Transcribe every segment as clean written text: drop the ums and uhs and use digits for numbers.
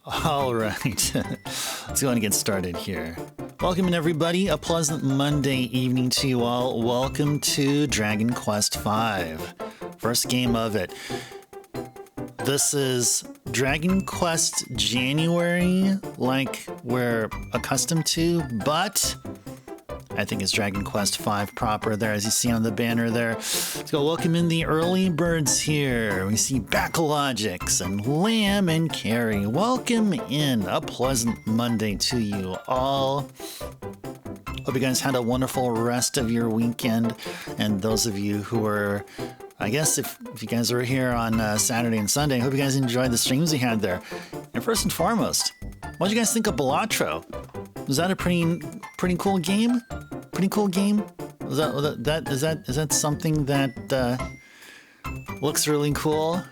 All right, let's go and get started here. Welcome in, everybody. A pleasant Monday evening to you all. Welcome to Dragon Quest V, first game of it. This is Dragon Quest January, like we're accustomed to, but I think it's Dragon Quest V proper there, as you see on the banner there. Let's go welcome in the early birds here. We see Backlogix and Lamb and Carrie. Welcome in. A pleasant Monday to you all. Hope you guys had a wonderful rest of your weekend. And those of you who are, I guess if you guys were here on Saturday and Sunday, hope you guys enjoyed the streams we had there. And first and foremost, what did you guys think of Balatro? Was that a pretty cool game? Pretty cool game? Is that something that looks really cool?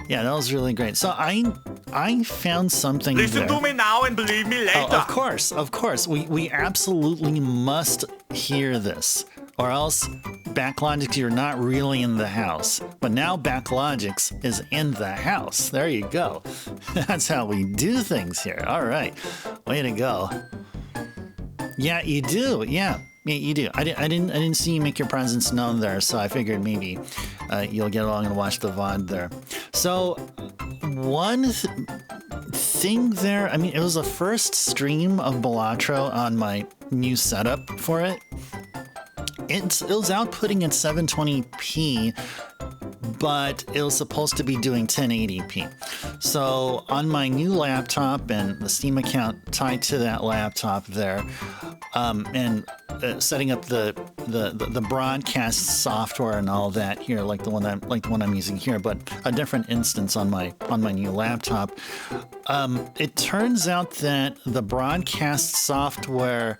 Yeah, that was really great. So I found something. Listen there. to me now and believe me later. Oh, of course. We absolutely must hear this, or else Backlogix, you're not really in the house. But now Backlogix is in the house. There you go. That's how we do things here. All right, way to go. Yeah, you do. Yeah, you do. I didn't see you make your presence known there, so I figured maybe you'll get along and watch the VOD there. So one thing there, I mean, it was the first stream of Balatro on my new setup for it. It was outputting at 720p, but it was supposed to be doing 1080p. So on my new laptop and the Steam account tied to that laptop there, and setting up the broadcast software and all that here, like the one I'm using here, but a different instance on my new laptop. It turns out that the broadcast software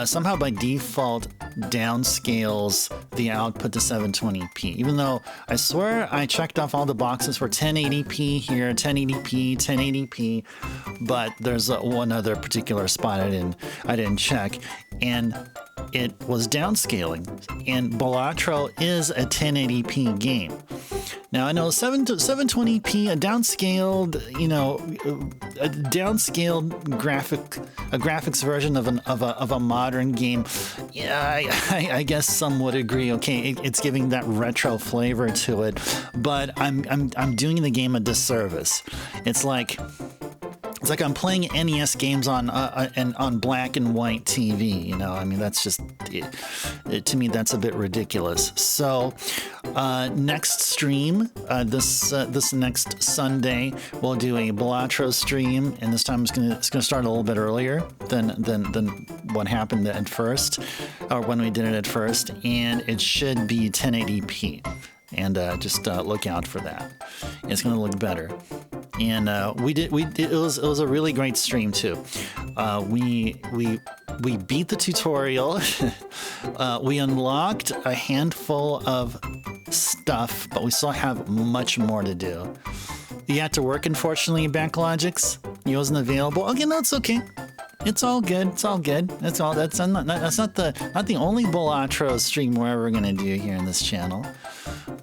somehow by default downscales the output to 720p, even though I swear I checked off all the boxes for 1080p here, 1080p, but there's one other particular spot I didn't check, and it was downscaling. And Balatro is a 1080p game. Now I know 720p, a downscaled graphics version of a modern game. Yeah, I guess some would agree. Okay, it's giving that retro flavor to it, but I'm doing the game a disservice. It's like I'm playing NES games on black and white TV. You know, I mean, that's just to me that's a bit ridiculous. So next stream, this next Sunday, we'll do a Balatro stream, and this time it's gonna start a little bit earlier than what happened at first, or when we did it at first, and it should be 1080p. And just look out for that. It's gonna look better. And it was a really great stream too. We beat the tutorial. We unlocked a handful of stuff, but we still have much more to do. You had to work, unfortunately, Backlogix. He wasn't available. Okay, no, it's okay. It's all good. It's all good. That's not the only Balatro stream we're ever gonna do here in this channel.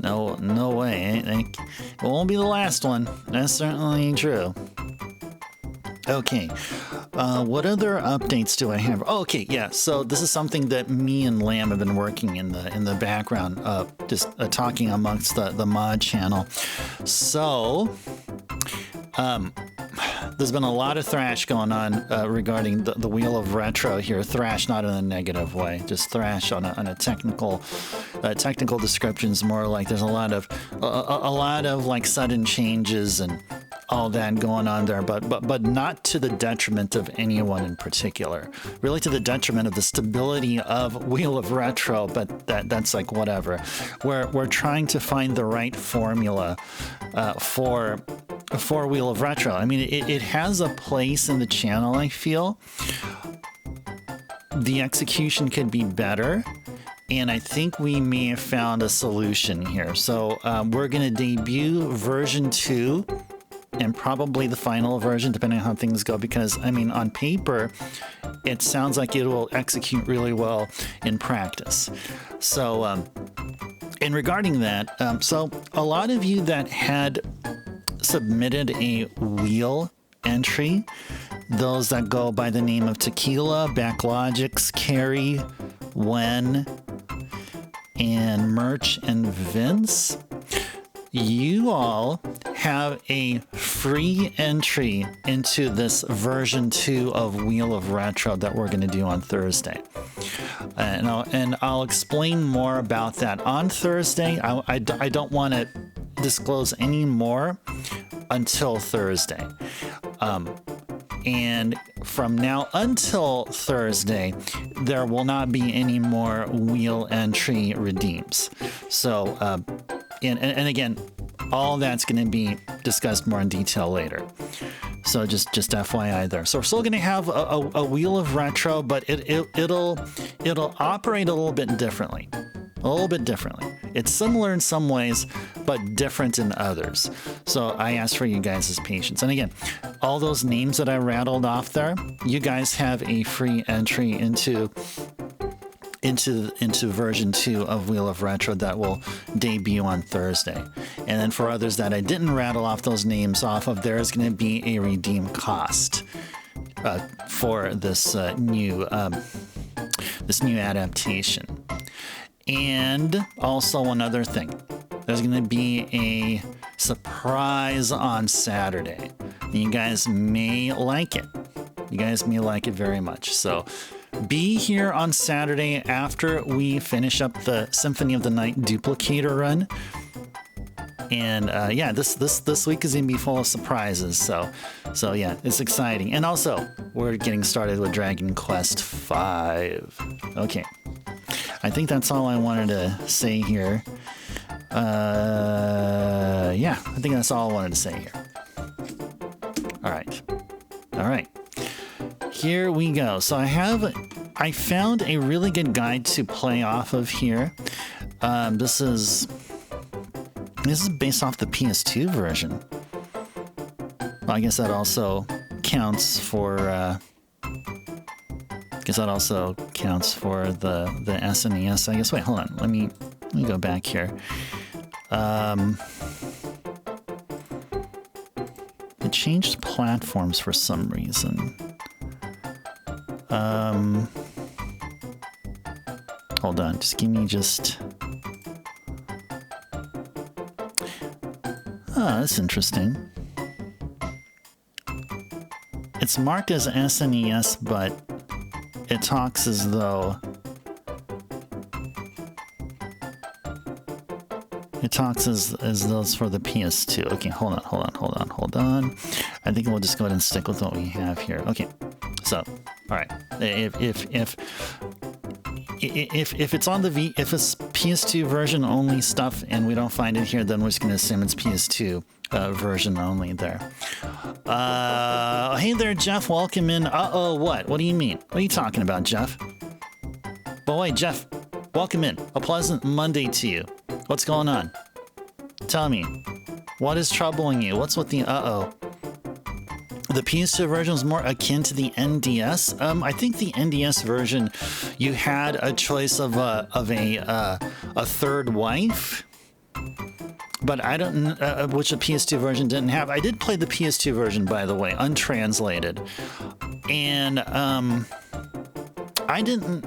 No way. It won't be the last one. That's certainly true. Okay. What other updates do I have? Oh, okay, yeah. So this is something that me and Lamb have been working in the background, just talking amongst the mod channel. So, there's been a lot of thrash going on regarding the Wheel of Retro here. Thrash, not in a negative way, just thrash on a technical descriptions. More like there's a lot of like sudden changes and all that going on there, but not to the detriment of anyone in particular. Really to the detriment of the stability of Wheel of Retro, but that's like whatever. We're trying to find the right formula for Wheel of Retro. I mean, it has a place in the channel, I feel. The execution could be better, and I think we may have found a solution here. So we're going to debut version 2 and probably the final version, depending on how things go, because, I mean, on paper, it sounds like it will execute really well in practice. So, and regarding that, so a lot of you that had submitted a wheel entry. Those that go by the name of Tequila, Backlogics, Carrie, Wen, and Merch and Vince. You all have a free entry into this version 2 of Wheel of Retro that we're going to do on Thursday. And I'll explain more about that on Thursday. I don't want to disclose any more until Thursday. And from now until Thursday, there will not be any more wheel entry redeems. So, and again, all that's going to be discussed more in detail later. So just FYI there. So we're still going to have a Wheel of Retro, but it'll operate a little bit differently. It's similar in some ways, but different in others. So I ask for you guys' patience. And again, all those names that I rattled off there, you guys have a free entry into version 2 of Wheel of Retro that will debut on Thursday. And then for others that I didn't rattle off those names off of, there is going to be a redeem cost for this new adaptation. And also one other thing, there's going to be a surprise on Saturday. And you guys may like it. You guys may like it very much. So be here on Saturday after we finish up the Symphony of the Night duplicator run. And yeah, this week is gonna be full of surprises. So yeah, it's exciting. And also, we're getting started with Dragon Quest V. Okay, I think that's all I wanted to say here. Yeah, I think that's all I wanted to say here. All right. Here we go. So I found a really good guide to play off of here. This is based off the PS2 version. Well, I guess that also counts for the SNES. I guess. Wait, hold on. Let me go back here. It changed platforms for some reason. Hold on, just give me that's interesting. It's marked as SNES, but it talks as though it's for the PS2. Okay, hold on. I think we'll just go ahead and stick with what we have here. Okay, so all right, if it's on if it's PS2 version only stuff and we don't find it here, then we're just gonna assume it's PS2 version only there. Hey there, Jeff. Welcome in. What? What do you mean? What are you talking about, Jeff? Boy, Jeff, welcome in. A pleasant Monday to you. What's going on? Tell me, what is troubling you? What's with the The PS2 version is more akin to the NDS. I think the NDS version, you had a choice of a third wife, but I don't which the PS2 version didn't have. I did play the PS2 version, by the way, untranslated, and I don't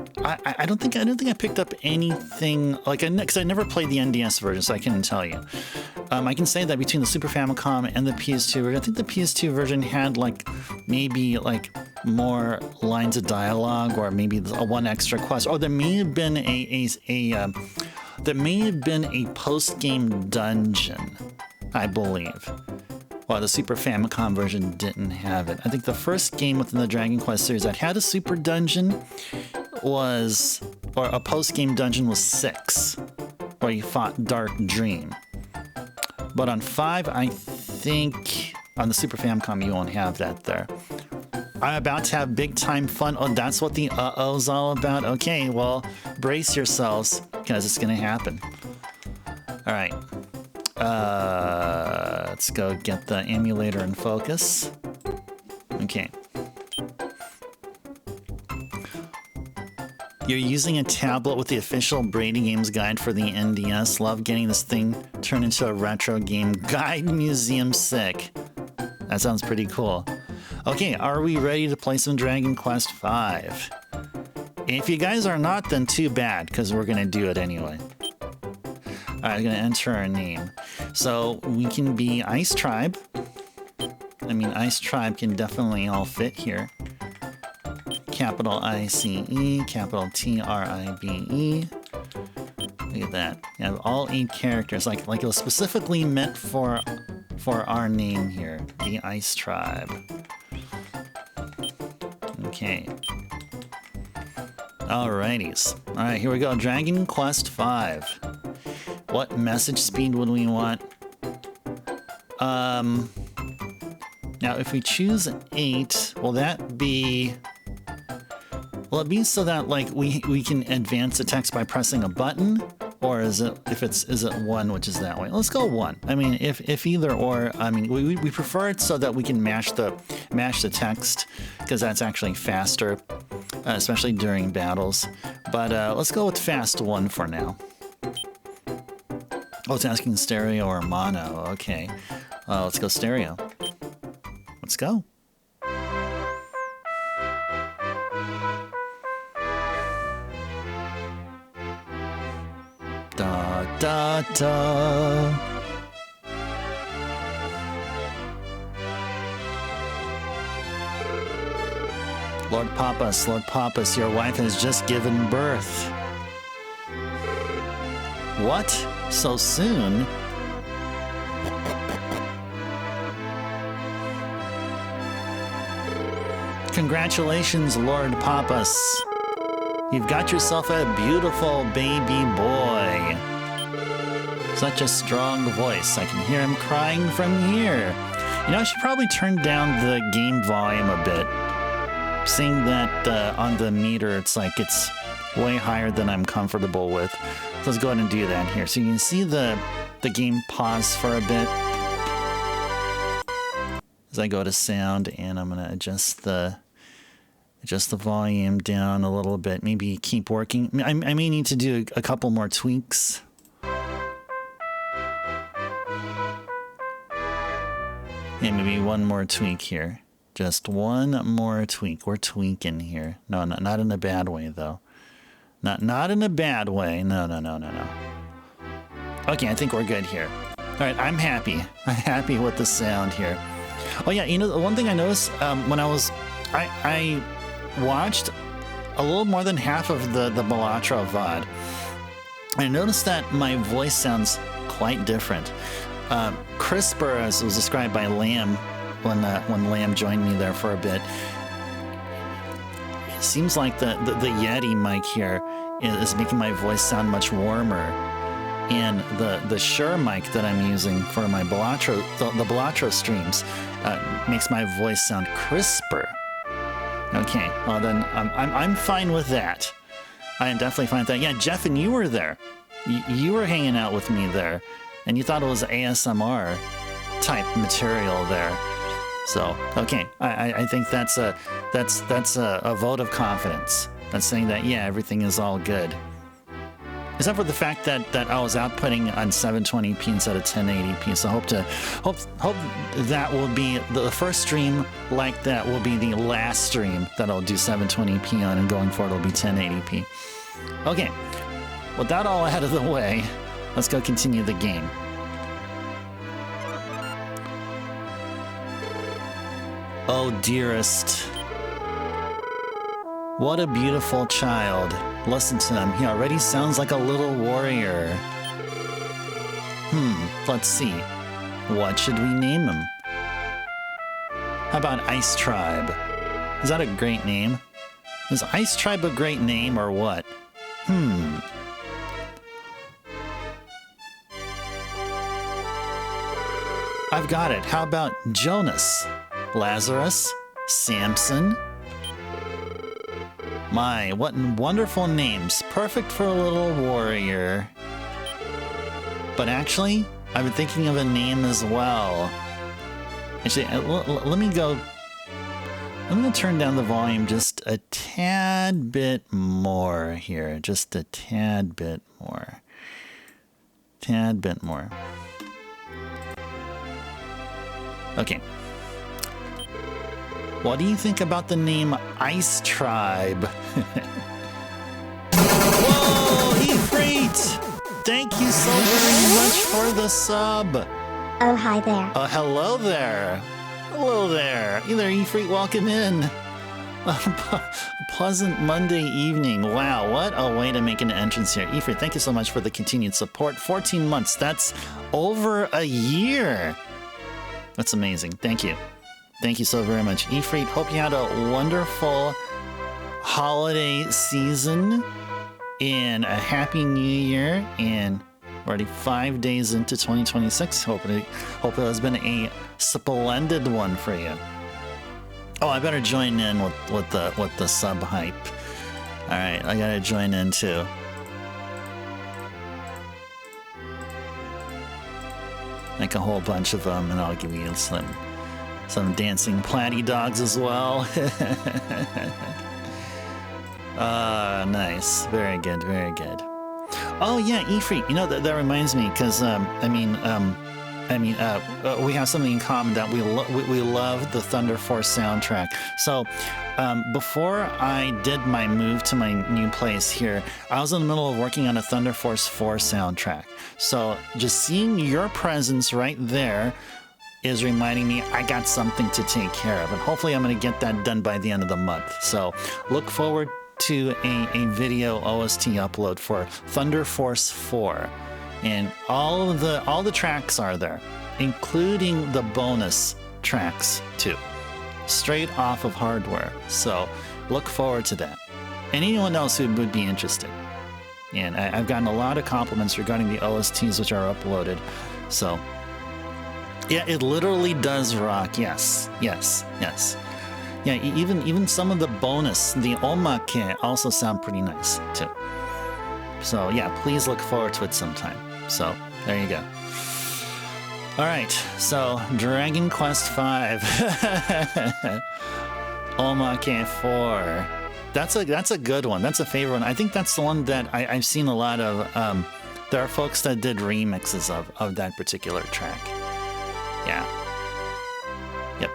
think I picked up anything like, because I never played the NDS version, so I couldn't tell you. I can say that between the Super Famicom and the PS2 version, I think the PS2 version had maybe more lines of dialogue, or maybe one extra quest, or there may have been a post-game dungeon, I believe. Well, the Super Famicom version didn't have it. I think the first game within the Dragon Quest series that had a super dungeon or a post-game dungeon was 6, where you fought Dark Dream. But on 5, I think on the Super Famicom, you won't have that there. I'm about to have big time fun. Oh, that's what the uh-oh's all about? Okay, well, brace yourselves, because it's going to happen. All right. Let's go get the emulator in focus. Okay. You're using a tablet with the official Brady Games guide for the NDS. Love getting this thing turn into a retro game. Guide Museum Sick. That sounds pretty cool. Okay, are we ready to play some Dragon Quest V? If you guys are not, then too bad, because we're going to do it anyway. All right, I'm going to enter our name. So we can be Ice Tribe. I mean, Ice Tribe can definitely all fit here. Capital I-C-E, capital T-R-I-B-E. Look at that. You have all 8 characters, like it was specifically meant for our name here, the Ice Tribe. Okay. Alrighties. Alright, here we go. Dragon Quest V. What message speed would we want? Now if we choose 8, will that be... Will it be so that like we can advance the text by pressing a button? Or is it is it 1, which is that way? Let's go 1. I mean, if either or, I mean, we prefer it so that we can mash the text, because that's actually faster, especially during battles. But let's go with fast 1 for now. Oh, it's asking stereo or mono. Okay, let's go stereo. Let's go. Da da da. Lord Pappas, your wife has just given birth. What? So soon? Congratulations, Lord Pappas. You've got yourself a beautiful baby boy. Such a strong voice. I can hear him crying from here. You know, I should probably turn down the game volume a bit. Seeing that on the meter, it's like it's way higher than I'm comfortable with. So let's go ahead and do that here. So you can see the game pause for a bit. As I go to sound, and I'm going to adjust the volume down a little bit. Maybe keep working. I may need to do a couple more tweaks. Yeah, maybe one more tweak here. Just one more tweak. We're tweaking here. No, not in a bad way, though. Not in a bad way. No. Okay, I think we're good here. All right, I'm happy. I'm happy with the sound here. Oh yeah, you know, the one thing I noticed when I watched a little more than half of the Balatro VOD. I noticed that my voice sounds quite different. Crisper, as was described by Lamb when Lamb joined me there for a bit. It seems like the Yeti mic here is making my voice sound much warmer. And the Shure mic that I'm using for my Balatro, the Balatro streams, makes my voice sound crisper. Okay, well then I'm fine with that. I am definitely fine with that. Yeah, Jeff, and you were there. You were hanging out with me there, and you thought it was ASMR type material there. So okay, I think that's a vote of confidence. That's saying that yeah, everything is all good. Except for the fact that I was outputting on 720p instead of 1080p. So hope that will be the first stream like that will be the last stream that I'll do 720p on, and going forward it'll be 1080p. Okay, with that all out of the way, let's go continue the game. Oh dearest, what a beautiful child. Listen to him. He already sounds like a little warrior. Let's see. What should we name him? How about Ice Tribe? Is that a great name? Is Ice Tribe a great name or what? I've got it. How about Jonas? Lazarus? Samson? My, what wonderful names. Perfect for a little warrior. But actually, I've been thinking of a name as well. Actually, let me go. I'm going to turn down the volume just a tad bit more here. Just a tad bit more. tad bit more. Okay. What do you think about the name Ice Tribe? Whoa, Efreet! Thank you so very much for the sub. Oh, hi there. Oh, hello there. Hello there. Hey there, Efreet, welcome in. Pleasant Monday evening. Wow, what a way to make an entrance here. Efreet, thank you so much for the continued support. 14 months, that's over a year. That's amazing. Thank you. Thank you so very much. Efreet, hope you had a wonderful holiday season and a happy new year. And we're already 5 days into 2026. Hope it has been a splendid one for you. Oh, I better join in with the sub hype. All right, I gotta join in too. Like a whole bunch of them, and I'll give you some dancing platy dogs as well. Nice. Very good, very good. Oh yeah, Efreet, you know, that reminds me, because we have something in common, that we love the Thunder Force soundtrack. So before I did my move to my new place here, I was in the middle of working on a Thunder Force 4 soundtrack. So just seeing your presence right there is reminding me I got something to take care of, and hopefully I'm going to get that done by the end of the month. So look forward to a video OST upload for Thunder Force 4. And all the tracks are there, including the bonus tracks too, straight off of hardware. So look forward to that. And anyone else who would be interested. And I've gotten a lot of compliments regarding the OSTs which are uploaded. So yeah, it literally does rock. Yes, yes, yes. Yeah, even some of the bonus, the omake, also sound pretty nice too. So yeah, please look forward to it sometime. So there you go. All right, so Dragon Quest V, Omake 4. That's a good one. That's a favorite one. I think that's the one that I've seen a lot of. There are folks that did remixes of that particular track. Yeah. Yep.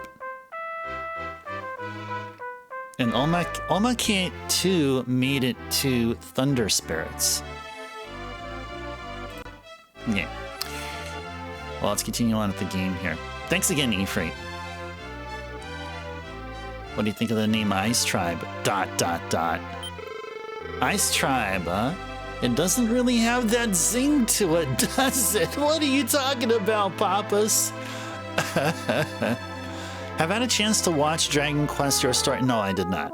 And Omake 2 made it to Thunder Spirits. Yeah. Well, let's continue on with the game here. Thanks again, Efreet. What do you think of the name Ice Tribe? ... Ice Tribe, huh? It doesn't really have that zing to it, does it? What are you talking about, Papas? Have I had a chance to watch Dragon Quest Your Story? No, I did not.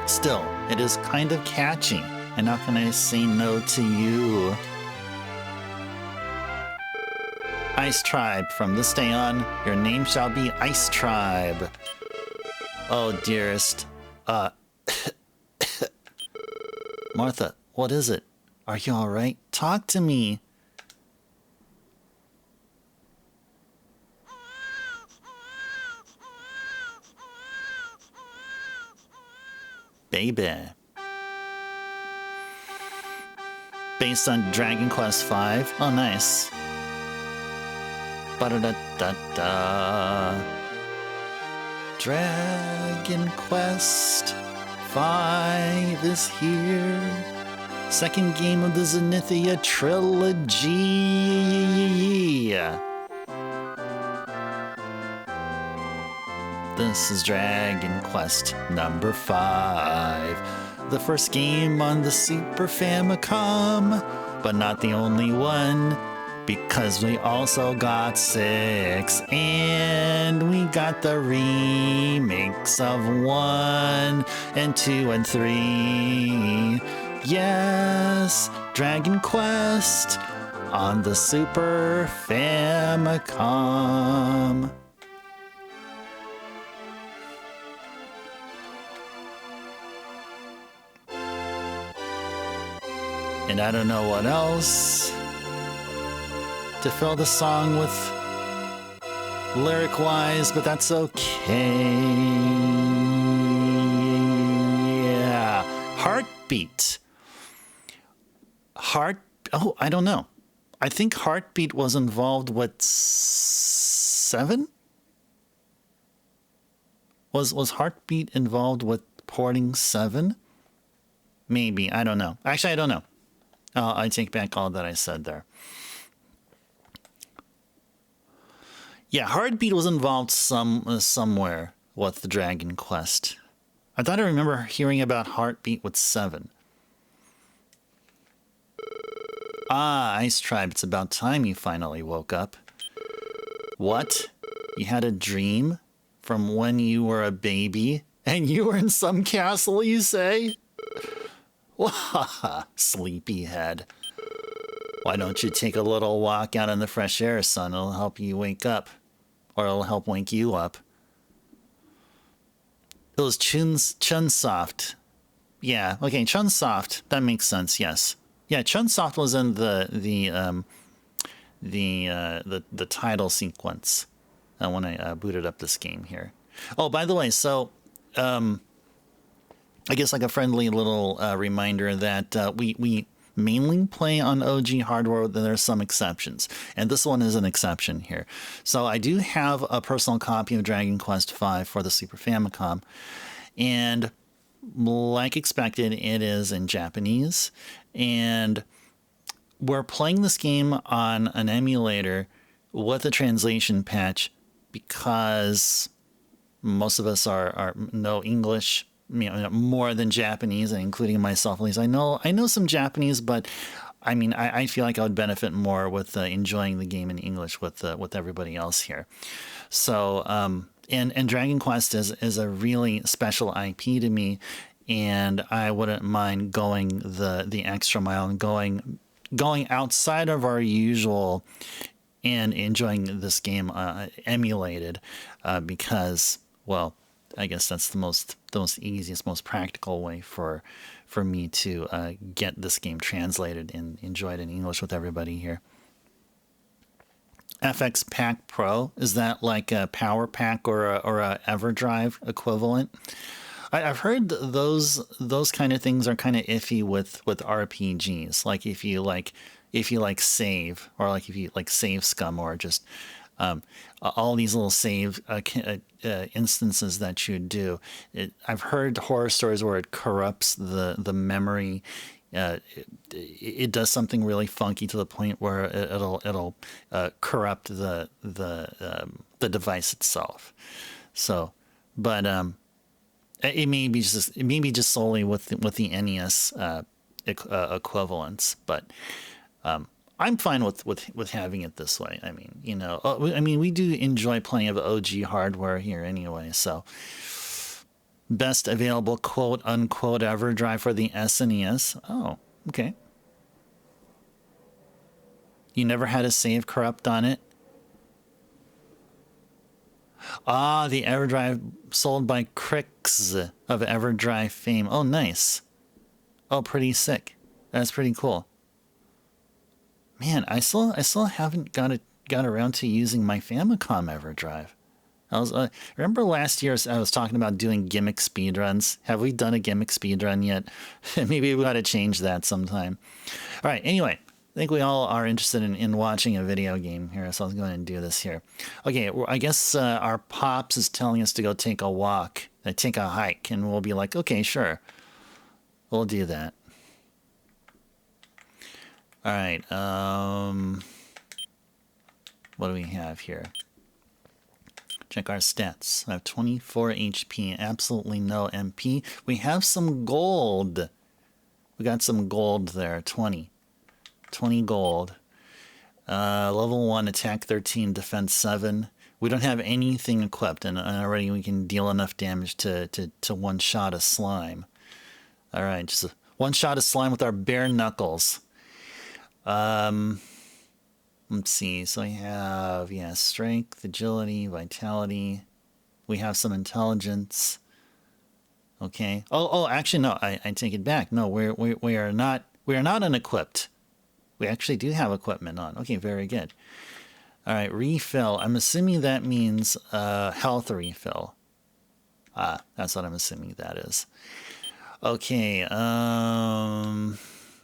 Still, it is kind of catchy. And how can I say no to you? Ice Tribe, from this day on, your name shall be Ice Tribe. Oh, dearest. Martha, what is it? Are you alright? Talk to me. Baby. Based on Dragon Quest V. Oh, nice. Ba-da-da-da-da. Dragon Quest V is here. Second game of the Zenithia trilogy. This is Dragon Quest number 5. The first game on the Super Famicom, but not the only one, because we also got 6, and we got the remakes of 1 and 2 and 3. Yes, Dragon Quest on the Super Famicom. And I don't know what else to fill the song with lyric-wise, but that's okay. Yeah. Heartbeat. Oh, I don't know. I think Heartbeat was involved with 7? Was Heartbeat involved with porting 7? Maybe. I don't know. Actually, I don't know. I take back all that I said there. Yeah, Heartbeat was involved somewhere with the Dragon Quest. I thought I remember hearing about Heartbeat with 7. Ah, Ice Tribe, it's about time you finally woke up. What? You had a dream from when you were a baby? And you were in some castle, you say? Wahaha, sleepyhead. Why don't you take a little walk out in the fresh air, son? It'll help you wake up. Or it'll help wake you up. It was Chunsoft. Yeah, okay, Chunsoft. That makes sense, yes. Yeah, Chunsoft was in the title sequence when I booted up this game here. Oh, by the way, so I guess like a friendly little reminder that we mainly play on OG hardware. Then there's some exceptions, and this one is an exception here. So I do have a personal copy of Dragon Quest V for the Super Famicom, and like expected, it is in Japanese, and we're playing this game on an emulator with a translation patch because most of us are know English, you know, more than Japanese, and including myself at least. I know some Japanese, but I mean, I feel like I would benefit more with enjoying the game in English with everybody else here. So, and Dragon Quest is a really special IP to me, and I wouldn't mind going the extra mile and going outside of our usual and enjoying this game emulated because, well, I guess that's the most easiest, most practical way for me to get this game translated and enjoy it in English with everybody here. FX Pack Pro, is that like a Power Pack or a EverDrive equivalent? I've heard those kind of things are kind of iffy with RPGs. Like if you save, or like if you like save scum, or just all these little save instances that you do. I've heard horror stories where it corrupts the memory. It does something really funky to the point where it'll corrupt the device itself. So, but it may be just solely with the NES equivalents, but I'm fine with having it this way. I mean, you know, we do enjoy plenty of OG hardware here anyway. So, best available quote unquote EverDrive for the SNES. Oh, okay. You never had a save corrupt on it? Ah, the EverDrive sold by Crix of EverDrive fame. Oh, nice. Oh, pretty sick. That's pretty cool. Man, I still haven't got around to using my Famicom EverDrive. I was remember last year I was talking about doing gimmick speedruns. Have we done a gimmick speedrun yet? Maybe we got to change that sometime. All right. Anyway, I think we all are interested in watching a video game here, so let's go ahead and do this here. Okay, well, I guess our Pops is telling us to go take a walk, take a hike, and we'll be like, okay, sure. We'll do that. All right, what do we have here? Check our stats. I have 24 HP, absolutely no MP. We have some gold. We got some gold there, 20 gold. Level 1, attack 13, defense 7. We don't have anything equipped, and already we can deal enough damage to one-shot a slime. All right, just one-shot a slime with our bare knuckles. Let's see. So I have, strength, agility, vitality. We have some intelligence. Okay. Oh, actually, no. I take it back. No, we are not unequipped. We actually do have equipment on. Okay, very good. All right, refill. I'm assuming that means health refill. That's what I'm assuming that is. Okay.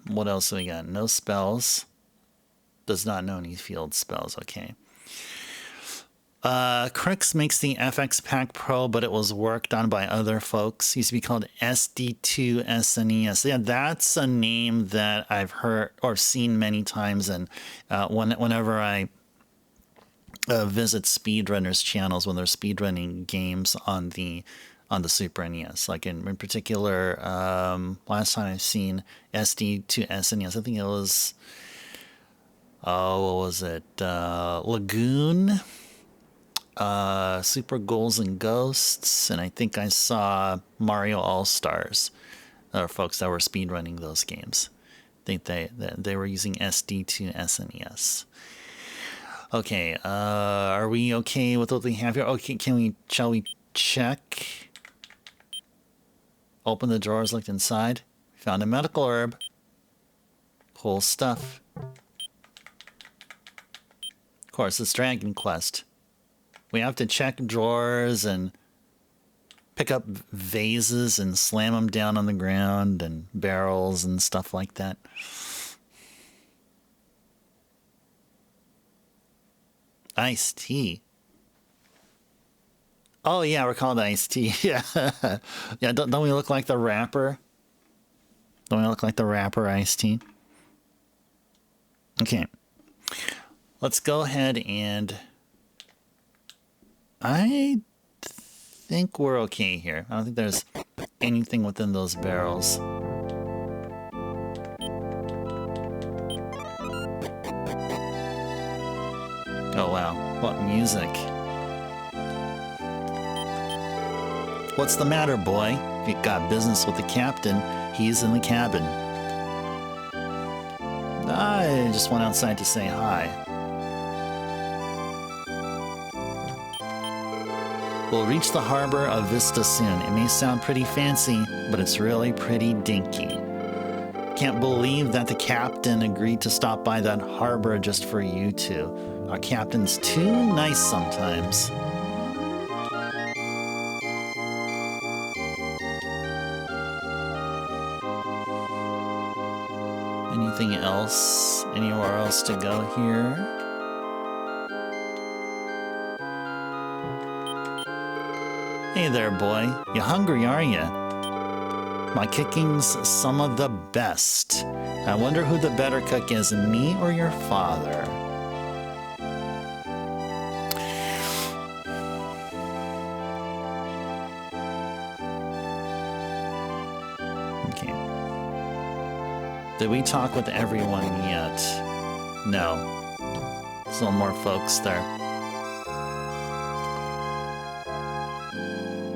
What else do we got? No spells. Does not know any field spells. Okay. Crix makes the FX Pack Pro, but it was worked on by other folks. It used to be called SD2 SNES. Yeah, that's a name that I've heard or seen many times. And whenever I visit speedrunners channels when they're speedrunning games on the Super NES, like in particular, last time I've seen SD2 SNES, I think it was, what was it? Lagoon. Super Ghouls and Ghosts, and I think I saw Mario All-Stars. There are folks that were speedrunning those games. I think they were using SD2 SNES. Okay, are we okay with what we have here? Okay, shall we check? Open the drawers, looked inside. Found a medical herb. Cool stuff. Of course, it's Dragon Quest. We have to check drawers and pick up vases and slam them down on the ground and barrels and stuff like that. Iced tea. Oh yeah, we're called iced tea. Yeah, yeah. Don't we look like the rapper? Don't we look like the rapper iced tea? Okay, let's go ahead and. I think we're okay here. I don't think there's anything within those barrels. Oh wow, what music. What's the matter, boy? If you got business with the captain, he's in the cabin. I just went outside to say hi. We'll reach the harbor of Vista soon. It may sound pretty fancy, but it's really pretty dinky. Can't believe that the captain agreed to stop by that harbor just for you two. Our captain's too nice sometimes. Anything else? Anywhere else to go here? Hey there, boy. You hungry, are you? My cooking's some of the best. I wonder who the better cook is, me or your father? Okay. Did we talk with everyone yet? No. Still more folks there.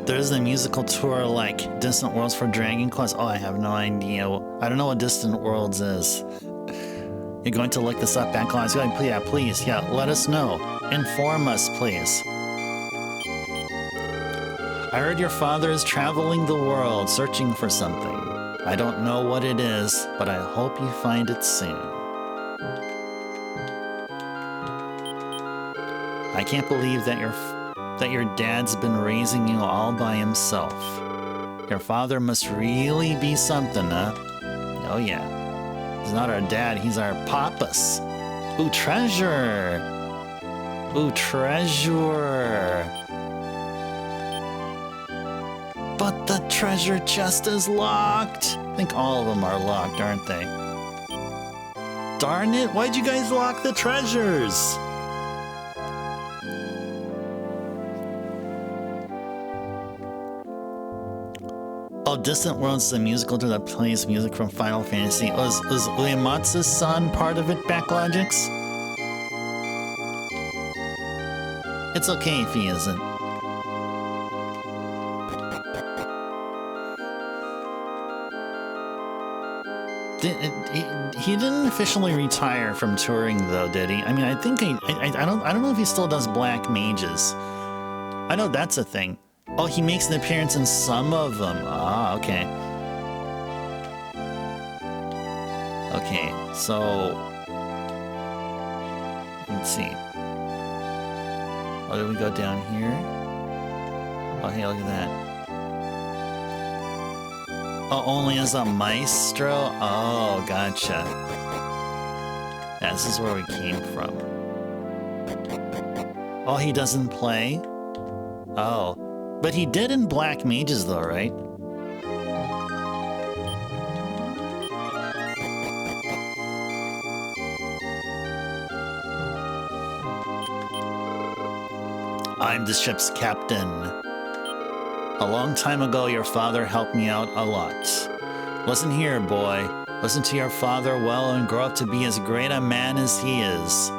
There's a musical tour like Distant Worlds for Dragon Quest. Oh, I have no idea. I don't know what Distant Worlds is. You're going to look this up, Backlines? Yeah, please. Yeah, let us know. Inform us, please. I heard your father is traveling the world, searching for something. I don't know what it is, but I hope you find it soon. I can't believe that your dad's been raising you all by himself. Your father must really be something, huh? Oh yeah. He's not our dad, he's our papas. Ooh, treasure! Ooh, treasure! But the treasure chest is locked! I think all of them are locked, aren't they? Darn it, why'd you guys lock the treasures? Oh, Distant Worlds is a musical tour that plays music from Final Fantasy. Was Uematsu's son part of it, Backlogics? It's okay if he isn't. He didn't officially retire from touring, though, did he? I mean, I think I don't know if he still does Black Mages. I know that's a thing. Oh, he makes an appearance in some of them. Ah, okay. Okay, so let's see. Oh, did we go down here? Oh, hey, look at that. Oh, only as a maestro? Oh, gotcha. Yeah, this is where we came from. Oh, he doesn't play? Oh. But he did in Black Mages, though, right? I'm the ship's captain. A long time ago, your father helped me out a lot. Listen here, boy. Listen to your father well and grow up to be as great a man as he is.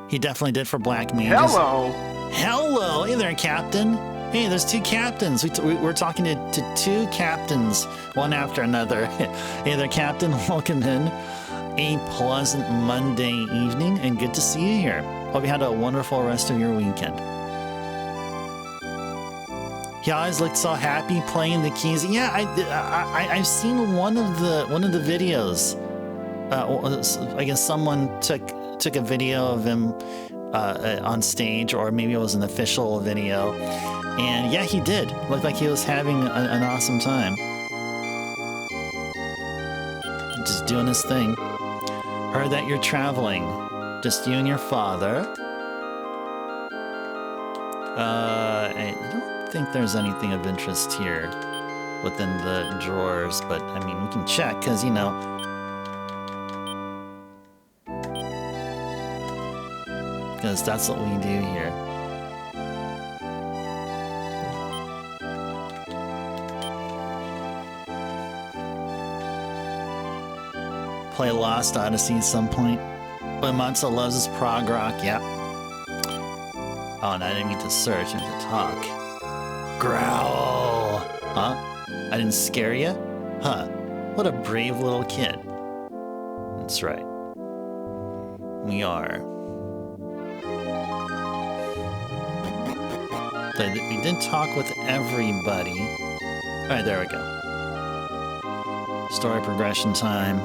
He definitely did for Black Mages. Hello! Hello! Hey there, Captain. Hey, there's two captains. We're talking to two captains, one after another. Hey there, Captain. Welcome in. A pleasant Monday evening, and good to see you here. Hope you had a wonderful rest of your weekend. He always looked so happy playing the keys. Yeah, I've seen one of the videos. I guess someone took a video of him on stage, or maybe it was an official video. And yeah, he did. Looked like he was having an awesome time. Just doing his thing. Heard that you're traveling. Just you and your father. I don't think there's anything of interest here within the drawers, but I mean, we can check, because, you know, because that's what we do here. Play Lost Odyssey at some point. But Matzo loves his prog rock, yep. Oh, and I didn't mean to search and to talk. Growl! Huh? I didn't scare you? Huh. What a brave little kid. That's right. We are. We did talk with everybody. Alright, there we go. Story progression time.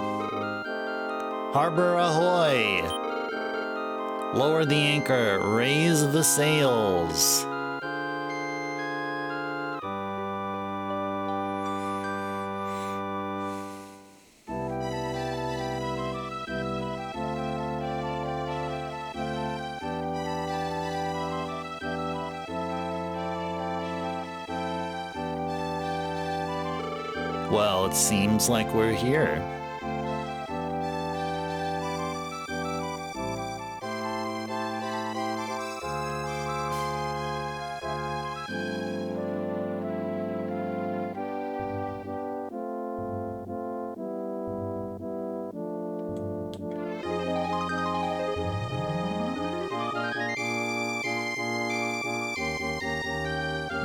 Harbor ahoy! Lower the anchor, raise the sails. Well, it seems like we're here.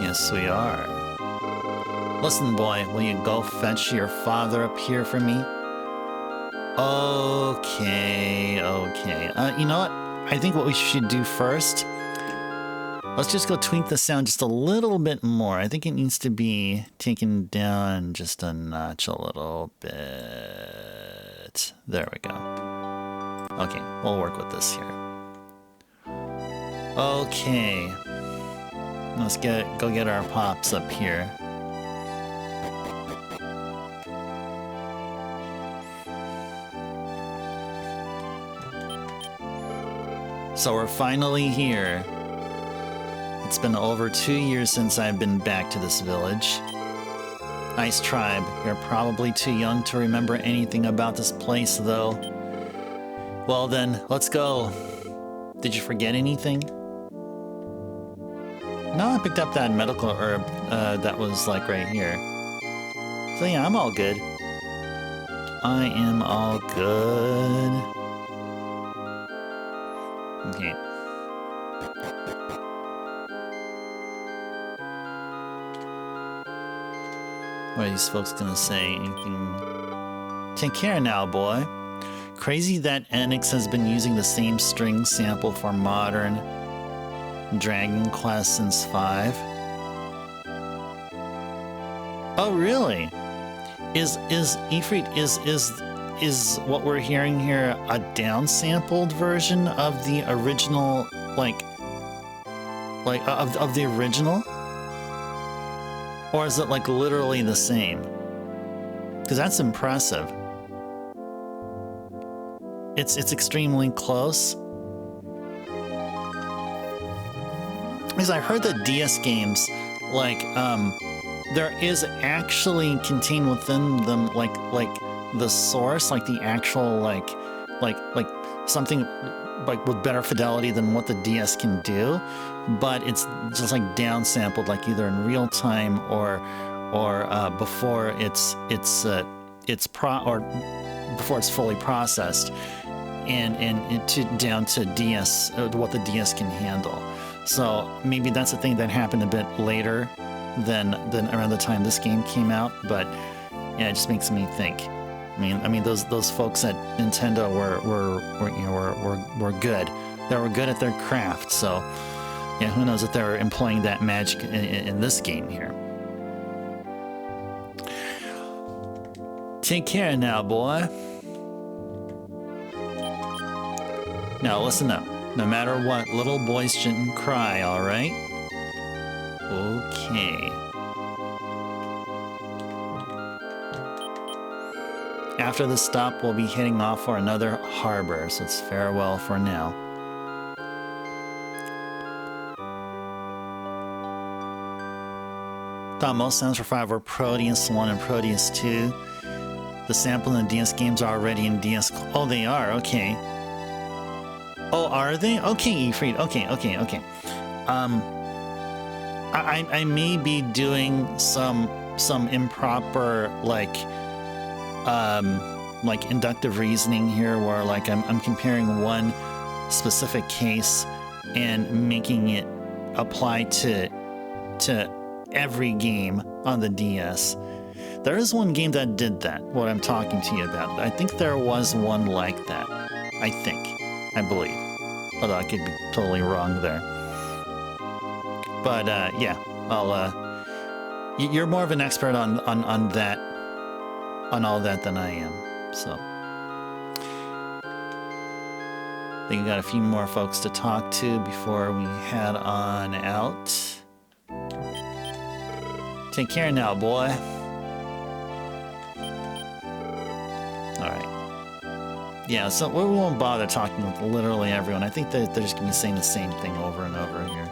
Yes, we are. Listen, boy, will you go fetch your father up here for me? Okay. You know what? I think what we should do first, let's just go tweak the sound just a little bit more. I think it needs to be taken down just a notch a little bit. There we go. Okay, we'll work with this here. Okay. Let's go get our pops up here. So we're finally here. It's been over 2 years since I've been back to this village. Nice tribe. You're probably too young to remember anything about this place, though. Well then, let's go. Did you forget anything? No, I picked up that medical herb that was like right here. So yeah, I'm all good. I am all good. Okay. What are these folks gonna say? Anything? Take care now, boy. Crazy that Enix has been using the same string sample for modern Dragon Quest since 5. Oh, really? Is Ifrit is what we're hearing here a downsampled version of the original, of the original? Or is it like literally the same? Because that's impressive. It's extremely close. Because I heard that DS games, like, there is actually contained within them, like the source, like the actual, like something like with better fidelity than what the DS can do, but it's just like downsampled, like either in real time or before before it's fully processed, and down to DS, what the DS can handle. So maybe that's a thing that happened a bit later than around the time this game came out. But yeah, it just makes me think. I mean, those folks at Nintendo were good. They were good at their craft. So yeah, who knows if they're employing that magic in this game here. Take care now, boy. Now listen up. No matter what, little boys shouldn't cry, all right? Okay. After this stop, we'll be heading off for another harbor, so it's farewell for now. Thought most sounds for 5 were Proteus 1 and Proteus 2. The sample in the DS games are already in DS... Oh, they are? Okay. Oh, are they? Okay, Efreed. Okay. I may be doing some improper, like inductive reasoning here, where like I'm comparing one specific case and making it apply to every game on the DS. There is one game that did that, what I'm talking to you about. I think there was one like that. I believe. Although I could be totally wrong there. But yeah, you're more of an expert on that, on all that than I am. So I think we got a few more folks to talk to before we head on out. Take care now, boy. All right. Yeah, so we won't bother talking with literally everyone. I think that they're just going to be saying the same thing over and over here.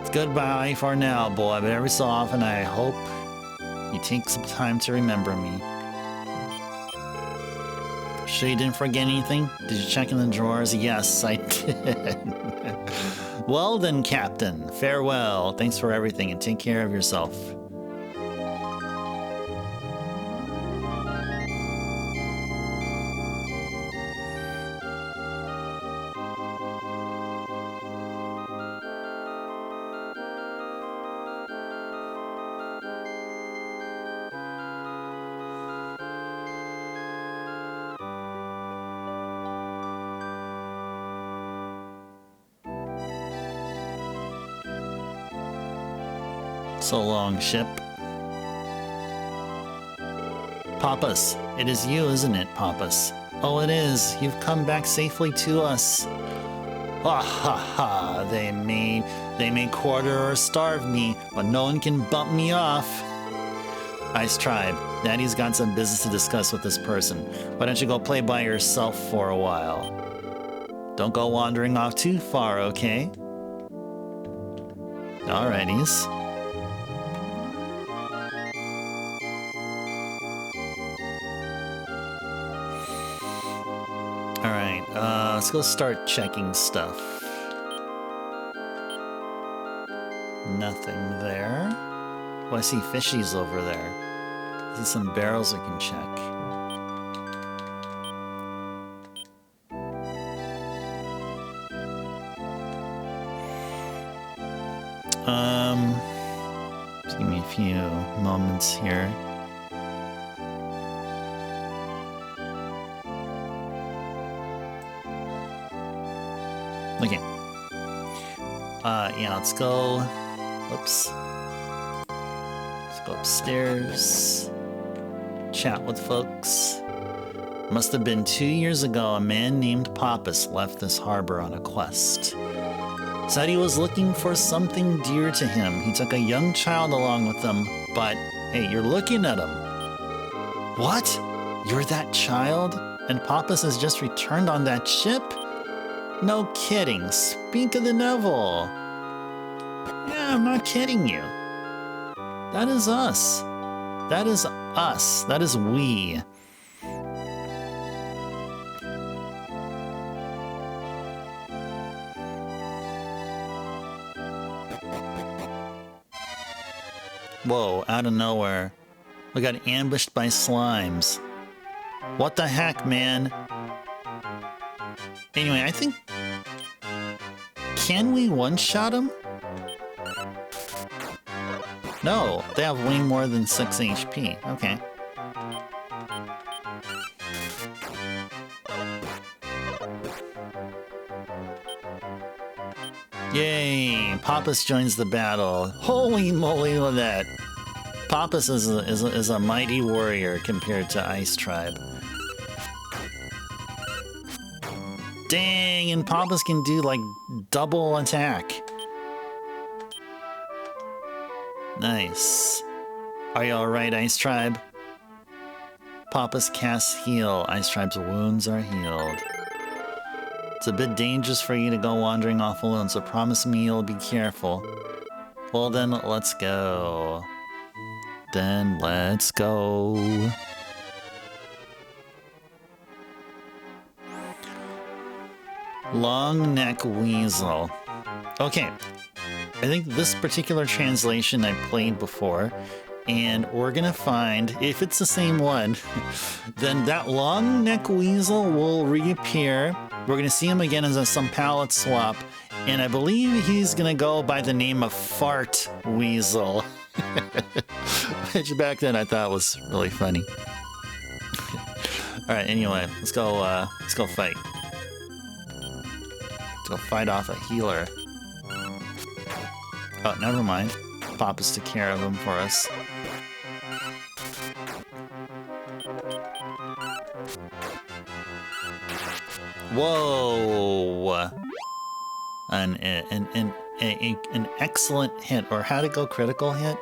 It's goodbye for now, boy, but every so often I hope you take some time to remember me. Sure you didn't forget anything? Did you check in the drawers? Yes, I did. Well then, Captain, farewell. Thanks for everything and take care of yourself. So long, ship. Pappas, it is you, isn't it, Pappas? Oh, it is. You've come back safely to us. Ha ha ha. They may quarter or starve me, but no one can bump me off. Ice Tribe, Daddy's got some business to discuss with this person. Why don't you go play by yourself for a while? Don't go wandering off too far, okay? Alrighties. Alright, let's go start checking stuff. Nothing there. Oh, I see fishies over there. I see some barrels we can check. Just give me a few moments here. Okay. Yeah, let's go. Oops. Let's go upstairs. Chat with folks. Must have been 2 years ago a man named Pappas left this harbor on a quest. Said he was looking for something dear to him. He took a young child along with him, but hey, you're looking at him. What? You're that child? And Pappas has just returned on that ship? No kidding. Speak of the Neville. Yeah, I'm not kidding you. That is us. That is us. That is we. Whoa, out of nowhere. We got ambushed by slimes. What the heck, man? Anyway, I think... Can we one-shot them? No, they have way more than 6 HP. Okay. Yay! Pappas joins the battle. Holy moly, look at that. Pappas is a mighty warrior compared to Ice Tribe. Dang, and Pappas can do like double attack. Nice. Are you alright, Ice Tribe? Pappas casts heal. Ice Tribe's wounds are healed. It's a bit dangerous for you to go wandering off alone, so promise me you'll be careful. Well then, let's go. Then let's go. Long neck weasel. Okay. I think this particular translation I played before, and we're gonna find, if it's the same one, then that long neck weasel will reappear. We're gonna see him again as some palette swap, and I believe he's gonna go by the name of Fart Weasel. Which back then I thought was really funny. Alright, anyway, let's go fight. Let's go fight off a healer. Oh, never mind. Pappas took care of him for us. Whoa! An excellent hit, or how'd it go? Critical hit?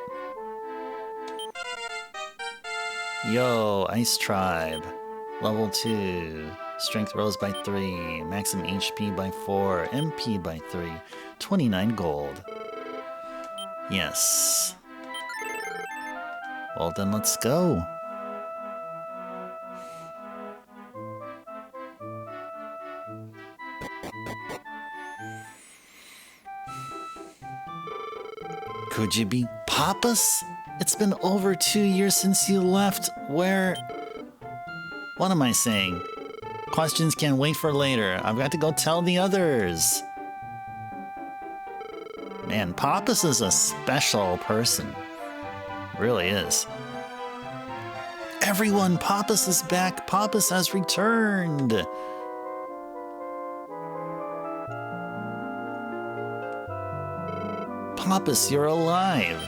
Yo, Ice Tribe. Level 2. Strength rose by 3. Maximum HP by 4. MP by 3. 29 gold. Yes. Well then, let's go. Could you be Pappas? It's been over 2 years since you left. Where? What am I saying? Questions can wait for later. I've got to go tell the others. Man, Pappas is a special person. Really is. Everyone, Pappas is back. Pappas has returned. Pappas, you're alive.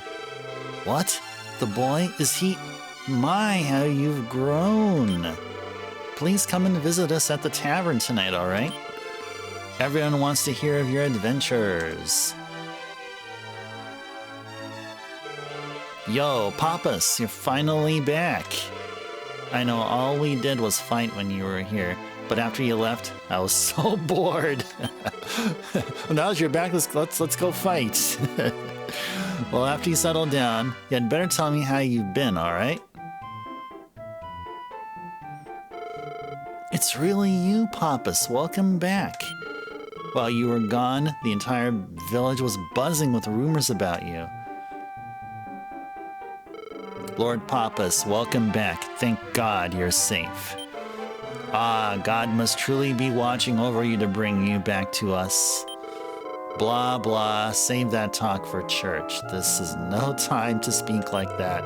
What? The boy? Is he? My, how you've grown. Please come and visit us at the tavern tonight, alright? Everyone wants to hear of your adventures. Yo, Pappas, you're finally back. I know all we did was fight when you were here, but after you left, I was so bored. Now that you're back, let's go fight. Well, after you settle down, you had better tell me how you've been, alright? It's really you, Pappas. Welcome back. While you were gone, the entire village was buzzing with rumors about you. Lord Pappas, welcome back. Thank God you're safe. Ah, God must truly be watching over you to bring you back to us. Blah, blah, save that talk for church. This is no time to speak like that.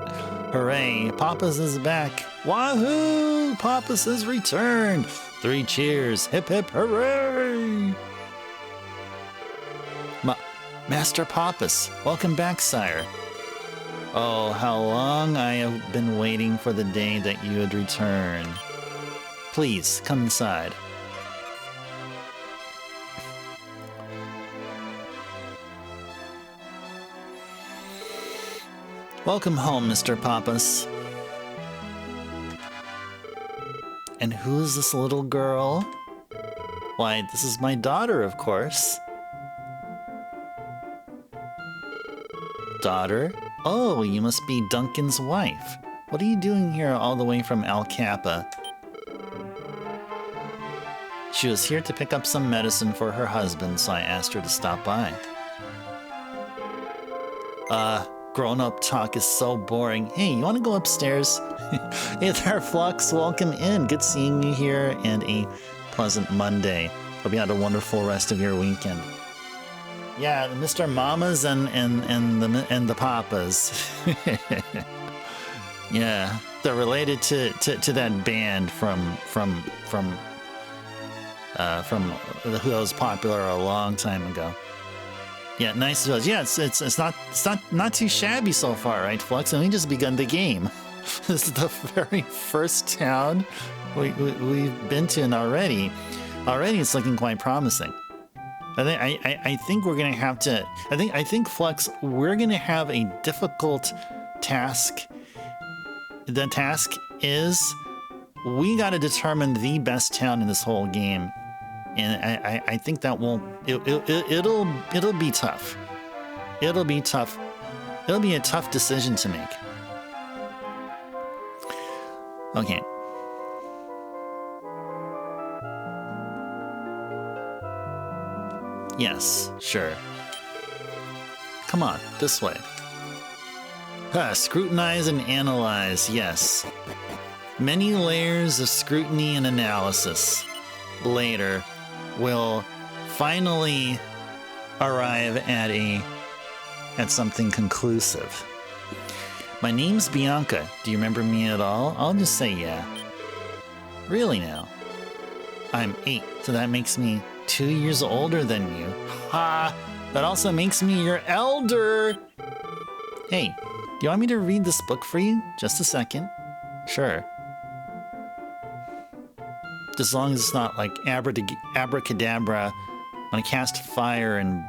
Hooray, Pappas is back. Wahoo! Pappas has returned. 3 cheers. Hip, hip, hooray! Master Pappas, welcome back, sire. Oh, how long I have been waiting for the day that you would return. Please, come inside. Welcome home, Mr. Pappas. And who's this little girl? Why, this is my daughter, of course. Daughter? Oh, you must be Duncan's wife. What are you doing here all the way from El Kappa? She was here to pick up some medicine for her husband, so I asked her to stop by. Grown-up talk is so boring. Hey, you want to go upstairs? Hey there, Flux. Welcome in. Good seeing you here, and a pleasant Monday. Hope you had a wonderful rest of your weekend. Yeah, Mr. Mamas and the Papas. Yeah, they're related to that band from who was popular a long time ago. Yeah, nice of us. Yeah, it's not too shabby so far, right, Flux? And we just begun the game. This is the very first town we've been to, and already it's looking quite promising. I think we're gonna have to. I think Flux, we're gonna have a difficult task. The task is we got to determine the best town in this whole game. And I think that won't. It'll be tough. It'll be tough. It'll be a tough decision to make. Okay. Yes, sure. Come on, this way. Scrutinize and analyze. Yes. Many layers of scrutiny and analysis. Later, will finally arrive at something conclusive. My name's Bianca. Do you remember me at all? I'll just say yeah. Really now? I'm 8, so that makes me 2 years older than you. Ha! That also makes me your elder! Hey, do you want me to read this book for you? Just a second. Sure. As long as it's not like abracadabra, I'm gonna cast fire and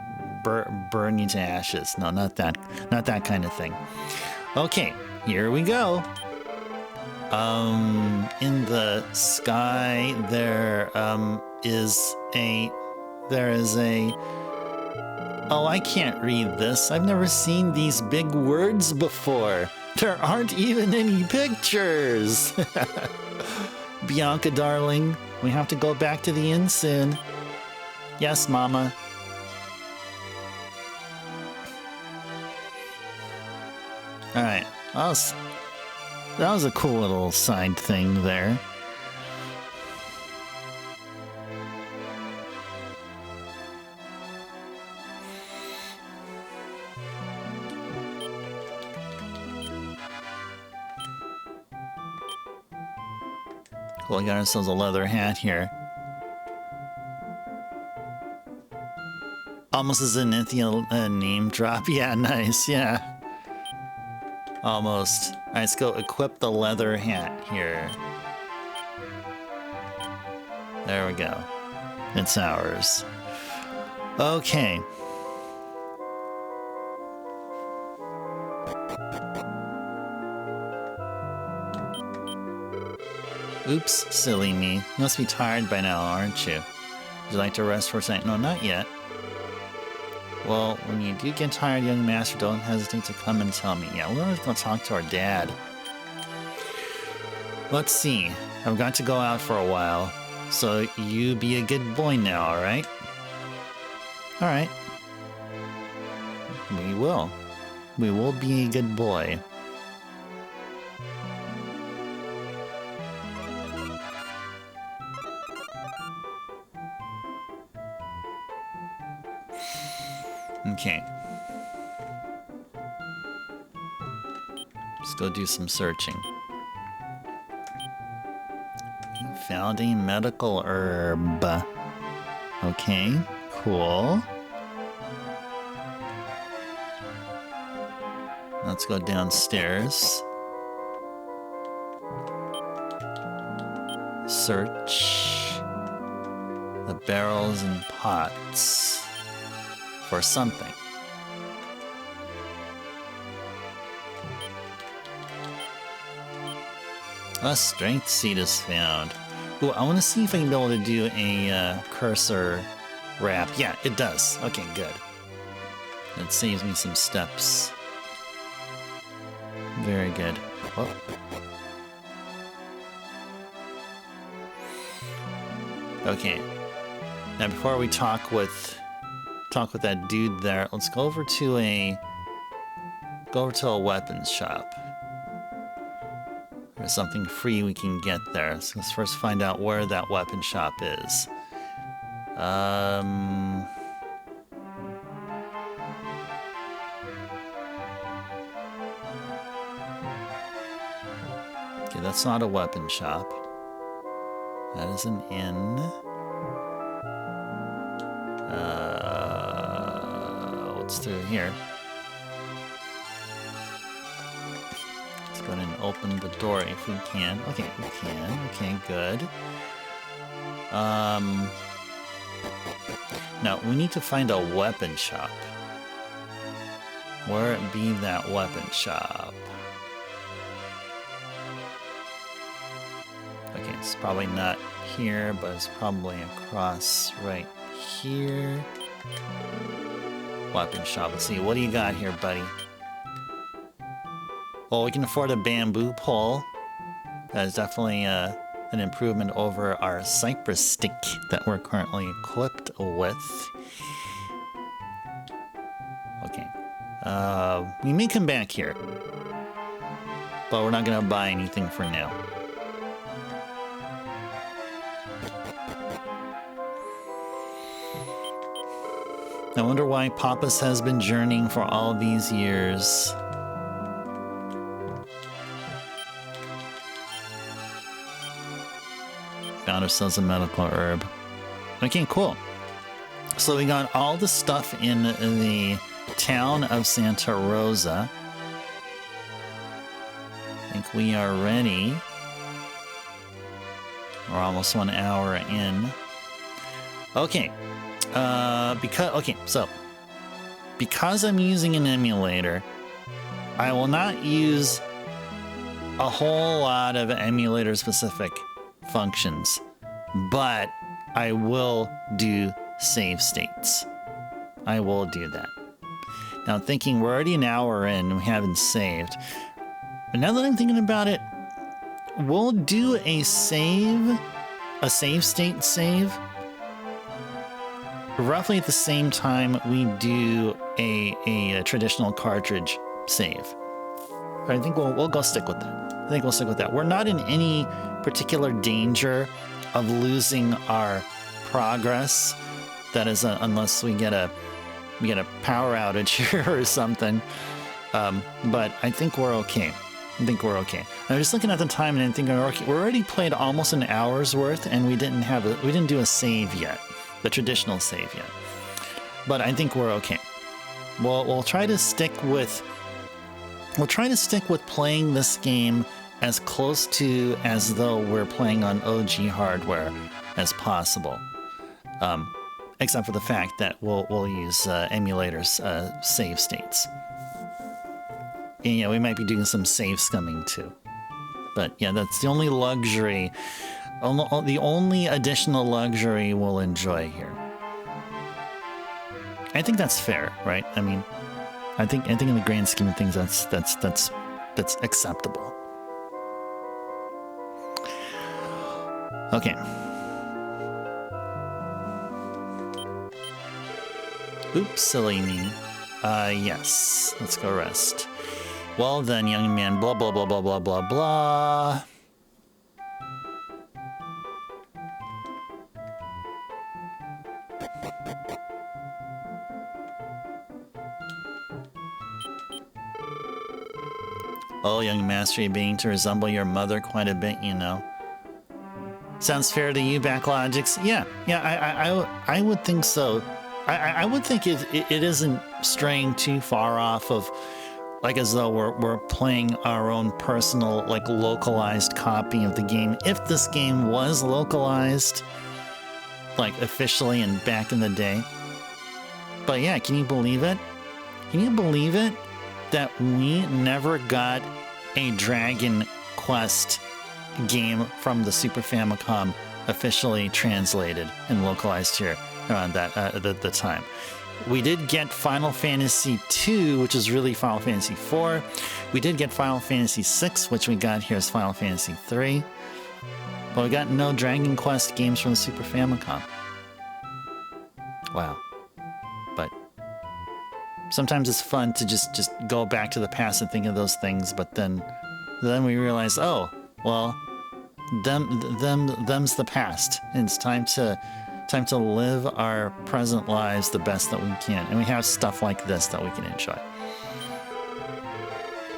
burn you to ashes. No, not that kind of thing. Okay, here we go. In the sky there is a. Oh, I can't read this. I've never seen these big words before. There aren't even any pictures. Bianca, darling, we have to go back to the inn soon. Yes, Mama. Alright, that was a cool little side thing there. Well, we got ourselves a leather hat here. Almost as an Zenithia name drop. Yeah, nice, yeah. Almost. Alright, let's go equip the leather hat here. There we go. It's ours. Okay. Oops, silly me. You must be tired by now, aren't you? Would you like to rest for a second? No, not yet. Well, when you do get tired, young master, don't hesitate to come and tell me. Yeah, we're gonna go talk to our dad. Let's see. I've got to go out for a while. So you be a good boy now, alright? Alright. We will. We will be a good boy. Okay. Let's go do some searching. Found a medical herb. Okay, cool. Let's go downstairs. Search the barrels and pots for something. A strength seed is found. Ooh, I want to see if I can be able to do a cursor wrap. Yeah, it does. Okay, good. It saves me some steps. Very good. Oh. Okay. Now before we talk with that dude there, let's go over to a weapons shop. There's something free we can get there. So let's first find out where that weapon shop is. Okay, that's not a weapon shop. That is an inn. What's through here? Let's go ahead and open the door if we can. Okay, we can. Okay, good. Now, we need to find a weapon shop. Where it be that weapon shop? Okay, it's probably not here, but it's probably across right here. Weapon shop. Let's see, what do you got here, buddy? Well, we can afford a bamboo pole. That is definitely an improvement over our cypress stick that we're currently equipped with. Okay. We may come back here, but we're not going to buy anything for now. I wonder why Pappas has been journeying for all these years. Found ourselves a medical herb. Okay, cool. So we got all the stuff in the town of Santa Rosa. I think we are ready. We're almost 1 hour in. Okay. Because I'm using an emulator, I will not use a whole lot of emulator specific functions, but I will do save states. I will do that. Now I'm thinking we're already an hour in and we haven't saved. But now that I'm thinking about it, we'll do a save state save roughly at the same time we do a traditional cartridge save. I think we'll go stick with that. We're not in any particular danger of losing our progress. That is, unless we get a power outage here or something. But I think we're okay. I'm just looking at the time and I'm thinking, okay, we already played almost an hour's worth, and we didn't do a save yet. The traditional save yet, but I think we're okay. We'll try to stick with playing this game as close to as though we're playing on OG hardware as possible, except for the fact that we'll use emulators save states. And yeah, we might be doing some save scumming too, but yeah, that's the only luxury. The only additional luxury we'll enjoy here. I think that's fair, right? I mean, I think in the grand scheme of things, that's acceptable. Okay. Oops, silly me. Yes. Let's go rest. Well then, young man. Blah blah blah blah blah blah blah. Oh, young master, you're beginning to resemble your mother quite a bit, you know. Sounds fair to you, Backlogics? Yeah, I would think so. I would think it isn't straying too far off of, like, as though we're playing our own personal, like, localized copy of the game. If this game was localized, like, officially and back in the day. But yeah, can you believe it? Can you believe it? That we never got a Dragon Quest game from the Super Famicom officially translated and localized here around that the time. We did get Final Fantasy II, which is really Final Fantasy IV. We did get Final Fantasy VI, which we got here as Final Fantasy III. But we got no Dragon Quest games from the Super Famicom. Wow. But sometimes it's fun to just go back to the past and think of those things, but then we realize, oh, well, them's the past, and it's time to live our present lives the best that we can, and we have stuff like this that we can enjoy.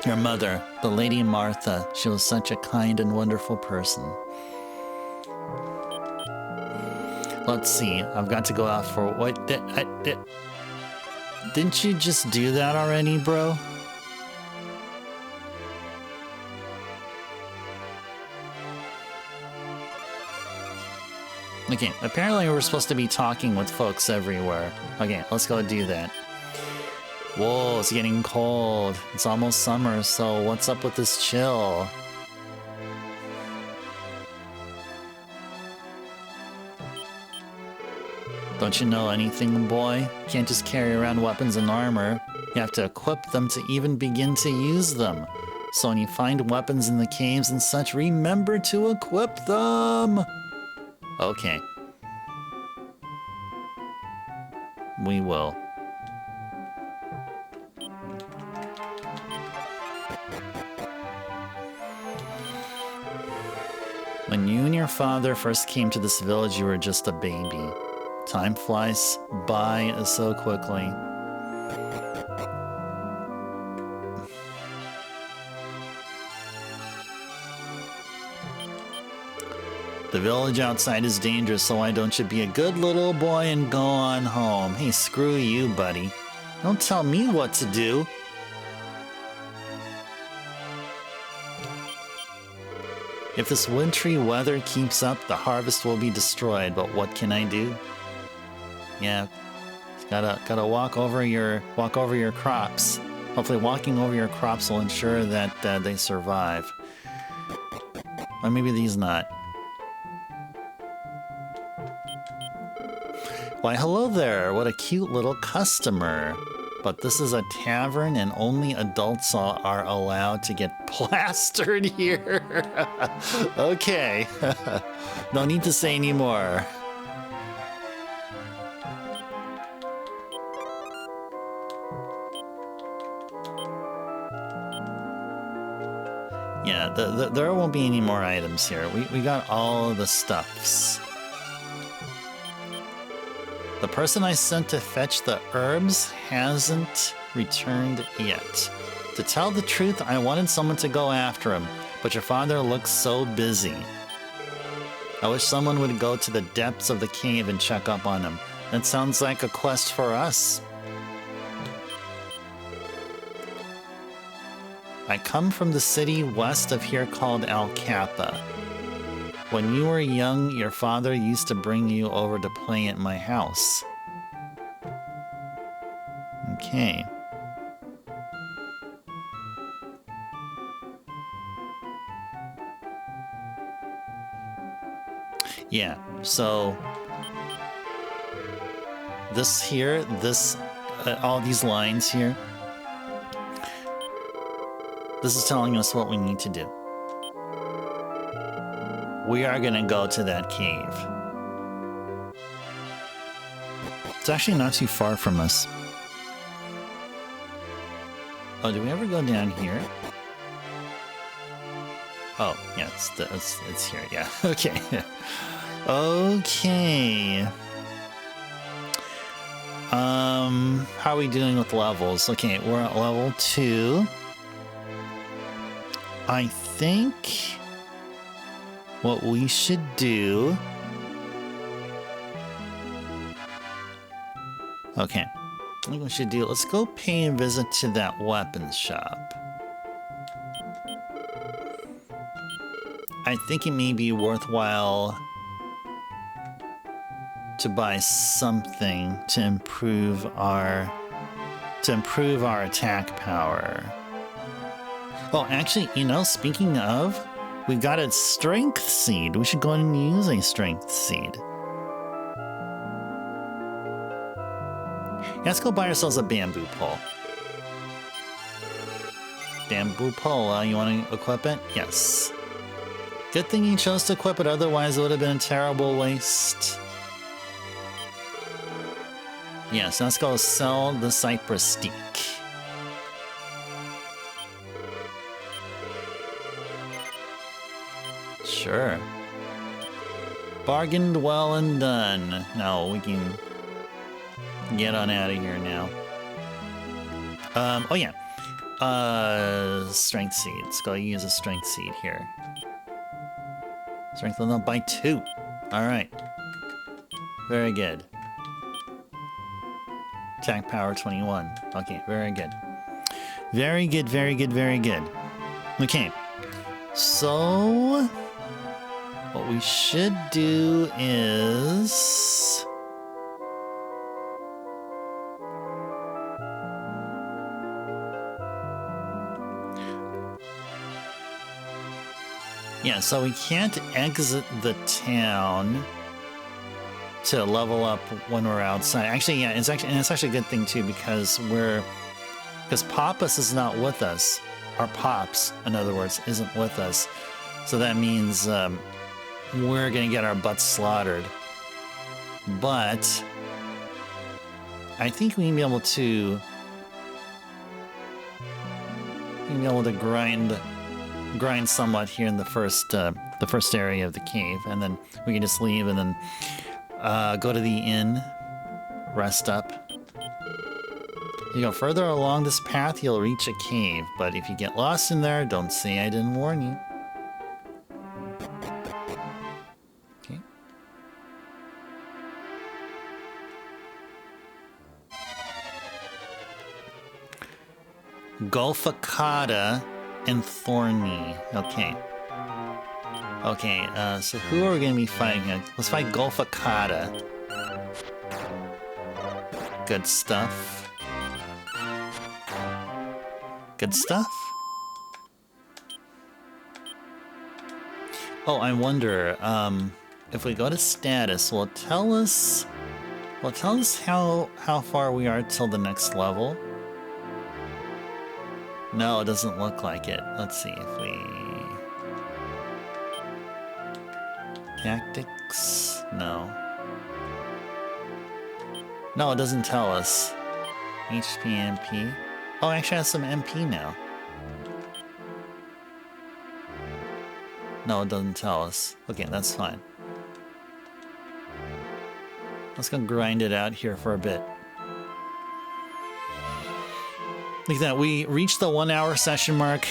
Your mother, the Lady Martha, she was such a kind and wonderful person. Let's see, I've got to go out for what? Didn't you just do that already, bro? Okay, apparently we're supposed to be talking with folks everywhere. Okay, let's go do that. Whoa, it's getting cold. It's almost summer, so what's up with this chill? Don't you know anything, boy? You can't just carry around weapons and armor. You have to equip them to even begin to use them. So when you find weapons in the caves and such, remember to equip them! Okay. We will. When you and your father first came to this village, you were just a baby. Time flies by so quickly. The village outside is dangerous, so why don't you be a good little boy and go on home? Hey, screw you, buddy. Don't tell me what to do. If this wintry weather keeps up, the harvest will be destroyed, but what can I do? Yeah, gotta walk over your crops. Hopefully walking over your crops will ensure that they survive. Or maybe these not. Why, hello there, what a cute little customer. But this is a tavern and only adults are allowed to get plastered here. Okay, no need to say any more. Yeah, there won't be any more items here. We got all of the stuffs. The person I sent to fetch the herbs hasn't returned yet. To tell the truth, I wanted someone to go after him, but your father looks so busy. I wish someone would go to the depths of the cave and check up on him. That sounds like a quest for us. I come from the city west of here called Al Kappa. When you were young, your father used to bring you over to play at my house. Okay. Yeah, so this here, all these lines here, this is telling us what we need to do. We are gonna go to that cave. It's actually not too far from us. Oh, do we ever go down here? Oh, yeah, it's here, yeah. Okay. Okay. How are we doing with levels? Okay, we're at level 2. I think what we should do... Okay, I think we should do... Let's go pay a visit to that weapons shop. I think it may be worthwhile to buy something to improve our attack power. Oh, actually, you know, speaking of, we got a strength seed. We should go ahead and use a strength seed. Yeah, let's go buy ourselves a bamboo pole. Bamboo pole, you want to equip it? Yes. Good thing you chose to equip it, otherwise it would have been a terrible waste. Yes, let's go sell the cypress steak. Sure. Bargained well and done. Now we can get on out of here now. Oh yeah. Strength seed. Let's go use a strength seed here. Strength level up by 2. Alright. Very good. Attack power 21. Okay, very good. Very good, very good, very good. Okay. So what we should do is yeah, so we can't exit the town to level up when we're outside. Actually, yeah, it's actually a good thing too because Pappas is not with us. Our Pops, in other words, isn't with us. So that means we're gonna get our butts slaughtered. But I think we can be able to grind somewhat here in the first area of the cave, and then we can just leave and then go to the inn, rest up. If you go further along this path, you'll reach a cave, but if you get lost in there, don't say I didn't warn you. Okay. Golfacada and Thorny. Okay. Okay, so who are we going to be fighting here? Let's fight Golfacada. Good stuff. Good stuff? Oh, I wonder, if we go to status, will it tell us how far we are till the next level? No, it doesn't look like it. Let's see if we... Tactics? No. No, it doesn't tell us. HP, MP. Oh, I actually have some MP now. No, it doesn't tell us. Okay, that's fine. Let's go grind it out here for a bit. Look at that, we reached the 1 hour session mark.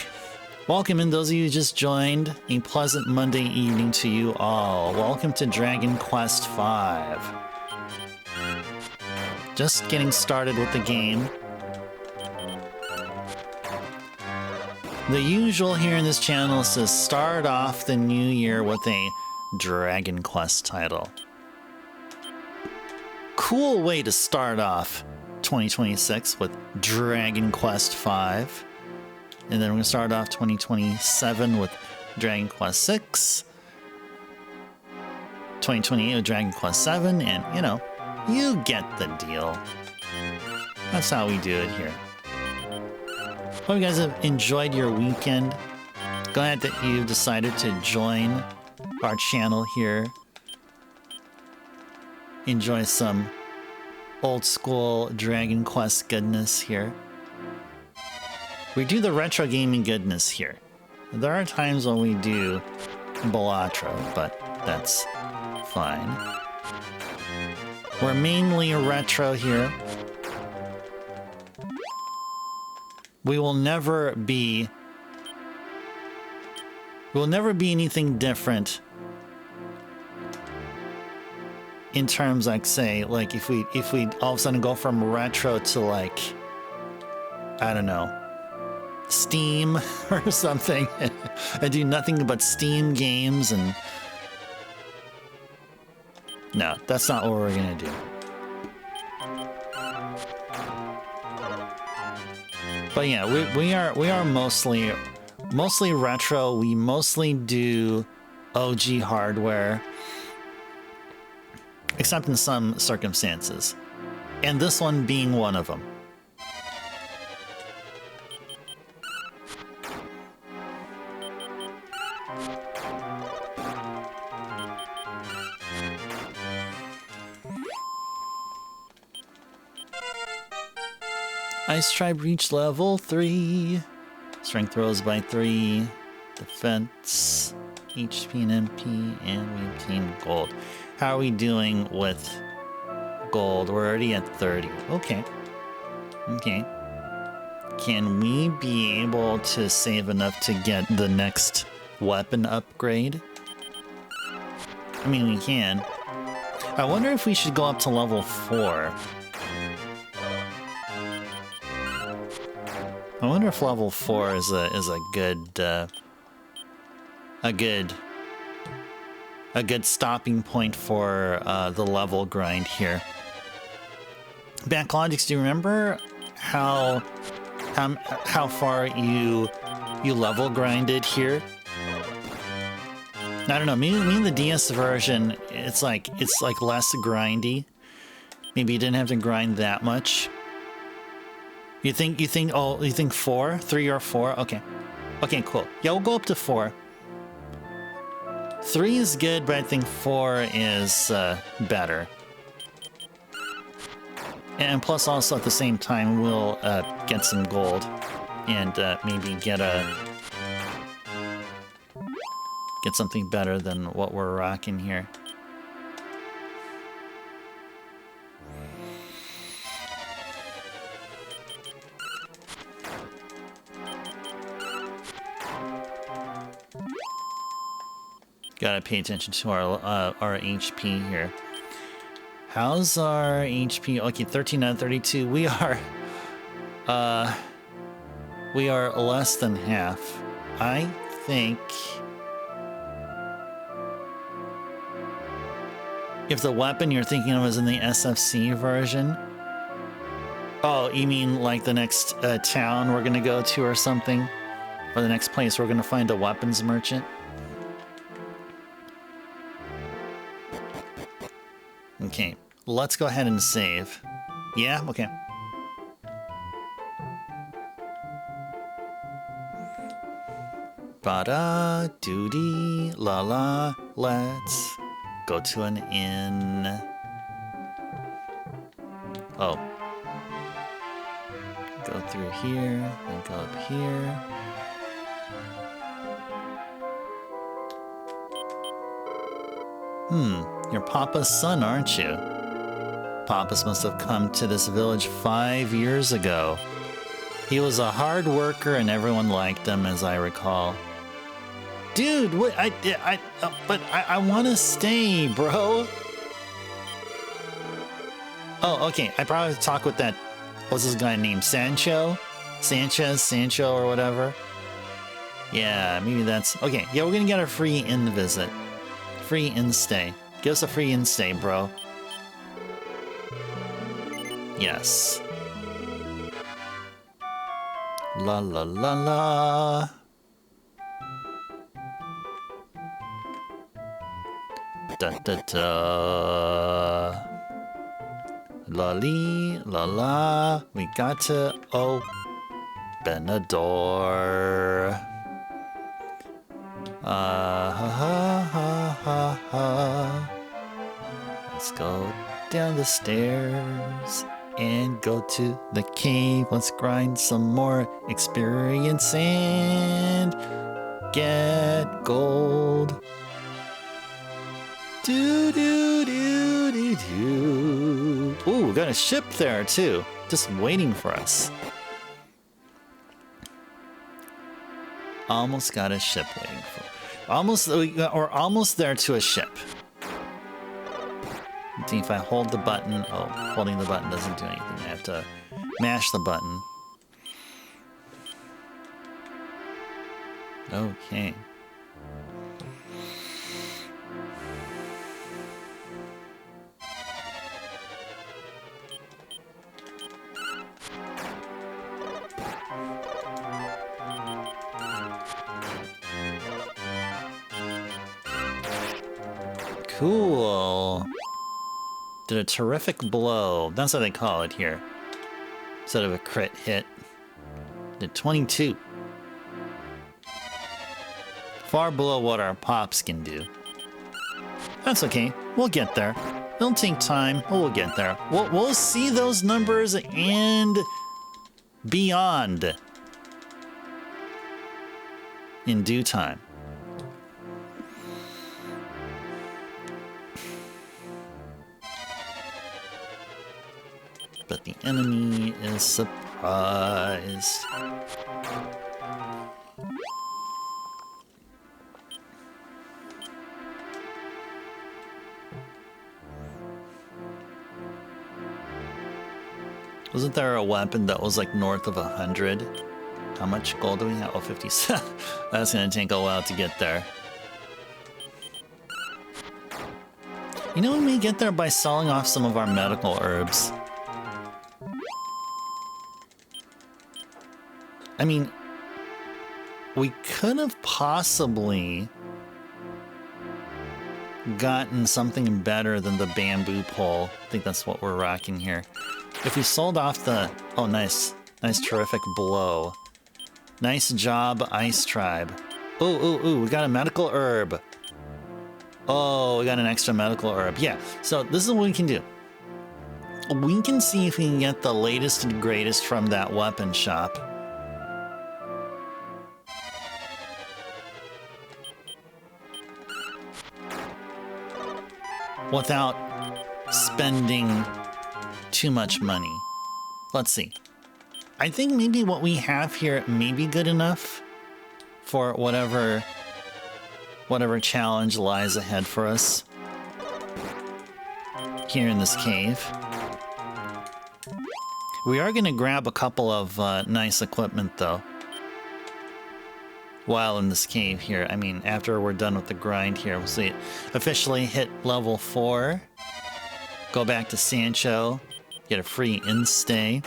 Welcome in those of you who just joined. A pleasant Monday evening to you all. Welcome to Dragon Quest V. Just getting started with the game. The usual here in this channel is to start off the new year with a Dragon Quest title. Cool way to start off 2026 with Dragon Quest V. And then we're going to start off 2027 with Dragon Quest VI. 2028 with Dragon Quest VII. And, you know, you get the deal. That's how we do it here. Hope you guys have enjoyed your weekend. Glad that you decided to join our channel here. Enjoy some old school Dragon Quest goodness here. We do the retro gaming goodness here. There are times when we do Balatro, but that's fine. We're mainly retro here. We will never be anything different in terms, like, say, like if we all of a sudden go from retro to, like, I don't know, Steam or something, and do nothing but Steam games, and no, that's not what we're gonna do. But yeah, we are mostly mostly retro. We mostly do OG hardware, except in some circumstances. And this one being one of them. Ice Tribe reached level 3. Strength rose by 3. Defense, HP and MP, and we obtained gold. How are we doing with gold? We're already at 30. Okay. Okay. Can we be able to save enough to get the next weapon upgrade? I mean, we can. I wonder if we should go up to level 4. I wonder if level 4 is a good stopping point for the level grind here. Backlogics, do you remember how far you level grinded here? I don't know. Maybe in the DS version, it's like less grindy. Maybe you didn't have to grind that much. You think 4? 3 or 4? Okay. Okay, cool. Yeah, we'll go up to 4. 3 is good, but I think 4 is better. And plus also at the same time, we'll get some gold. And maybe get something better than what we're rocking here. Gotta pay attention to our HP here. How's our HP? Okay, 13 out of 32. We are less than half. I think if the weapon you're thinking of is in the SFC version. Oh, you mean like the next town we're gonna go to or something? Or the next place we're gonna find a weapons merchant? Okay, let's go ahead and save. Yeah? Okay. Ba-da-doo-dee-la-la. Let's go to an inn. Oh. Go through here, and go up here. You're Papa's son, aren't you? Papa's must have come to this village 5 years ago. He was a hard worker and everyone liked him, as I recall. Dude, what? I want to stay, bro. Oh, okay. I probably talk with that. What's this guy named? Sancho, or whatever. Yeah, maybe that's okay. Yeah, we're gonna get a free inn visit, free inn stay. Give us a free inn stay, bro. Yes. La la la la. Da da da. La li la la. We got to open a door. Ha ha ha ha ha. Let's go down the stairs and go to the cave. Let's grind some more experience and get gold. Do do do do do. Ooh, we got a ship there too, just waiting for us. Almost got a ship waiting for. We're almost there to a ship. See if I hold the button. Oh, holding the button doesn't do anything. I have to mash the button. Okay. Cool. Did a terrific blow. That's what they call it here. Instead of a crit hit. Did 22. Far below what our pops can do. That's okay. We'll get there. It'll take time, but we'll get there. We'll see those numbers and beyond in due time. But the enemy is surprised. Wasn't there a weapon that was like north of 100? How much gold do we have? Oh, 57. That's gonna take a while to get there. You know, we may get there by selling off some of our medical herbs. I mean, we could have possibly gotten something better than the bamboo pole. I think that's what we're rocking here. If we sold off the... Oh, nice. Nice, terrific blow. Nice job, Ice Tribe. Ooh, we got a medical herb. Oh, we got an extra medical herb. Yeah, so this is what we can do. We can see if we can get the latest and greatest from that weapon shop. Without spending too much money. Let's see. I think maybe what we have here may be good enough for whatever challenge lies ahead for us here in this cave. We are going to grab a couple of nice equipment though while in this cave here. I mean, after we're done with the grind here, we'll see it officially hit level 4. Go back to Sancho, get a free in-stay.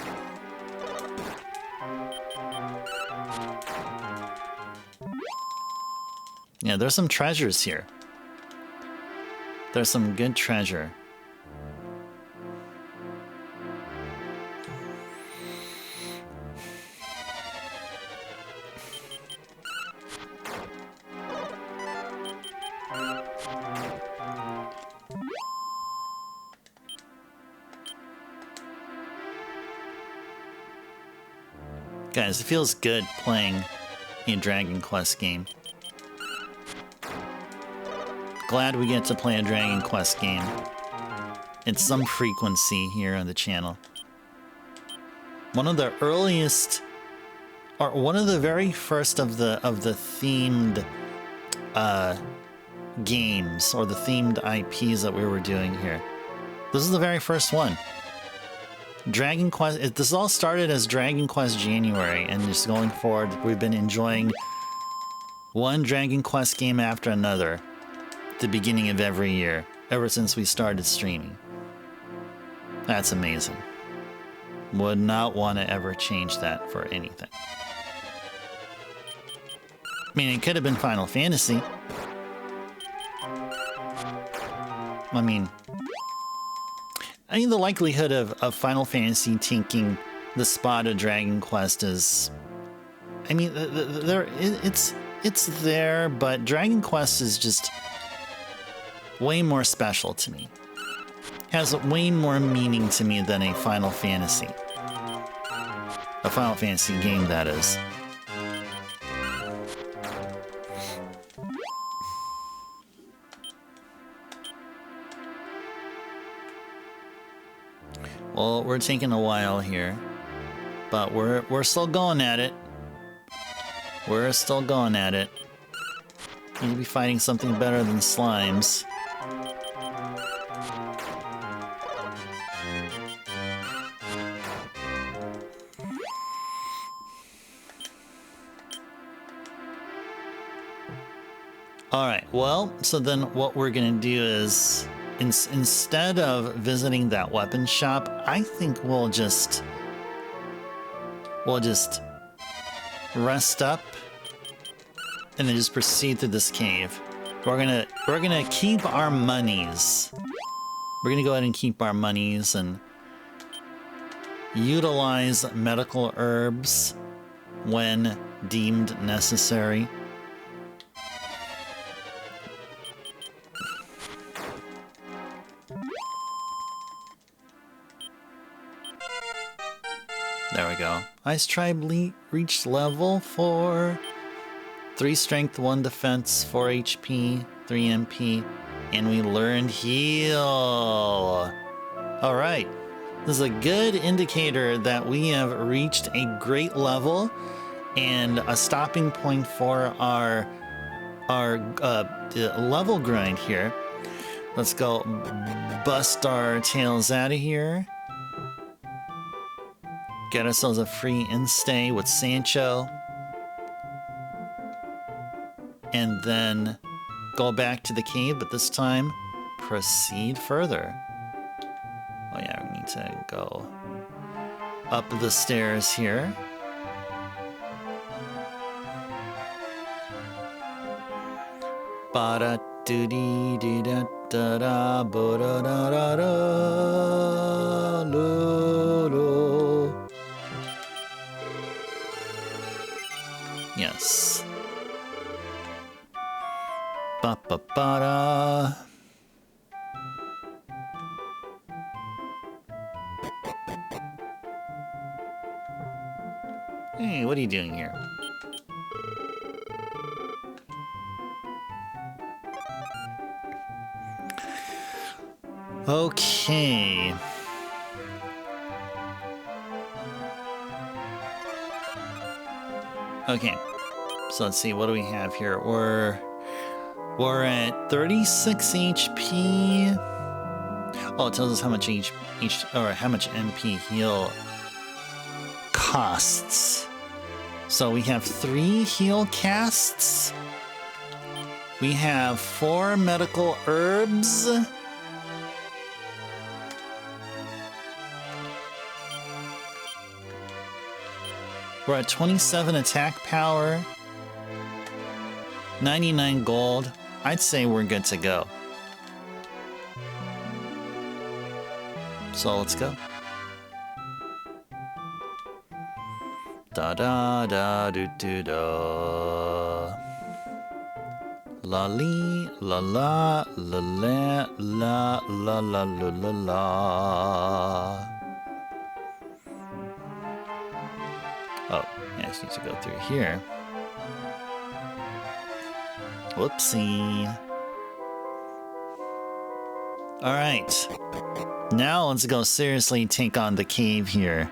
Yeah, there's some treasures here. There's some good treasure. Guys, it feels good playing a Dragon Quest game. Glad we get to play a Dragon Quest game in some frequency here on the channel. One of the earliest, or one of the very first of the themed games, or the themed IPs that we were doing here. This is the very first one. Dragon Quest, this all started as Dragon Quest January, and just going forward, we've been enjoying one Dragon Quest game after another at the beginning of every year, ever since we started streaming. That's amazing. Would not want to ever change that for anything. I mean, it could have been Final Fantasy. I mean, the likelihood of Final Fantasy taking the spot of Dragon Quest is... I mean, it's there, but Dragon Quest is just way more special to me. Has way more meaning to me than a Final Fantasy. A Final Fantasy game, that is. Well, we're taking a while here, but we're still going at it. We're still going at it. We need to be fighting something better than slimes. Alright, well, so then what we're gonna do is, instead of visiting that weapon shop, I think we'll just rest up and then just proceed through this cave. We're gonna keep our monies. We're gonna go ahead and keep our monies and utilize medical herbs when deemed necessary. There we go. Ice Tribe reached level 4. 3 strength, 1 defense, 4 HP, 3 MP, and we learned heal. Alright. This is a good indicator that we have reached a great level and a stopping point for our level grind here. Let's go bust our tails out of here. Get ourselves a free in-stay with Sancho. And then go back to the cave, but this time proceed further. Oh yeah, we need to go up the stairs here. Ba da doo dee dee da da da ba da da da da lo lo. Yes. Ba ba ba da. Hey, what are you doing here? Okay. Okay. So let's see, what do we have here? We're at 36 HP. Oh, it tells us how much how much MP heal costs. So we have 3 heal casts. We have 4 medical herbs. We're at 27 attack power. 99 gold. I'd say we're good to go. So let's go. Da da da do do da. La li la la la la la la la la la. Oh, yeah, I just need to go through here. Whoopsie. Alright. Now let's go seriously take on the cave here.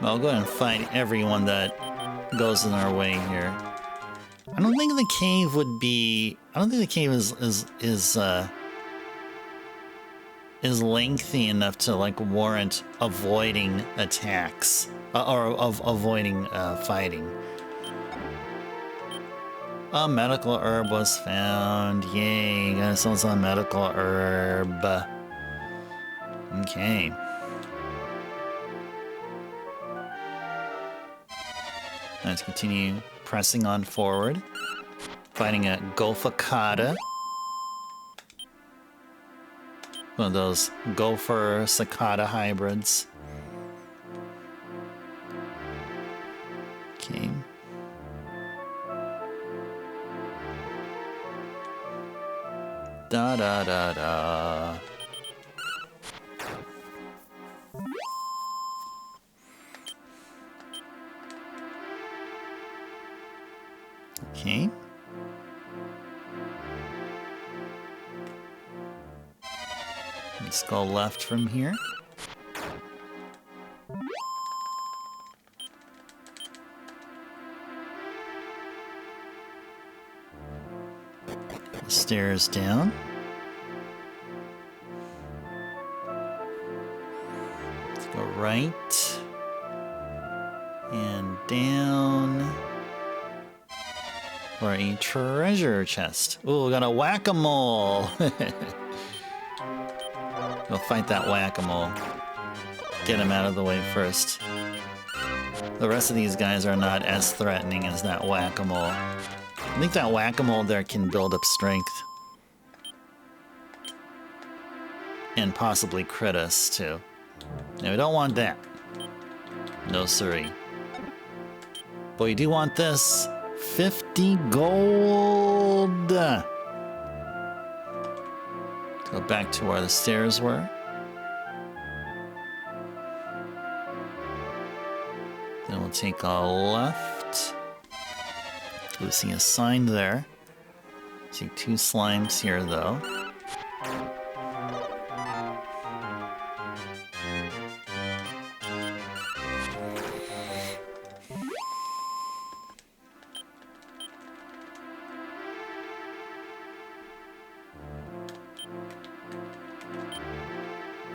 I'll go ahead and fight everyone that goes in our way here. I don't think the cave would be. I don't think the cave is lengthy enough to like warrant avoiding attacks or avoiding fighting. A medical herb was found. Yay! Got ourselves a medical herb. Okay. Let's continue pressing on forward. Fighting a Gofakata. One of those gopher cicada hybrids. Okay. Da da da da. Okay. Let's go left from here. Stairs down. Let's go right. And down. for a treasure chest. Ooh, we got a whack-a-mole. Go fight that whack-a-mole. Get him out of the way first. The rest of these guys are not as threatening as that whack-a-mole. I think that whack-a-mole there can build up strength. And possibly crit us, too. Now, we don't want that. No siree. But we do want this. 50 gold! Go back to where the stairs were. Then we'll take a left. We see a sign there. See 2 slimes here, though.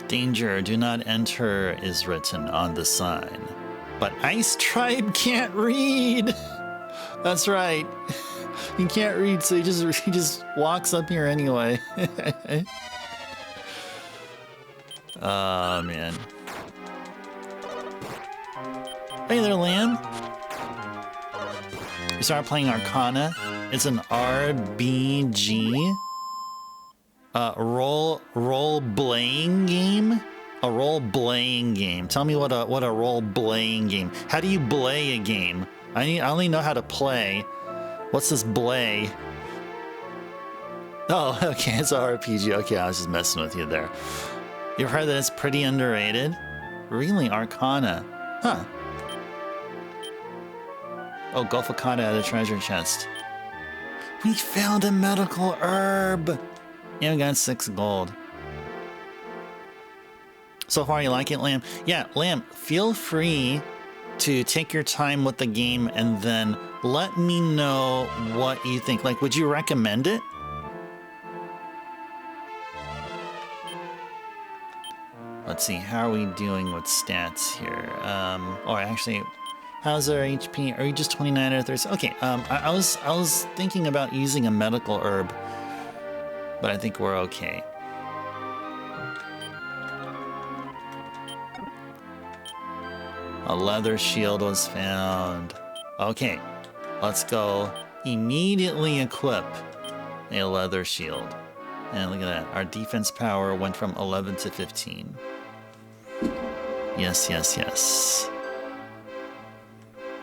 Danger, do not enter is written on the sign. But Ice Tribe can't read! That's right. He can't read, so he just walks up here anyway. Oh, man. Hey there, Lamb. You start playing Arcana. It's an RBG. Role-playing game? A role-playing game. Tell me what a role-playing game. How do you play a game? I only know how to play. What's this play? Oh, okay, it's an RPG. Okay, I was just messing with you there. You've heard that it's pretty underrated? Really, Arcana? Huh. Oh, Gulf Arcana at a treasure chest. We found a medical herb! Yeah, we got 6 gold. So far, you like it, Lamb? Yeah, Lamb, feel free to take your time with the game and then let me know what you think. Like, would you recommend it? Let's see, how are we doing with stats here? Or actually, how's our HP? Are you just 29 or 30? Okay, I was thinking about using a medical herb, but I think we're okay. A leather shield was found. Okay, let's go immediately equip a leather shield. And look at that, our defense power went from 11 to 15. Yes, yes, yes.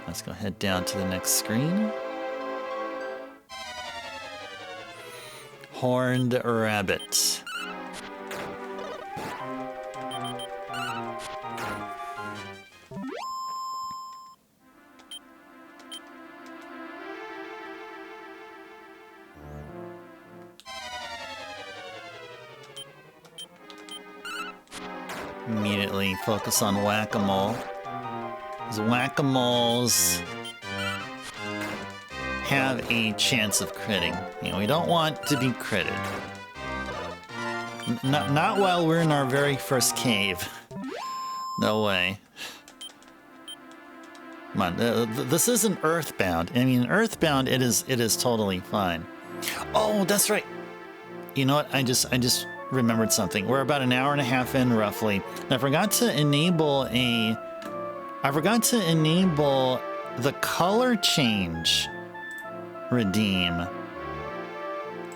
Let's go head down to the next screen. Horned rabbit. Immediately focus on whack-a-mole. These whack-a-moles have a chance of critting. You know, we don't want to be critted. Not while we're in our very first cave. No way. Come on, this isn't Earthbound. I mean, Earthbound, it is totally fine. Oh, that's right. You know what? I just remembered something. We're about an hour and a half in, roughly. And I forgot to enable the color change redeem.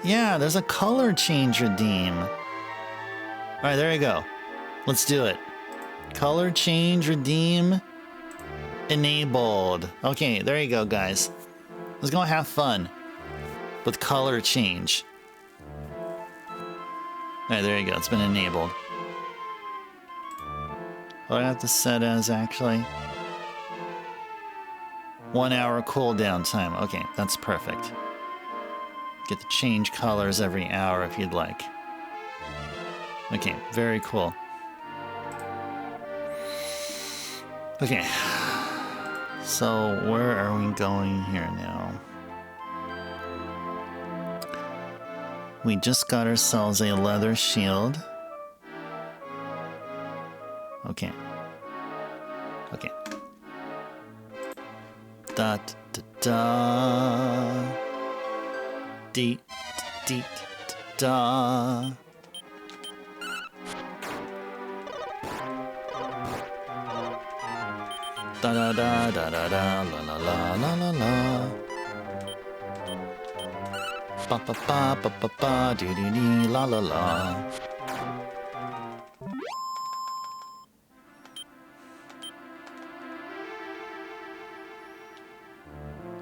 Yeah, there's a color change redeem. All right, there you go. Let's do it. Color change redeem enabled. Okay, there you go, guys. Let's go have fun with color change. All right, there you go. It's been enabled. What do I have to set as, actually? 1 hour cooldown time. Okay, that's perfect. Get to change colors every hour if you'd like. Okay, very cool. Okay. So, where are we going here now? We just got ourselves a leather shield. Okay. Okay. Da da da. dee dee da. Da da da da da da la la la la la la. Ba ba ba ba ba ba dee dee dee la la la.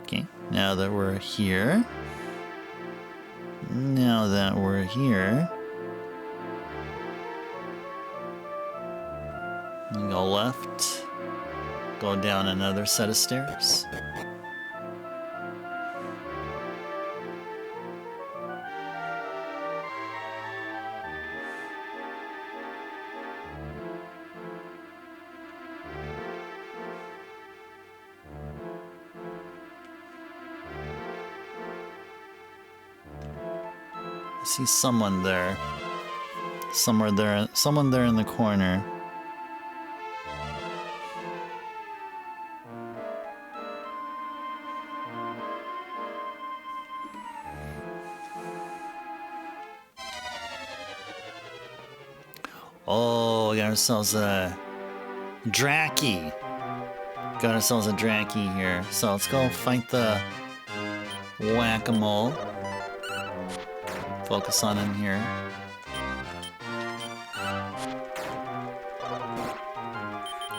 Okay, now that we're here. Now that we're here. Go left. Go down another set of stairs. I see someone there. Someone there in the corner. Oh, we got ourselves a Dracky. Got ourselves a Dracky here. So let's go fight the whack-a-mole. Focus on him here.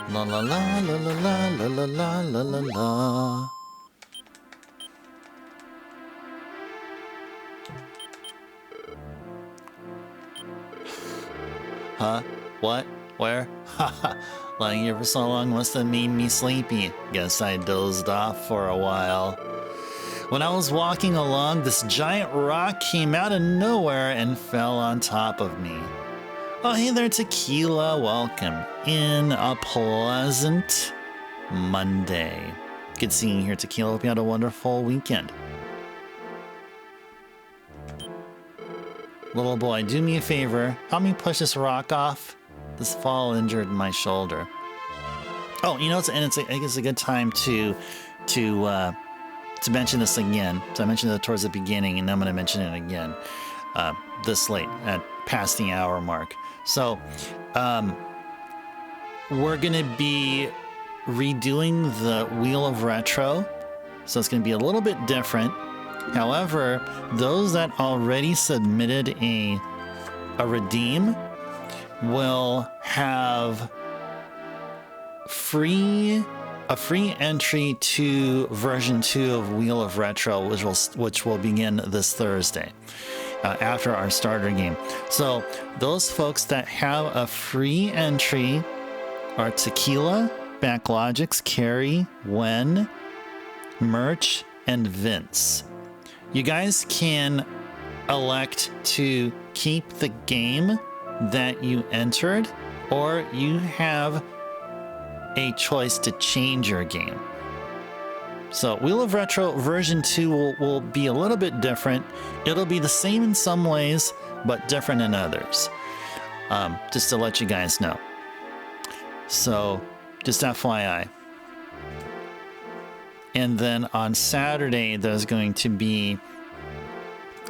La la la la la la la la la la la. Huh? What? Where? Haha. Lying here for so long must have made me sleepy. Guess I dozed off for a while. When I was walking along, this giant rock came out of nowhere and fell on top of me. Oh, hey there, Tequila. Welcome in a pleasant Monday. Good seeing you here, Tequila. Hope you had a wonderful weekend. Little boy, do me a favor. Help me push this rock off. This fall injured my shoulder. Oh, you know, I think it's a good time to mention this again. So I mentioned it towards the beginning, and I'm going to mention it again this late, at past the hour mark. So we're going to be redoing the Wheel of Retro. So it's going to be a little bit different. However, those that already submitted a redeem will have a free entry to version 2 of Wheel of Retro, which will begin this Thursday after our starter game. So those folks that have a free entry are Tequila, Backlogix, Carrie, Wen, Merch, and Vince. You guys can elect to keep the game that you entered, or you have a choice to change your game. So Wheel of Retro version 2 will be a little bit different. It'll be the same in some ways, but different in others. Just to let you guys know. So just FYI. And then on Saturday, there's going to be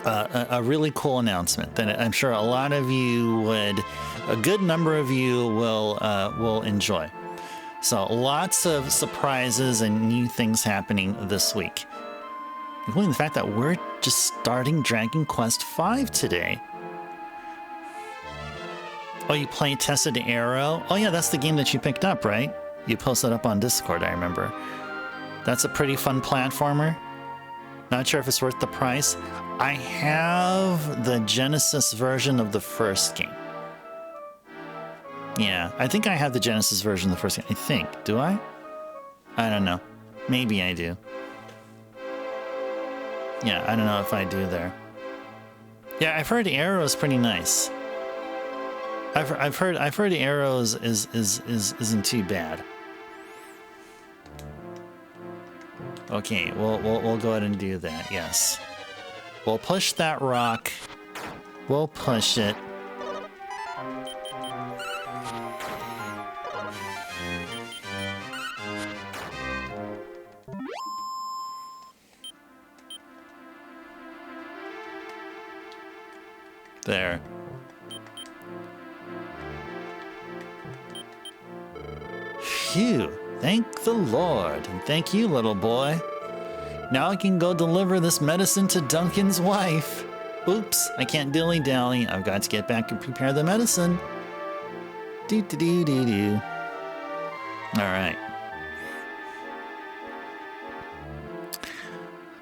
a really cool announcement that I'm sure a lot of you a good number of you will enjoy. So lots of surprises and new things happening this week, including the fact that we're just starting Dragon Quest V today. Oh, you play Tested Arrow? Oh yeah, that's the game that you picked up, right? You posted up on Discord, I remember. That's a pretty fun platformer. Not sure if it's worth the price. I have the Genesis version of the first game. Yeah, I think I have the Genesis version of the first game. I think. Do I? I don't know. Maybe I do. Yeah, I don't know if I do there. Yeah, I've heard Arrow is pretty nice. I've heard Arrows isn't too bad. Okay, we'll go ahead and do that. Yes, we'll push that rock. We'll push it. There. Phew. Thank the Lord. And thank you, little boy. Now I can go deliver this medicine to Duncan's wife. Oops, I can't dilly-dally. I've got to get back and prepare the medicine. Do-do-do-do-do. All right.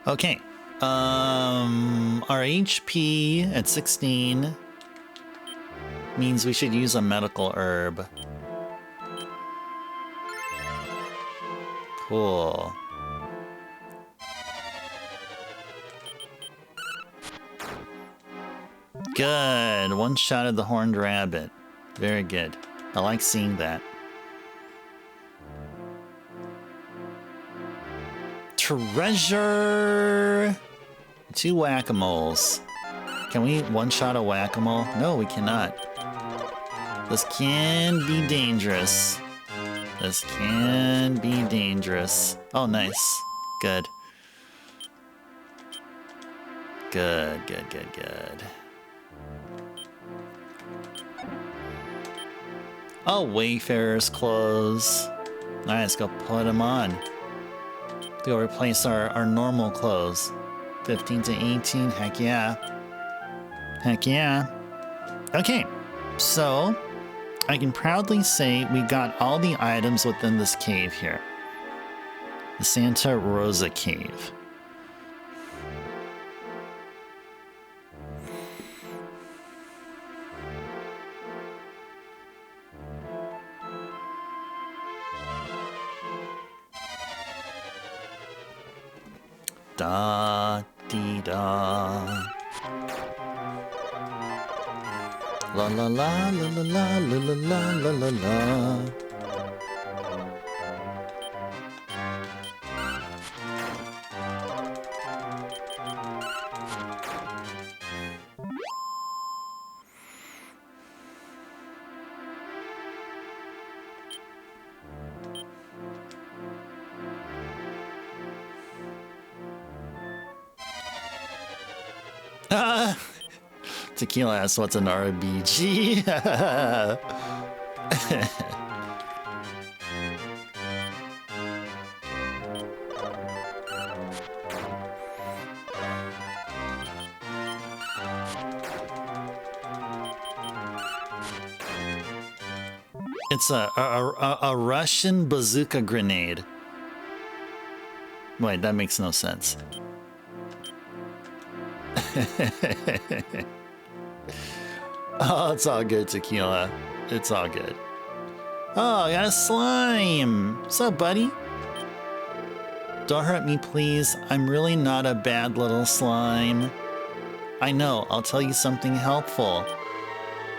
Okay. Our HP at 16 means we should use a medical herb. Cool. Good. One shot at the horned rabbit. Very good. I like seeing that. Treasure! 2 whack-a-moles. Can we one-shot a whack-a-mole? No, we cannot. This can be dangerous. This can be dangerous. Oh, nice. Good. Good, good, good, good. Oh, Wayfarer's clothes. Alright, let's go put them on. Go replace our normal clothes. 15 to 18, heck yeah. Heck yeah. Okay, so I can proudly say we got all the items within this cave here. The Santa Rosa Cave. Da dee da. La la la la la la la la la la la. Tequila asks what's an RBG. It's a Russian bazooka grenade. Wait, that makes no sense. Oh, it's all good, Tequila. It's all good. Oh, I got a slime. What's up, buddy? Don't hurt me, please. I'm really not a bad little slime. I know, I'll tell you something helpful.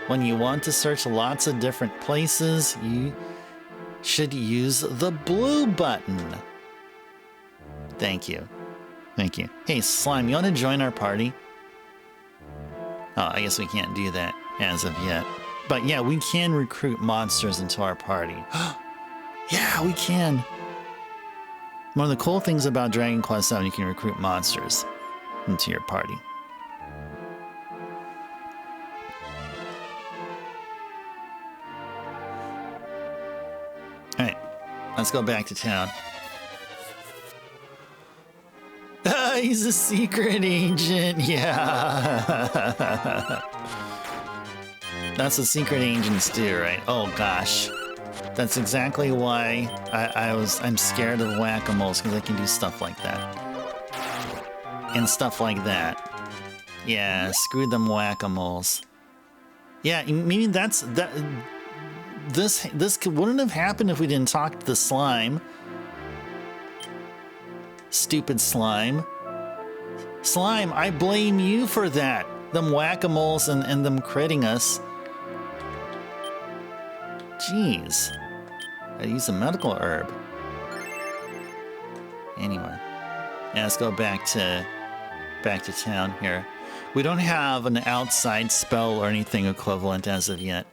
When you want to search lots of different places, you should use the blue button. Thank you. Thank you. Hey, Slime, you want to join our party? Oh, I guess we can't do that as of yet. But yeah, we can recruit monsters into our party. Yeah, we can. One of the cool things about Dragon Quest VII, you can recruit monsters into your party. Alright, let's go back to town. He's a secret agent, yeah. That's what secret agents do, right? Oh gosh. That's exactly why I'm scared of whack-a-moles, because I can do stuff like that. And stuff like that. Yeah, screw them whack-a-moles. Yeah, maybe this wouldn't have happened if we didn't talk to the slime. Stupid slime. Slime, I blame you for that. Them whack-a-moles and them critting us. Jeez. I use a medical herb. Anyway. Yeah, let's go back to town here. We don't have an outside spell or anything equivalent as of yet.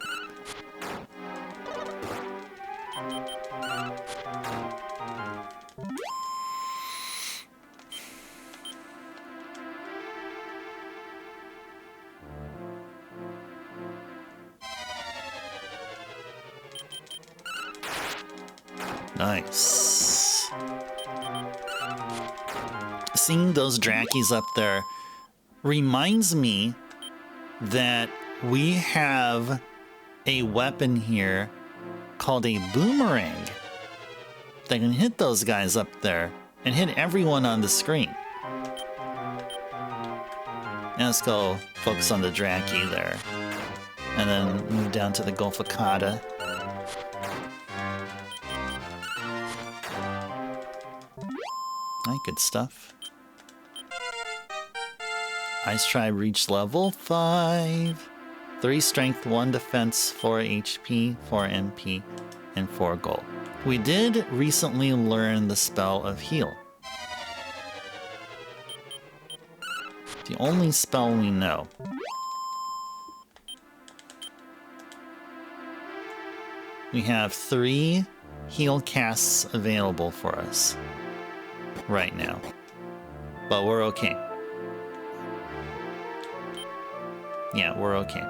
Nice. Seeing those Drakkies up there reminds me that we have a weapon here called a boomerang that can hit those guys up there and hit everyone on the screen. Now let's go focus on the Drakkie there. And then move down to the Gulf of Kata. Alright, good stuff. Ice Tribe reached level 5. 3 strength, 1 defense, 4 HP, 4 MP, and 4 gold. We did recently learn the spell of heal. The only spell we know. We have 3 heal casts available for us right now, but we're okay. Yeah, we're okay.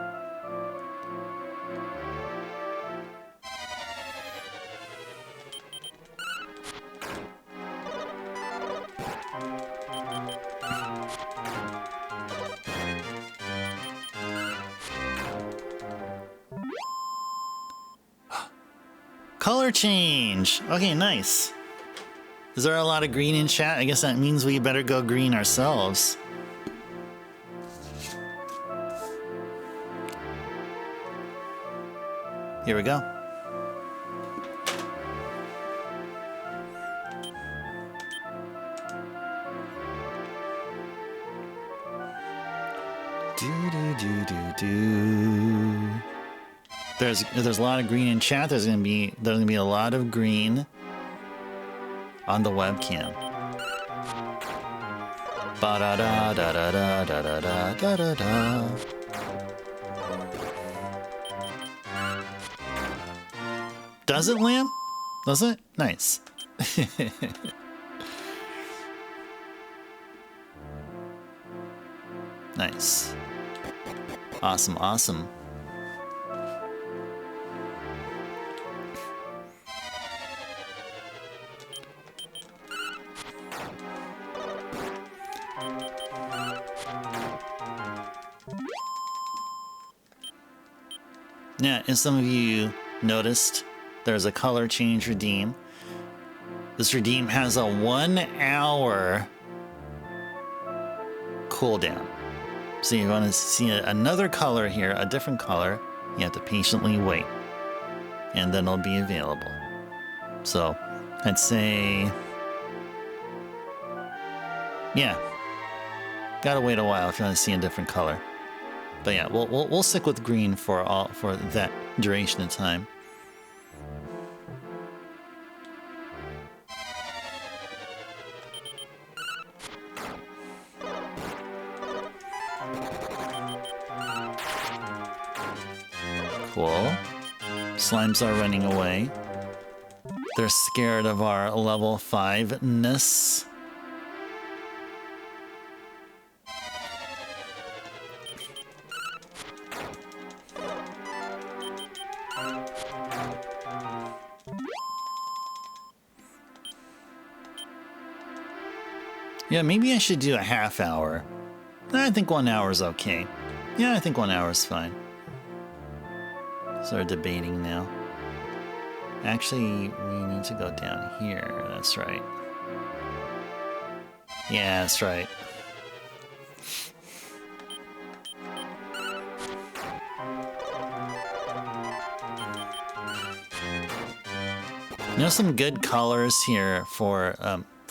Color change! Okay, nice. Is there a lot of green in chat? I guess that means we better go green ourselves. Here we go. There's a lot of green in chat. There's gonna be a lot of green on the webcam. Ba da da da da da da da da da da. Does it, Lamb? Does it? Nice. Nice. Awesome, awesome. Yeah, and some of you noticed there's a color change redeem. This redeem has a 1 hour cooldown. So you want to see another color here, a different color, you have to patiently wait. And then it'll be available. So I'd say, yeah, gotta wait a while if you want to see a different color. But yeah, we'll stick with green for that duration of time. Cool. Slimes are running away. They're scared of our level 5-ness. Yeah, maybe I should do a half hour. I think 1 hour is okay. Yeah, I think 1 hour is fine. So we're debating now. Actually, we need to go down here. That's right. Yeah, that's right. You know, some good colors here for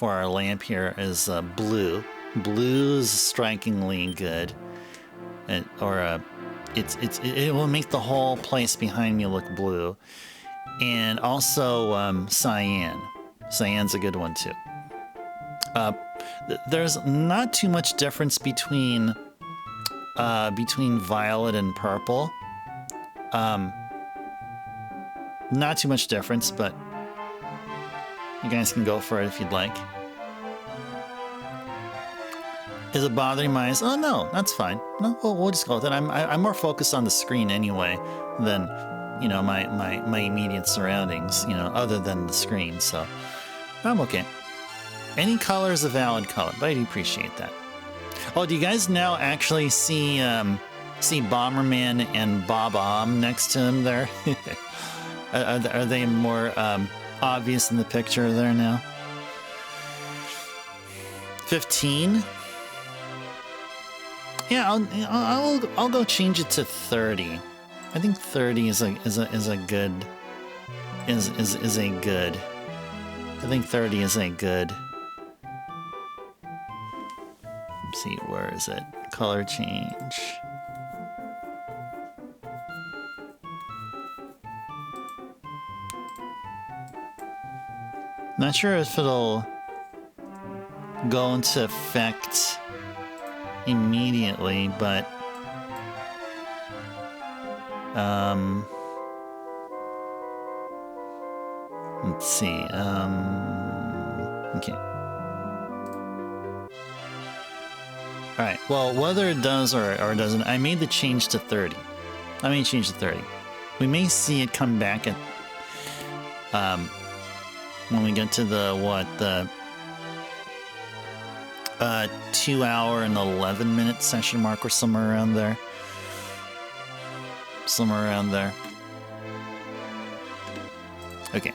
our lamp here is blue. Blue is strikingly good, it will make the whole place behind me look blue. And also cyan. Cyan's a good one too. There's not too much difference between violet and purple. Not too much difference, but you guys can go for it if you'd like. Is it bothering my eyes? Oh no, that's fine. No, we'll just go with it. I'm more focused on the screen anyway than you know, my immediate surroundings, you know, other than the screen, so I'm okay. Any color is a valid color, but I do appreciate that. Oh, do you guys now actually see Bomberman and Bob-omb next to him there? Are they more obvious in the picture there now? 15? Yeah, I'll go change it to 30. I think 30 is a good. I think 30 is a good. Let's see, where is it? Color change. Not sure if it'll go into effect immediately, but let's see. Okay. All right. Well, whether it does or it doesn't, I made the change to 30. I made the change to 30. We may see it come back at when we get to the 2 hour and 11-minute session mark or somewhere around there. Somewhere around there. Okay.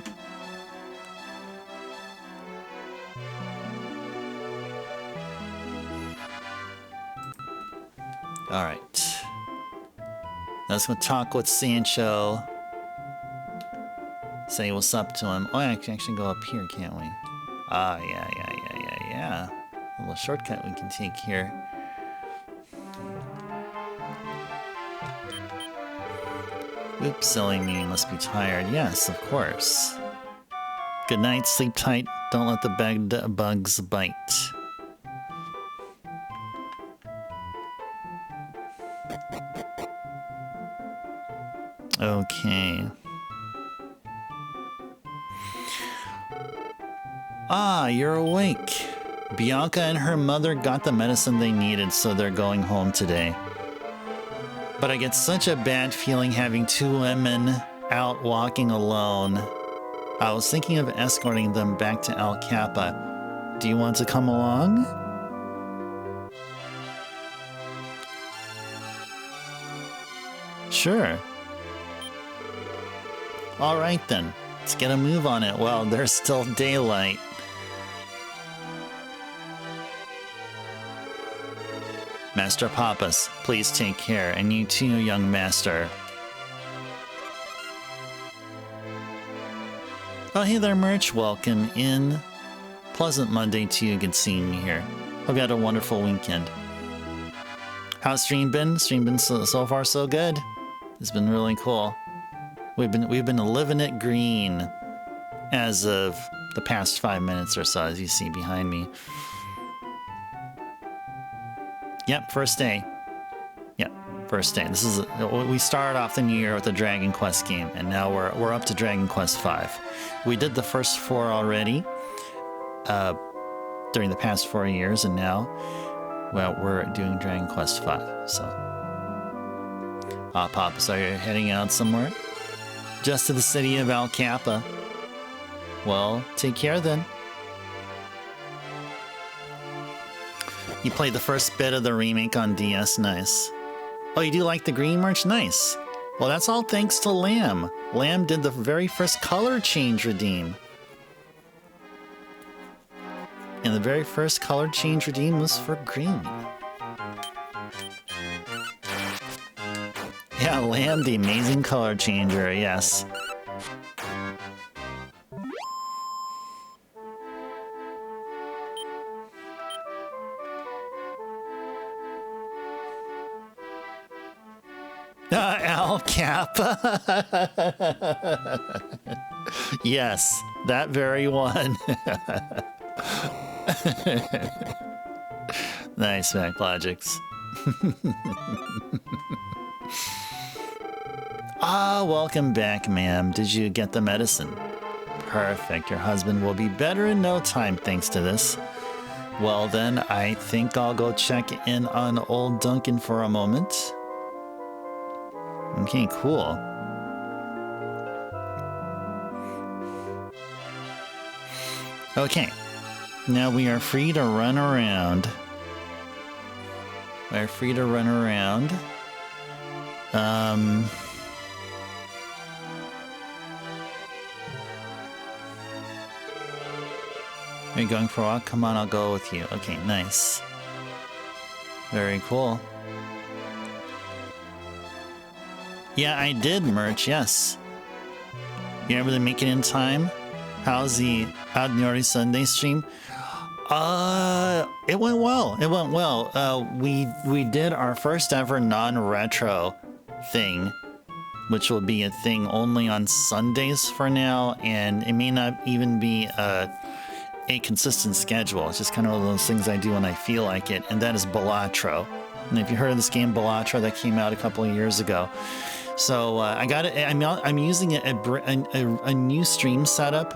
All right. Let's go talk with Sancho. Say what's up to him. Oh, I can actually go up here, can't we? Ah, yeah. A little shortcut we can take here. Oops, silly me, must be tired. Yes, of course. Good night, sleep tight. Don't let the bugs bite. Okay. Ah, you're awake. Bianca and her mother got the medicine they needed, so they're going home today. But I get such a bad feeling having two women out walking alone. I was thinking of escorting them back to El Kappa. Do you want to come along? Sure. All right then, let's get a move on it while there's still daylight. Master Pappas, please take care, and you too, young master. Oh, hey there, Merch. Welcome in. Pleasant Monday to you. Good seeing you here. Hope you had a wonderful weekend. How's stream been? Stream been so far so good. It's been really cool. We've been living it green as of the past 5 minutes or so, as you see behind me. Yep, first day. Yep, first day. This is we started off the new year with a Dragon Quest game, and now we're up to Dragon Quest V. We did the first 4 already during the past 4 years, and now, well, we're doing Dragon Quest V. So, Papa, so you're heading out somewhere? Just to the city of El Kappa. Well, take care then. You played the first bit of the remake on DS, nice. Oh, you do like the green merch? Nice. Well, that's all thanks to Lamb. Lamb did the very first color change redeem. And the very first color change redeem was for green. Yeah, Lamb, the amazing color changer, yes. Al Kappa. Yes, that very one. Nice, MacLogix. Ah, welcome back, ma'am. Did you get the medicine? Perfect. Your husband will be better in no time thanks to this. Well then, I think I'll go check in on old Duncan for a moment. Okay, cool. Okay. Now we are free to run around. We're free to run around. Are you going for a walk? Come on, I'll go with you. Okay, nice. Very cool. Yeah, I did merch, yes. You able to make it in time? How's the Lenoire Sunday stream? It went well. It went well. We did our first ever non-retro thing, which will be a thing only on Sundays for now, and it may not even be a consistent schedule. It's just kind of one of those things I do when I feel like it, and that is Balatro. And if you heard of this game Balatro, that came out a couple of years ago. So I got it. I'm using a new stream setup.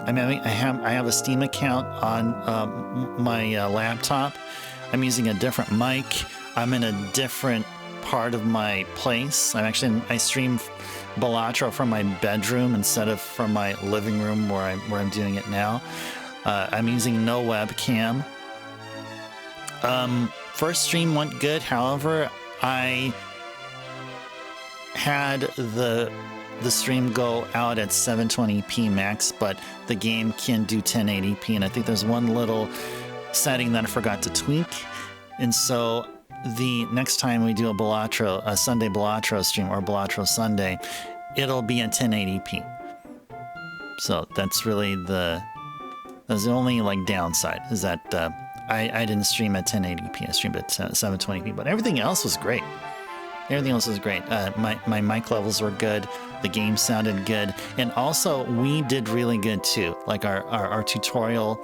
I have a Steam account on my laptop. I'm using a different mic. I'm in a different part of my place. I stream Balatro from my bedroom instead of from my living room where I'm doing it now. I'm using no webcam. First stream went good. However, I had the stream go out at 720p max, but the game can do 1080p, and I think there's one little setting that I forgot to tweak. And so the next time we do a Sunday Balatro stream, or Balatro Sunday, it'll be at 1080p. So that's really the only like downside, is that I didn't stream at 1080p. I streamed at 720p, but everything else was great. Everything else was great. My mic levels were good. The game sounded good. And also, we did really good too. Like our tutorial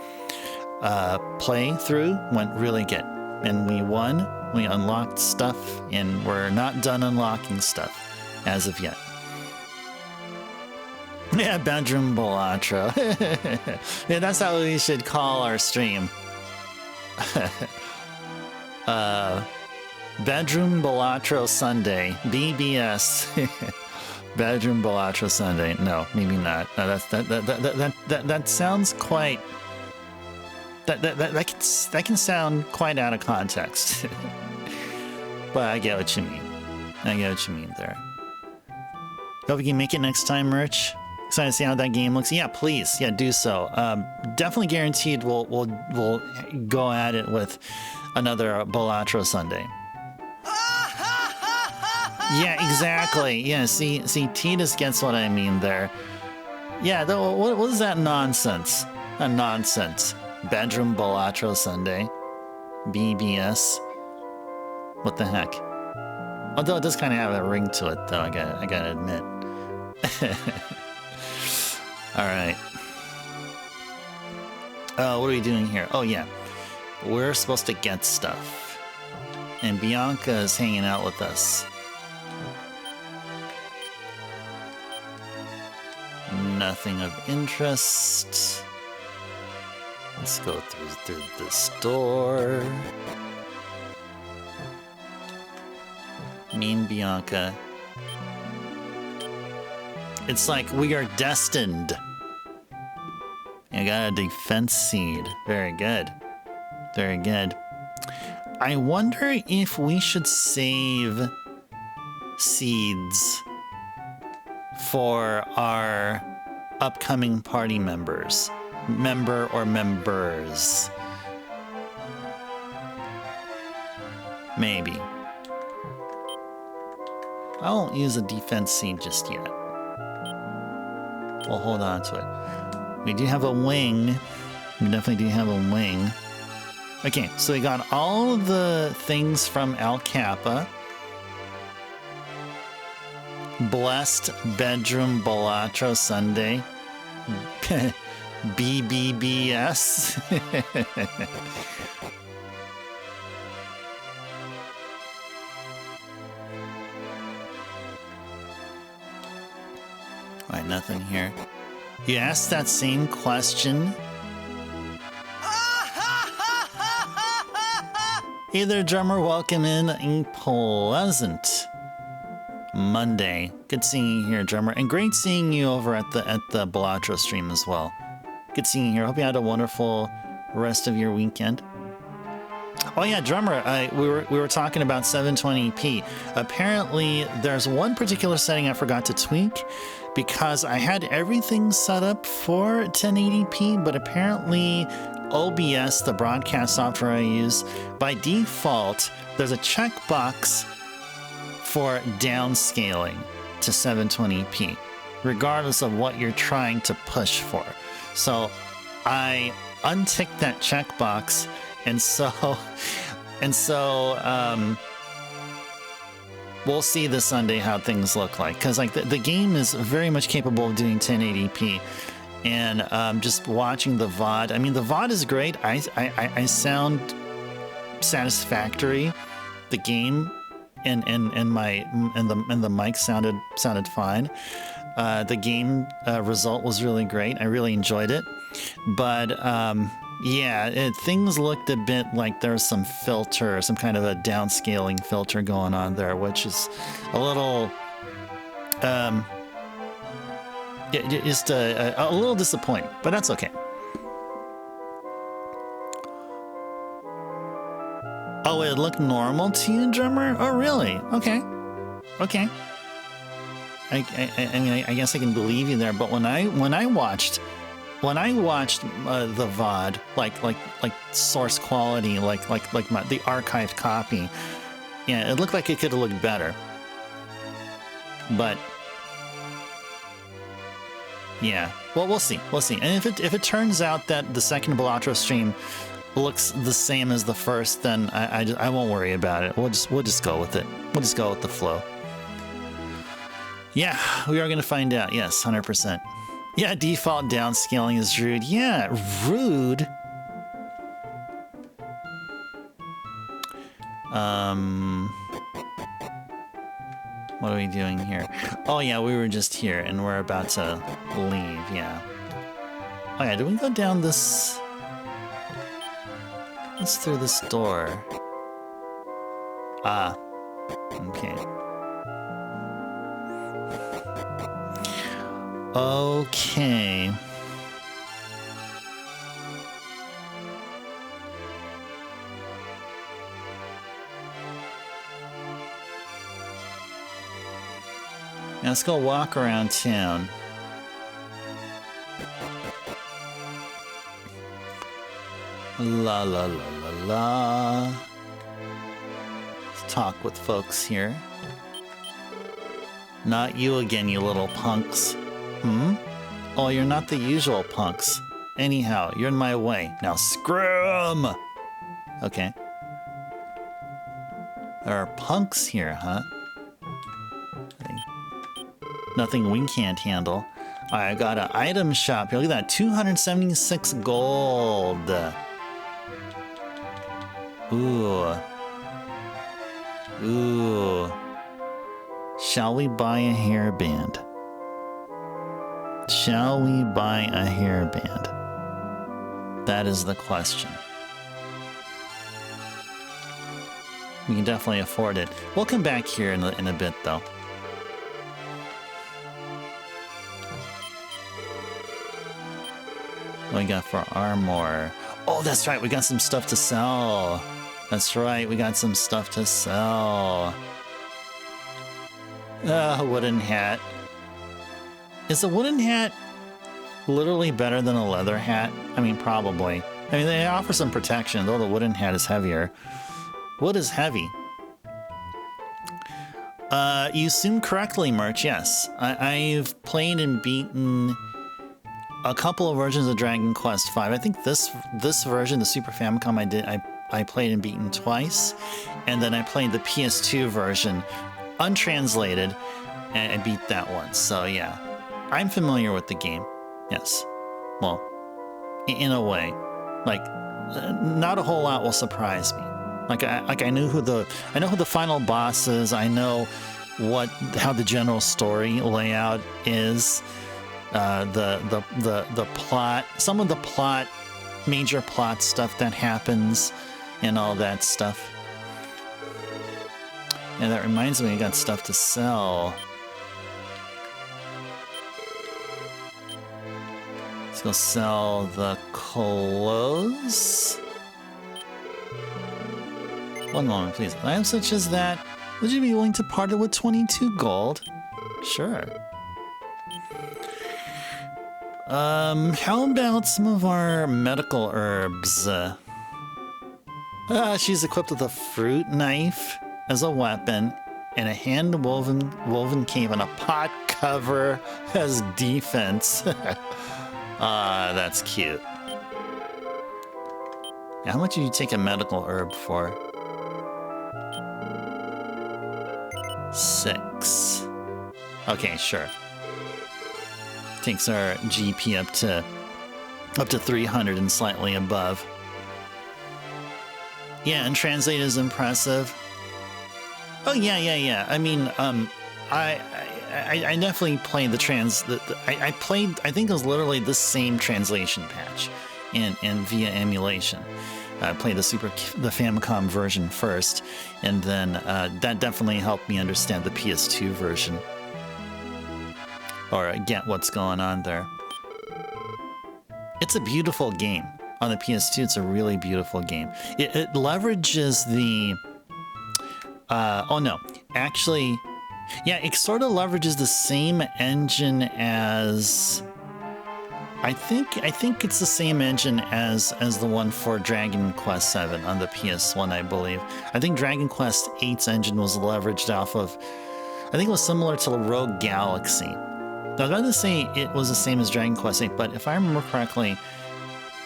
playthrough went really good. And we won. We unlocked stuff. And we're not done unlocking stuff as of yet. Yeah, bedroom Balatro. Yeah, that's how we should call our stream. Bedroom Balatro Sunday, BBS. Bedroom Balatro Sunday. No, maybe not. No, that sounds quite. That can sound quite out of context. But I get what you mean. I get what you mean there. Hope you can make it next time, Merch. Excited to see how that game looks. Yeah, please. Yeah, do so. Definitely guaranteed we'll go at it with another Balatro Sunday. Yeah, exactly. Yeah, see, Titus gets what I mean there. Yeah, what is that nonsense? A nonsense. Bedroom Balatro Sunday. BBS. What the heck? Although it does kind of have a ring to it, though, I gotta admit. Alright. What are we doing here? Oh, yeah. We're supposed to get stuff. And Bianca is hanging out with us. Nothing of interest. Let's go through the store. Me and Bianca. It's like we are destined. I got a defense seed. Very good. Very good. I wonder if we should save seeds for our upcoming party members. Member or members. Maybe. I won't use a defense seed just yet. We'll hold on to it. We do have a wing. We definitely do have a wing. Okay, so we got all of the things from Al Kappa. Blessed Bedroom Balatro Sunday. BBBS. Alright, nothing here. You asked that same question. Hey there, drummer. Welcome in a pleasant Monday. Good seeing you here, drummer. And great seeing you over at the Balatro stream as well. Good seeing you here. Hope you had a wonderful rest of your weekend. Oh yeah, drummer. We were talking about 720p. Apparently, there's one particular setting I forgot to tweak because I had everything set up for 1080p, but apparently OBS, the broadcast software I use, by default, there's a checkbox for downscaling to 720p, regardless of what you're trying to push for. So I unticked that checkbox, and so we'll see this Sunday how things look like, because like the game is very much capable of doing 1080p, and just watching the VOD. I mean, the VOD is great. I sound satisfactory. The game and the mic sounded fine. The game result was really great. I really enjoyed it, but yeah, things looked a bit like there's some filter, some kind of a downscaling filter going on there, which is a little just a little disappointing, but that's okay. Oh, it looked normal to you, drummer? Oh, really? Okay. I mean, I guess I can believe you there, but when I watched the VOD, like source quality, like the archived copy, yeah, it looked like it could have looked better. But yeah, well, we'll see. And if it turns out that the second Balatro stream looks the same as the first, then I won't worry about it. We'll just go with it. We'll just go with the flow. Yeah, we are going to find out. Yes, 100%. Yeah, default downscaling is rude. Yeah, rude. What are we doing here? Oh yeah, we were just here and we're about to leave. Yeah. Oh yeah, do we go down this? Let's through this door. Ah. Okay. Okay. Now let's go walk around town. La la la la la. Let's talk with folks here. Not you again, you little punks. Oh, you're not the usual punks. Anyhow, you're in my way. Now screw 'em! Okay. There are punks here, huh? Nothing we can't handle. I got an item shop here. Look at that, 276 gold. Ooh. Ooh. Shall we buy a hairband? Shall we buy a hairband? That is the question. We can definitely afford it. We'll come back here in a bit, though. What we got for armor? Oh, that's right. We got some stuff to sell. That's right. We got some stuff to sell. Wooden hat. Is a wooden hat literally better than a leather hat? I mean, probably. I mean, they offer some protection, though the wooden hat is heavier. Wood is heavy. You assume correctly, Merch, yes. I've played and beaten a couple of versions of Dragon Quest V. I think this version, the Super Famicom, I played and beaten twice. And then I played the PS2 version, untranslated, and I beat that once. So yeah. I'm familiar with the game, yes. Well, in a way, like not a whole lot will surprise me. Like I know who the final boss is. I know how the general story layout is. The plot, some of the plot, major plot stuff that happens, and all that stuff. And that reminds me, I got stuff to sell. Let's go sell the clothes. One moment, please. Items such as that. Would you be willing to part it with 22 gold? Sure. How about some of our medical herbs? She's equipped with a fruit knife as a weapon and a hand-woven cape and a pot cover as defense. That's cute. How much did you take a medical herb for? 6. Okay, sure. Takes our GP up to 300 and slightly above. Yeah, and translate is impressive. Oh yeah. I mean, I definitely played I played. I think it was literally the same translation patch, and via emulation. I played the Famicom version first, and then that definitely helped me understand the PS2 version, or get what's going on there. It's a beautiful game. On the PS2, it's a really beautiful game. It leverages the... oh no, actually... Yeah, it sort of leverages the same engine as... I think it's the same engine as the one for Dragon Quest VII on the PS1, I believe. I think Dragon Quest VIII's engine was leveraged off of... I think it was similar to Rogue Galaxy. Now, I was about to say it was the same as Dragon Quest VIII, but if I remember correctly,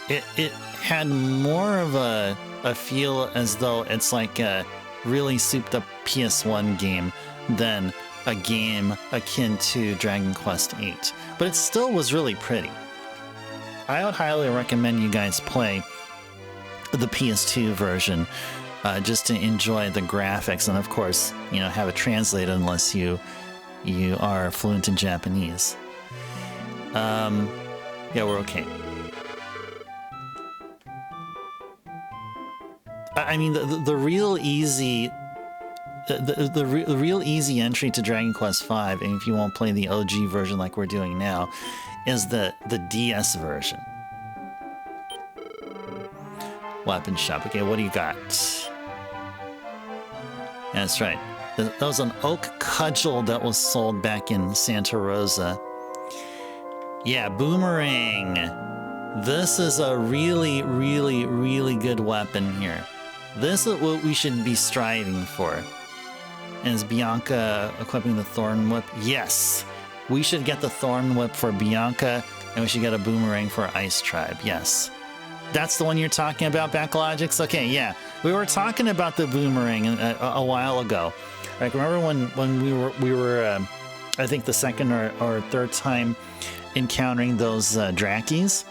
it had more of a feel as though it's like a really souped up PS1 game than a game akin to Dragon Quest VIII. But it still was really pretty. I would highly recommend you guys play the PS2 version just to enjoy the graphics, and of course, you know, have it translated unless you are fluent in Japanese. Yeah, we're okay. I mean, the real easy, the real easy entry to Dragon Quest V, and if you won't play the OG version like we're doing now, is the DS version. Weapon shop. Okay, what do you got? That's right. That was an oak cudgel that was sold back in Santa Rosa. Yeah, boomerang. This is a really, really, really good weapon here. This is what we should be striving for. And is Bianca equipping the Thorn Whip? Yes. We should get the Thorn Whip for Bianca, and we should get a boomerang for Ice Tribe. Yes. That's the one you're talking about, Backlogix? Okay, yeah. We were talking about the boomerang a while ago. Like, remember when we were I think the second or third time encountering those Drakis?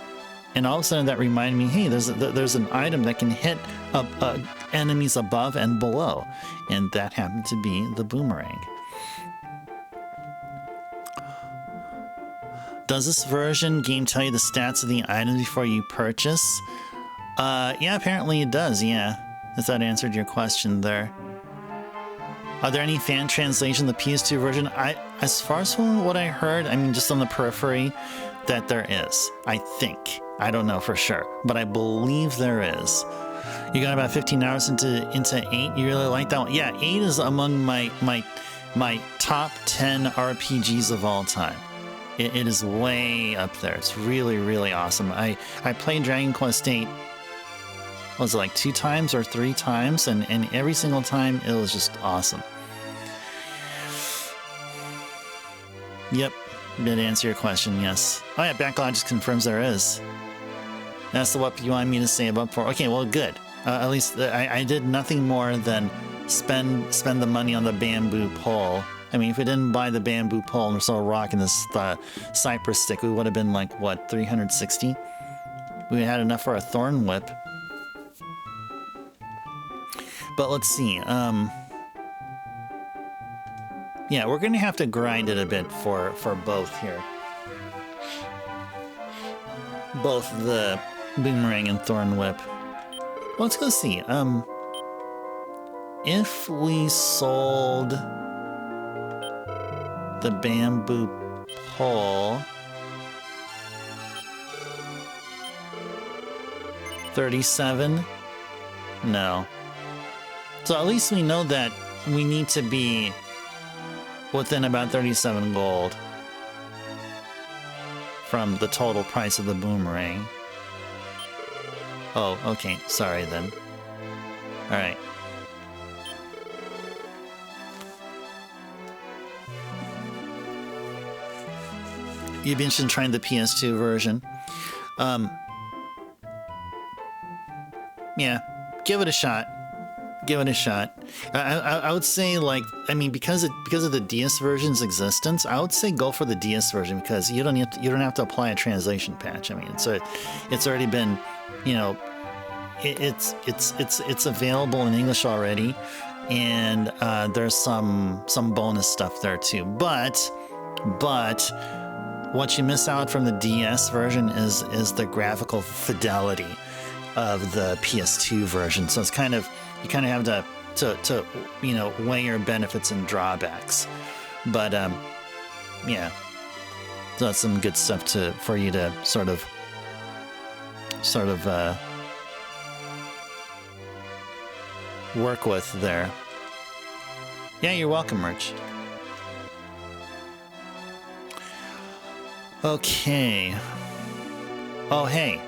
And all of a sudden that reminded me, hey, there's an item that can hit enemies above and below. And that happened to be the boomerang. Does this version game tell you the stats of the items before you purchase? Yeah, apparently it does, yeah. If that answered your question there. Are there any fan translation of the PS2 version? As far as from what I heard, I mean, just on the periphery, that there is. I think. I don't know for sure, but I believe there is. You got about 15 hours into 8. You really like that one? Yeah, 8 is among my top 10 RPGs of all time. It is way up there. It's really, really awesome. I played Dragon Quest VIII, was it like 2 times or 3 times? And every single time it was just awesome. Yep, did answer your question, yes. Oh yeah, Backlog just confirms there is. That's the what you wanted me to save up for. Okay, well, good. At least I did nothing more than spend the money on the bamboo pole. I mean, if we didn't buy the bamboo pole and we're still rocking this cypress stick, we would have been like, what, 360? We had enough for a thorn whip. But let's see. Yeah, we're going to have to grind it a bit for both here. Both the boomerang and thorn whip. Well, let's go see. If we sold the bamboo pole, 37? No. So at least we know that we need to be within about 37 gold from the total price of the boomerang. Oh, okay. Sorry then. Alright. You'd be interested in trying the PS2 version. Yeah, give it a shot. Give it a shot. I would say, like, I mean, because of the DS version's existence, I would say go for the DS version because you don't have to apply a translation patch. I mean, it's already been, you know, it's available in English already, and there's some bonus stuff there too. But what you miss out from the DS version is the graphical fidelity of the PS2 version. So it's kind of, you kind of have to you know, weigh your benefits and drawbacks. But yeah, so that's some good stuff for you to sort of work with there. Yeah, you're welcome, Merch. Okay. Oh, hey.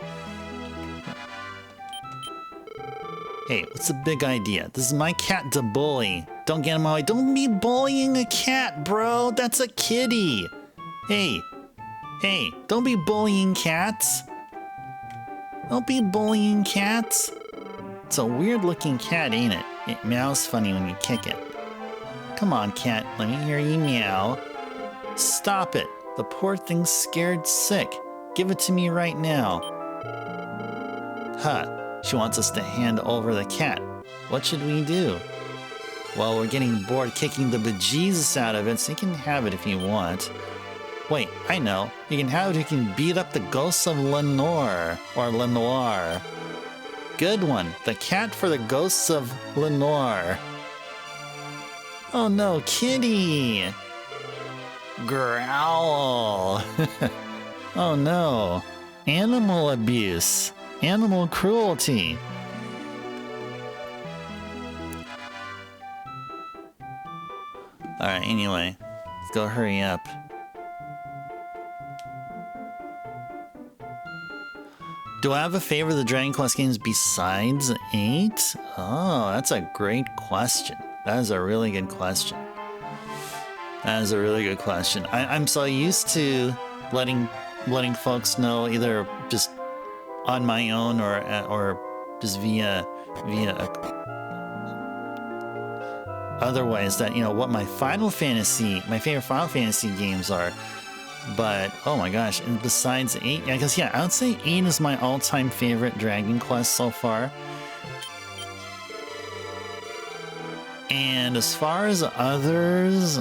Hey, what's the big idea? This is my cat to bully. Don't get in my way. Don't be bullying a cat, bro. That's a kitty. Hey. Hey, don't be bullying cats. Don't be bullying cats. It's a weird looking cat, ain't it? It meows funny when you kick it. Come on, cat. Let me hear you meow. Stop it. The poor thing's scared sick. Give it to me right now. Huh. She wants us to hand over the cat. What should we do? Well, we're getting bored kicking the bejesus out of it, so you can have it if you want. Wait, I know. You can have it if you can beat up the ghosts of Lenoire, or Lenoire. Good one. The cat for the ghosts of Lenoire. Oh no, kitty! Growl! Oh no. Animal abuse. Animal cruelty. Alright, anyway. Let's go hurry up. Do I have a favorite of the Dragon Quest games besides 8? Oh, that's a great question. That is a really good question. That is a really good question. I'm so used to letting folks know either just on my own or just via other ways that, you know, what my favorite Final Fantasy games are. But oh my gosh, and besides 8, I guess, yeah, I would say 8 is my all-time favorite Dragon Quest so far. And as far as others,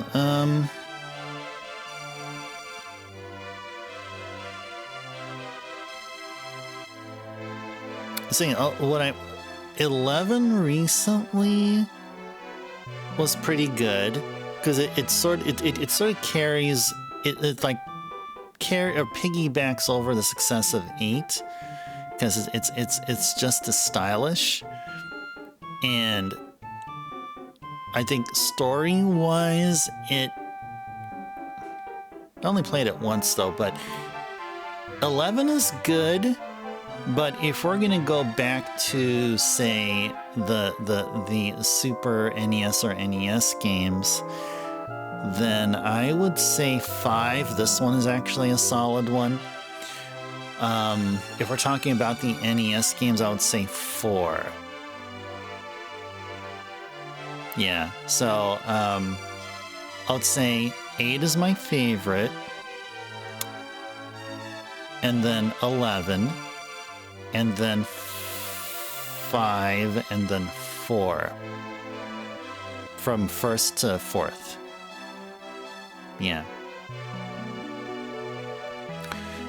saying 11 recently was pretty good because it sort of carries it like or piggybacks over the success of 8 because it's just as stylish, and I think story-wise I only played it once though, but 11 is good. But if we're gonna go back to, say, the Super NES or NES games, then I would say 5. This one is actually a solid one. If we're talking about the NES games, I would say 4. Yeah, so I would say 8 is my favorite, and then 11. And then 5, and then 4. From 1st to 4th. Yeah.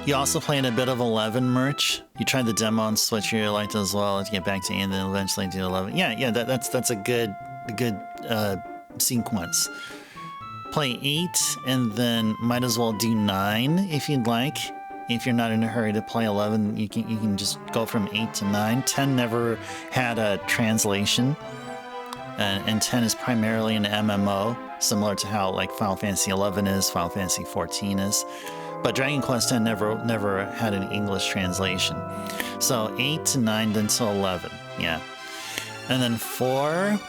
You also played a bit of 11, Merch. You tried the demo on Switch, you liked it as well, to get back to 8 and then eventually do 11. Yeah, that's a good sequence. Play 8, and then might as well do 9 if you'd like. if you're not in a hurry to play 11, you can just go from 8 to 9. 10 never had a translation, and 10 is primarily an MMO, similar to how like Final Fantasy 11 is, Final Fantasy 14 is. But Dragon Quest 10 never had an English translation. So 8 to 9, then to 11, yeah. And then 4.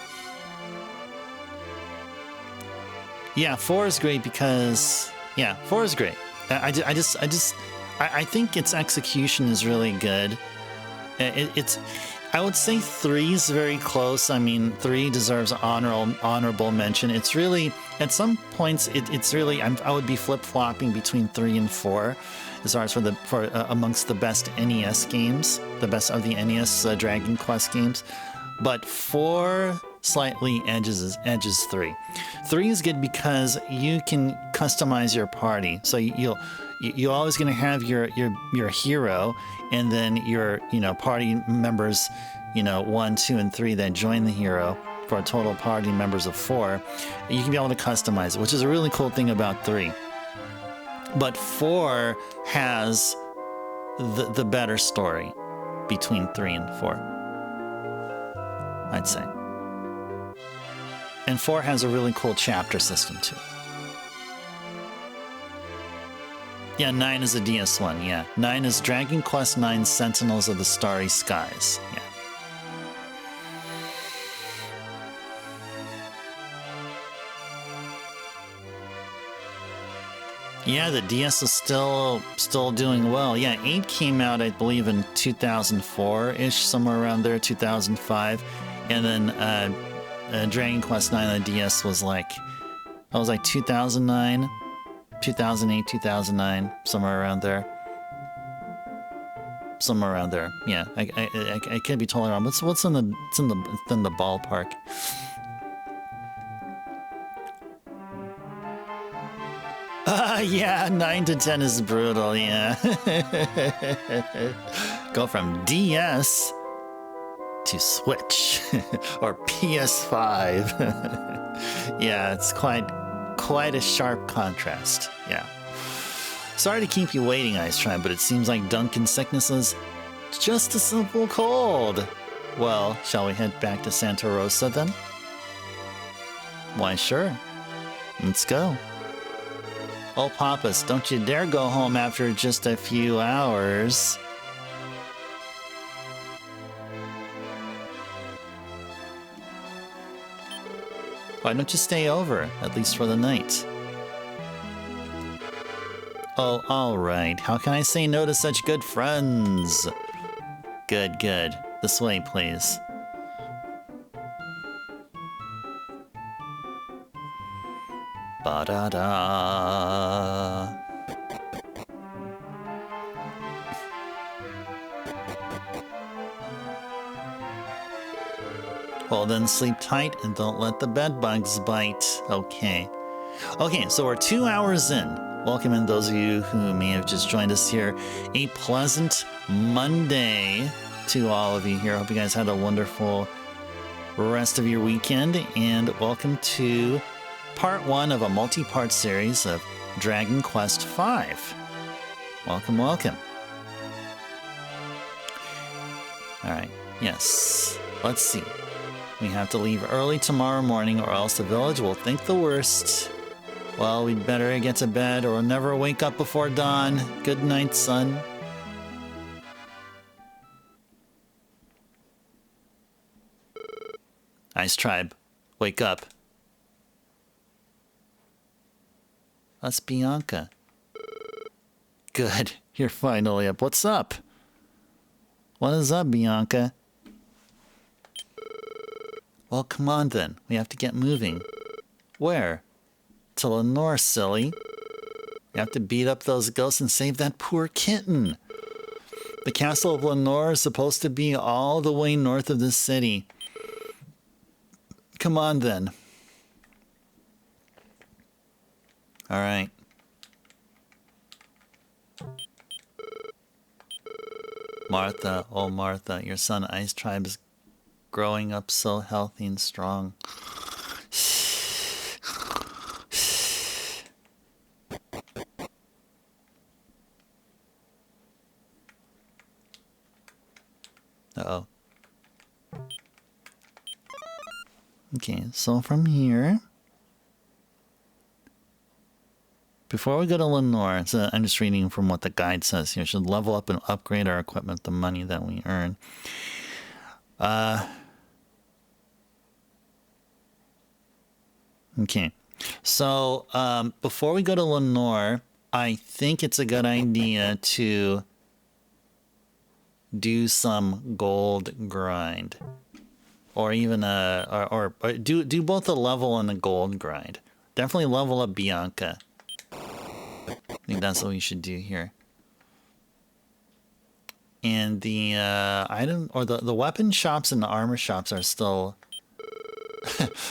Yeah, 4 is great because, yeah, 4 is great. I think its execution is really good. I would say 3 is very close. I mean, 3 deserves honorable mention. It's really, at some points, it's really, I would be flip-flopping between 3 and 4 as far as for amongst the best NES games, the best of the NES Dragon Quest games. But 4 slightly edges 3. 3 is good because you can customize your party. So you're always going to have your hero, and then your party members, 1, 2, and 3 that join the hero for a total party members of 4. You can be able to customize it, which is a really cool thing about 3. But 4 has the better story between 3 and 4, I'd say. And 4 has a really cool chapter system too. Yeah, 9 is a DS one, yeah. 9 is Dragon Quest IX Sentinels of the Starry Skies, yeah. Yeah, the DS is still doing well. Yeah, 8 came out, I believe, in 2004-ish, somewhere around there, 2005. And then Dragon Quest IX on the DS was like 2009, 2008, 2009, somewhere around there. Somewhere around there. Yeah, I could be totally wrong. What's in the ballpark? Yeah, 9 to 10 is brutal, yeah. Go from DS to Switch or PS5. Yeah, it's quite a sharp contrast, yeah. Sorry to keep you waiting, Ice Tribe, but it seems like Duncan's sickness is just a simple cold. Well, shall we head back to Santa Rosa then? Why, sure. Let's go. Oh, Papas, don't you dare go home after just a few hours. Why don't you stay over, at least for the night? Oh, all right. How can I say no to such good friends? Good, good. This way, please. Ba-da-da. Well then, sleep tight and don't let the bed bugs bite. Okay. Okay, so we're 2 hours in. Welcome in those of you who may have just joined us here. A pleasant Monday to all of you here. I hope you guys had a wonderful rest of your weekend, and welcome to part 1 of a multi-part series of Dragon Quest V. Welcome, welcome. Alright, yes. Let's see. We have to leave early tomorrow morning or else the village will think the worst. Well, we'd better get to bed or never wake up before dawn. Good night, son. Ice Tribe, wake up. That's Bianca. Good, you're finally up. What's up? What is up, Bianca? Well, come on then. We have to get moving. Where? To Lenoire, silly. We have to beat up those ghosts and save that poor kitten. The castle of Lenoire is supposed to be all the way north of the city. Come on then. All right. Martha, oh Martha, your son Ice Tribe is growing up so healthy and strong. Uh-oh. Okay, so from here... Before we go to Lenoire, I'm just reading from what the guide says here. Should level up and upgrade our equipment with the money that we earn. Okay. So, before we go to Lenoire, I think it's a good idea to do some gold grind. Or even or do both a level and a gold grind. Definitely level up Bianca. I think that's what we should do here. And the item or the weapon shops and the armor shops are still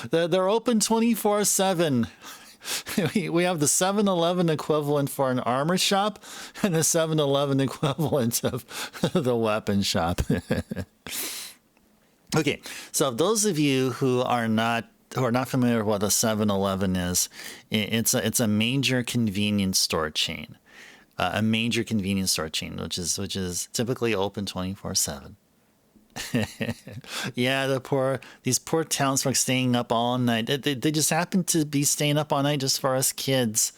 they're open 24/7. We have the 7-Eleven equivalent for an armor shop and the 7-Eleven equivalent of the weapon shop. Okay, so those of you who are not familiar with what a 7-Eleven is, it's a major convenience store chain. A major convenience store chain, which is typically open 24/7. Yeah, these poor townsfolk staying up all night. They just happen to be staying up all night just for us kids.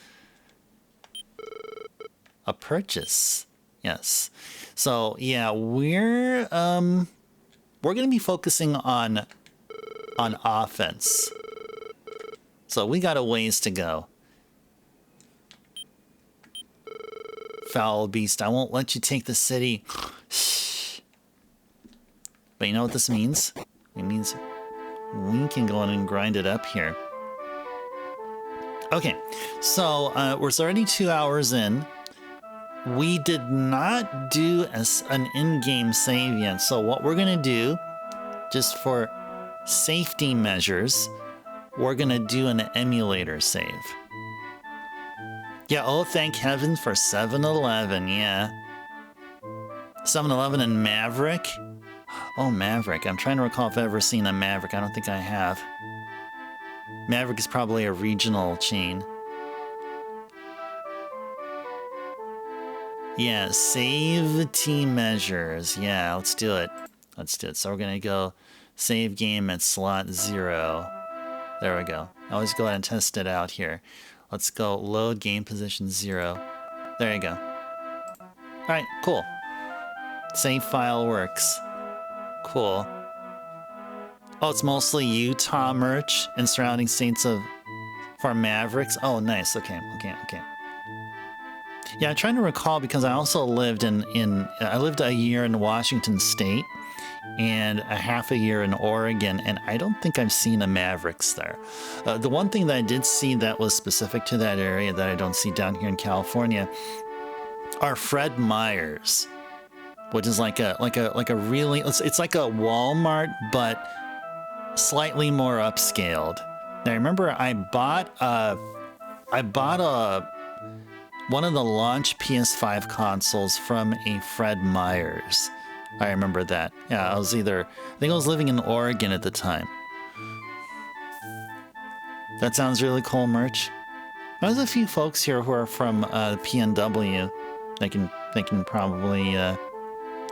A purchase, yes. So yeah, we're gonna be focusing on offense. So we got a ways to go. Foul beast, I won't let you take the city. But you know what this means? It means we can go in and grind it up here. Okay, so we're already 2 hours in. We did not do an in-game save yet. So what we're gonna do, just for safety measures, we're gonna do an emulator save. Yeah, oh, thank heaven for 7-Eleven, yeah. 7-Eleven and Maverick? Oh, Maverick. I'm trying to recall if I've ever seen a Maverick. I don't think I have. Maverick is probably a regional chain. Yeah, save team measures. Yeah, let's do it. Let's do it. So we're going to go save game at slot 0. There we go. I'll just go ahead and test it out here. Let's go load game position 0. There you go. All right, cool. Save file works. Cool. Oh, it's mostly Utah merch and surrounding states for Mavericks. Oh, nice. Okay. Yeah, I'm trying to recall because I also lived I lived a year in Washington State and a half a year in Oregon, and I don't think I've seen a Mavericks there. The one thing that I did see that was specific to that area that I don't see down here in California are Fred Meyers, which is like a really, it's like a Walmart but slightly more upscaled. Now I remember I bought one of the launch PS5 consoles from a Fred Meyers. I remember that. Yeah, I think I was living in Oregon at the time. That sounds really cool merch. There's a few folks here who are from PNW. They can probably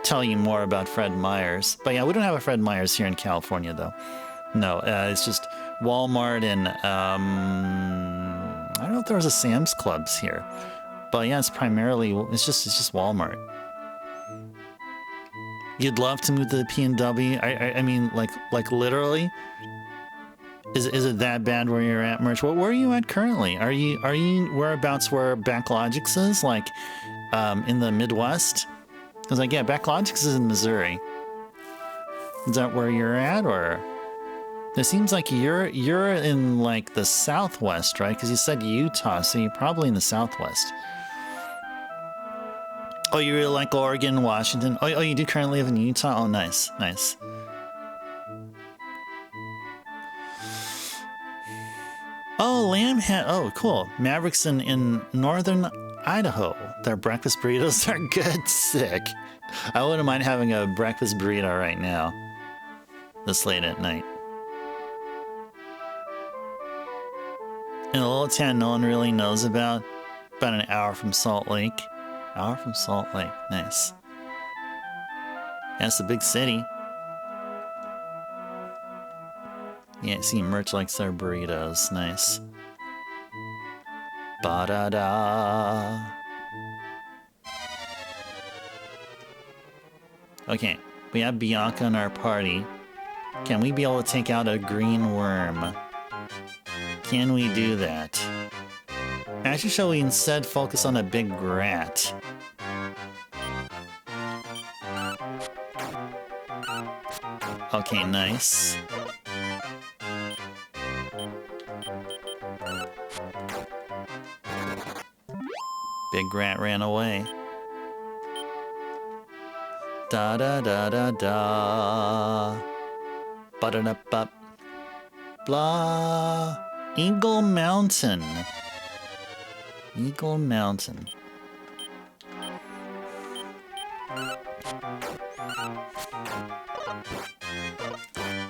tell you more about Fred Meyers. But yeah, we don't have a Fred Meyers here in California though. No, it's just Walmart and I don't know if there was a Sam's Clubs here. But yeah, it's just Walmart. You'd love to move to the PNW? I mean, like literally? Is it that bad where you're at, Merch? Where are you at currently? Are you whereabouts where Backlogix is? Like in the Midwest? Because like yeah, Backlogix is in Missouri. Is that where you're at, or? It seems like you're in like the Southwest, right? Because you said Utah, so you're probably in the Southwest. Oh, you really like Oregon, Washington? Oh, you do currently live in Utah? Oh, nice. Oh, Lambhead. Oh, cool. Mavericks in northern Idaho. Their breakfast burritos are good. Sick. I wouldn't mind having a breakfast burrito right now. This late at night. In a little town no one really knows about an hour from Salt Lake. Nice. That's a big city. Yeah, see, Merch likes their burritos. Nice. Ba-da-da. Okay, we have Bianca in our party. Can we be able to take out a green worm? Can we do that? Actually, shall we instead focus on a big rat? Okay, nice. Big rat ran away. Da da da da da. Ba-da-da-ba. Blah. Eagle Mountain. Eagle Mountain.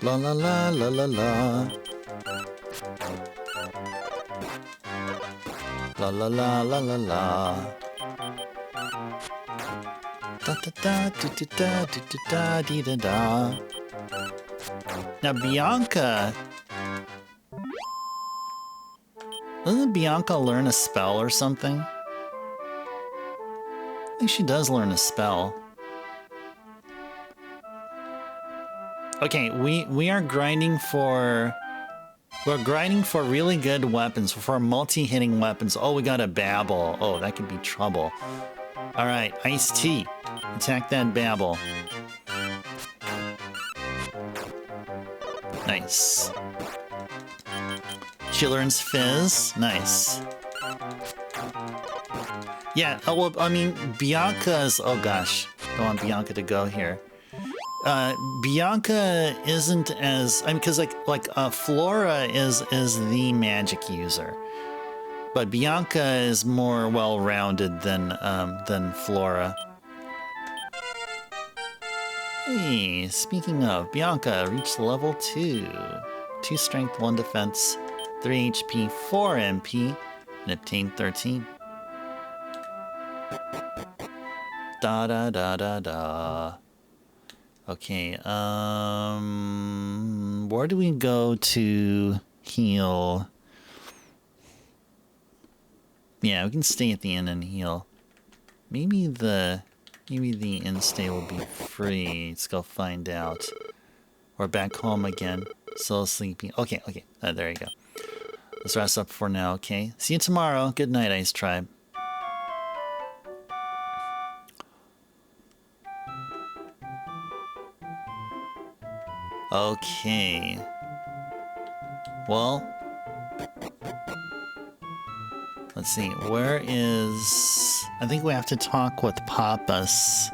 La la la la la la. La la la la la la. Da da da da da da da da da da. Now Bianca. Doesn't Bianca learn a spell or something? I think she does learn a spell. Okay, we are grinding for... We're grinding for really good weapons, for multi-hitting weapons. Oh, we got a Babble. Oh, that could be trouble. Alright, Iced Tea. Attack that Babble. Nice. She learns Fizz. Nice. Yeah, oh, well, I mean, Bianca's... Oh gosh, don't want Bianca to go here. Bianca isn't as... I mean, because Flora is the magic user. But Bianca is more well-rounded than Flora. Hey, speaking of, Bianca reached level 2. 2 strength, 1 defense, 3 HP, 4 MP, and obtained 13. Da da da da da. Okay, where do we go to heal? Yeah, we can stay at the inn and heal. Maybe the inn stay will be free. Let's go find out. We're back home again. Still sleeping. Okay, there you go. Let's rest up for now, okay? See you tomorrow. Good night, Ice Tribe. Okay. Well, let's see. Where is... I think we have to talk with Papas.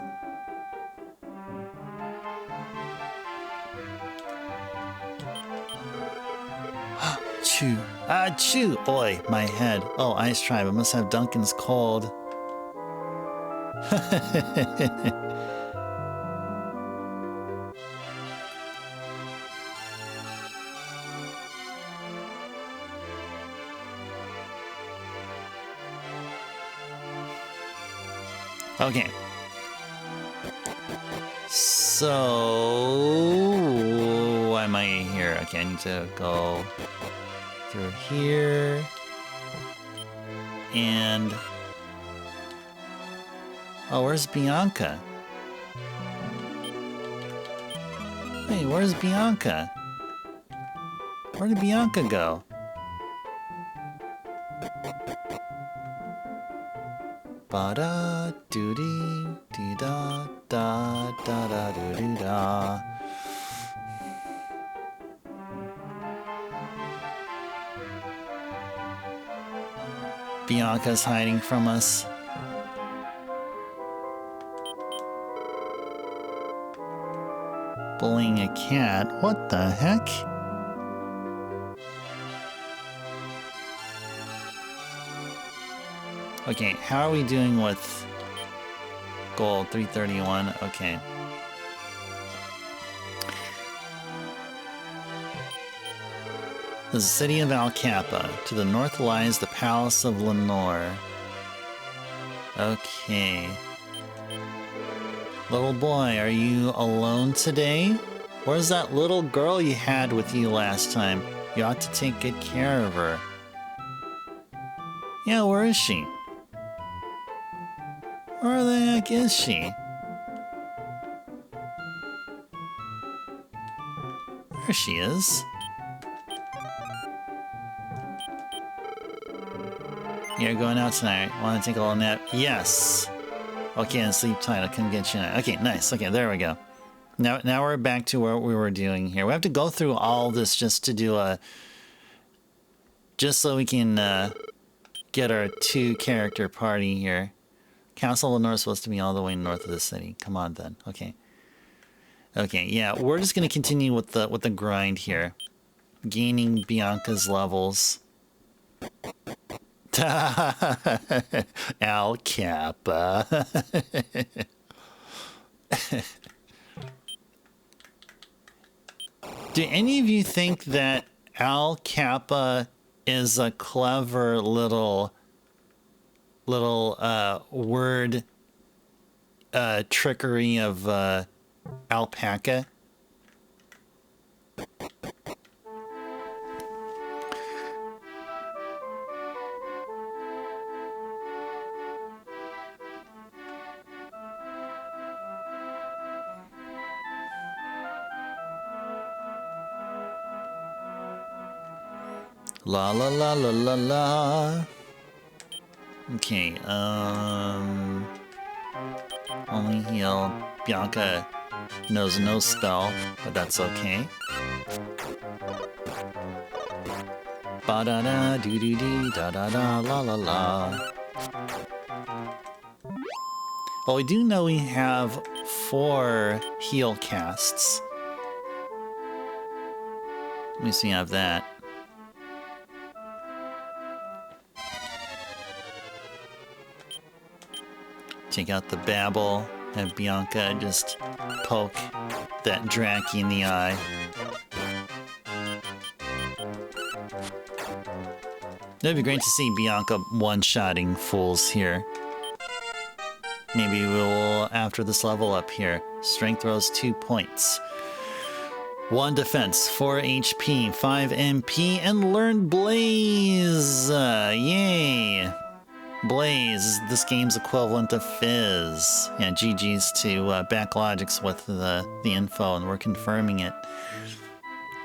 Chew. Ah, chew! Oi, my head. Oh, Ice Tribe. I must have Duncan's cold. Okay. So... why am I here? Okay, I need to go through here. And... oh, where's Bianca? Hey, where's Bianca? Where did Bianca go? Ba-da doo-dee dee da da da da doo doo da. Bianca's hiding from us. Bullying a cat? What the heck? Okay, how are we doing with gold? 331, okay. The city of Alcapa. To the north lies the palace of Lenoire. Okay. Little boy, are you alone today? Where's that little girl you had with you last time? You ought to take good care of her. Yeah, where is she? Where the heck is she? There she is. You're going out tonight. Want to take a little nap? Yes. Okay, and sleep tight. I couldn't get you now. Okay, nice. Okay, there we go. Now we're back to what we were doing here. We have to go through all this just to do a... Just so we can get our 2-character party here. Castle Lenoire is supposed to be all the way north of the city. Come on then. Okay. Okay, yeah, we're just gonna continue with the grind here. Gaining Bianca's levels. Al Kappa. Do any of you think that Al Kappa is a clever little word trickery of alpaca? La la la la la la. Okay, only heal. Bianca knows no spell, but that's okay. Ba da da doo doo doo da da da la la la. Well, we do know we have 4 heal casts. Let me see, I have that. Take out the babble, have Bianca just poke that Draki in the eye. It'd be great to see Bianca one-shotting fools here. Maybe we'll, after this level up here, strength rose 2 points. 1 defense, 4 HP, 5 MP, and learn Blaze! Yay! Blaze, this game's equivalent to Fizz. Yeah, GG's to Backlogics with the info, and we're confirming it.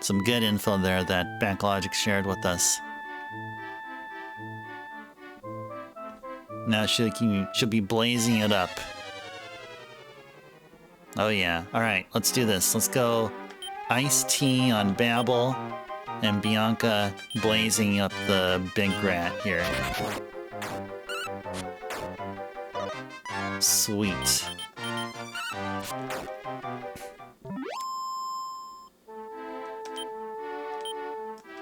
Some good info there that Backlogics shared with us. Now she'll be blazing it up. Oh yeah, alright, let's do this. Let's go Ice Tea on Babble, and Bianca blazing up the big rat here. Sweet.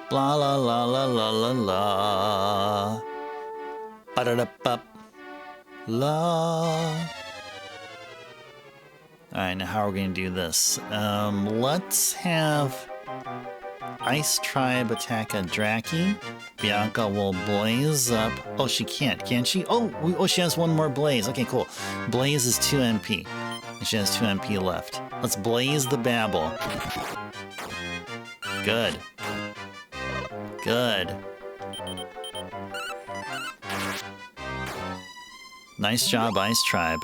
Blah la la la la la la. Ba-da-da-bup. La. Alright, now how are we gonna do this? Let's have Ice Tribe attack a Draki. Bianca will blaze up. Oh, she can't she? Oh, she has 1 more blaze. Okay, cool. Blaze is 2 MP. And she has 2 MP left. Let's blaze the Babble. Good. Good. Nice job, Ice Tribe.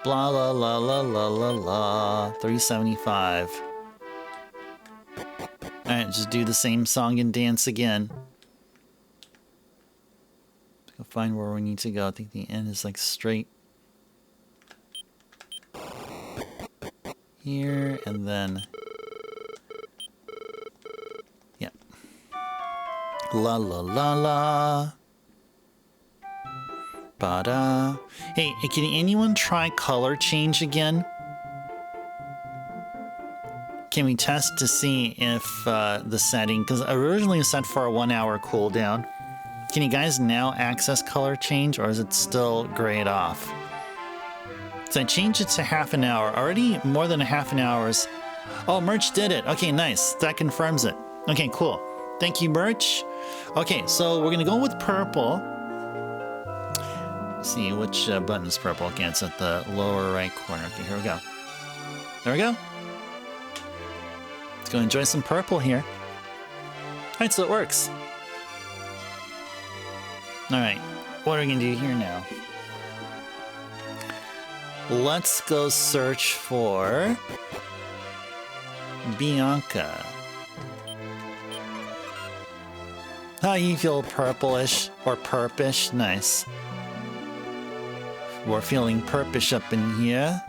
Blah la la la la la la. 375. Alright, just do the same song and dance again. Let's go find where we need to go. I think the end is like straight here, and then yeah. La la la la. Ba-da. Hey, can anyone try color change again? Can we test to see if the setting, because originally it was set for a 1-hour cooldown. Can you guys now access color change, or is it still grayed off? So I changed it to half an hour. Already more than a half an hour's. Oh, Merch did it. Okay, nice. That confirms it. Okay, cool. Thank you, Merch. Okay, so we're gonna go with purple. see which button is purple. Okay, it's at the lower right corner. Okay, here we go. There we go. Let's go enjoy some purple here. All right, so it works. All right, what are we gonna do here now? Let's go search for Bianca. How you feel purplish or purpish? Nice. We're feeling purpish up in here.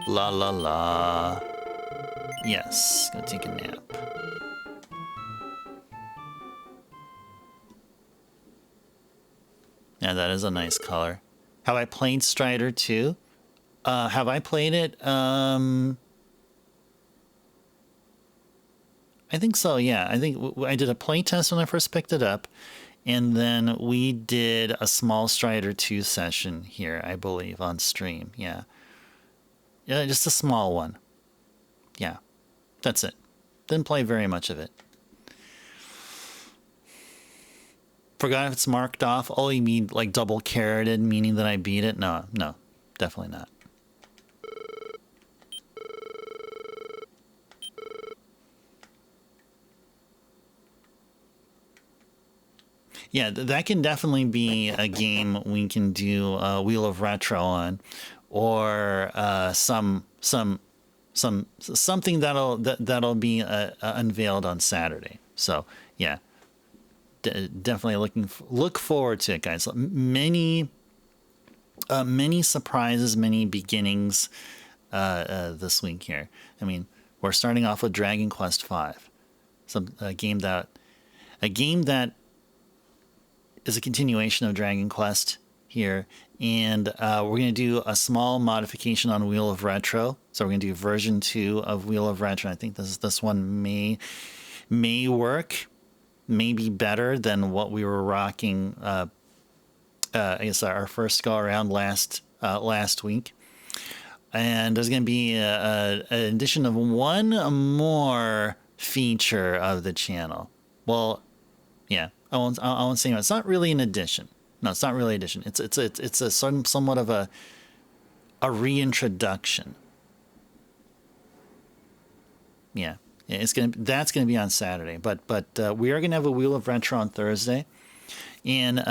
La la la. Yes, go take a nap. Yeah, that is a nice color. Have I played Strider 2? Have I played it? I think so, yeah. I think I did a play test when I first picked it up. And then we did a small Strider 2 session here, I believe, on stream. Yeah. Yeah, just a small one. Yeah. That's it. Didn't play very much of it. Forgot if it's marked off. Oh, you mean like double carroted, meaning that I beat it? No, no, definitely not. Yeah, that can definitely be a game we can do Wheel of Retro on, or something that'll be unveiled on Saturday. So yeah, definitely look forward to it, guys. Many surprises, many beginnings this week here. I mean, we're starting off with Dragon Quest V, a game that is a continuation of Dragon Quest here, and we're going to do a small modification on Wheel of Retro. So we're going to do version 2 of Wheel of Retro. I think this one may work, may be better than what we were rocking. I guess our first go around last week, and there's going to be an addition of one more feature of the channel. Well, yeah. I won't say no. It's not really an addition. No, it's not really an addition. It's a somewhat of a reintroduction. Yeah, that's gonna be on Saturday. But we are gonna have a Wheel of Retro on Thursday, and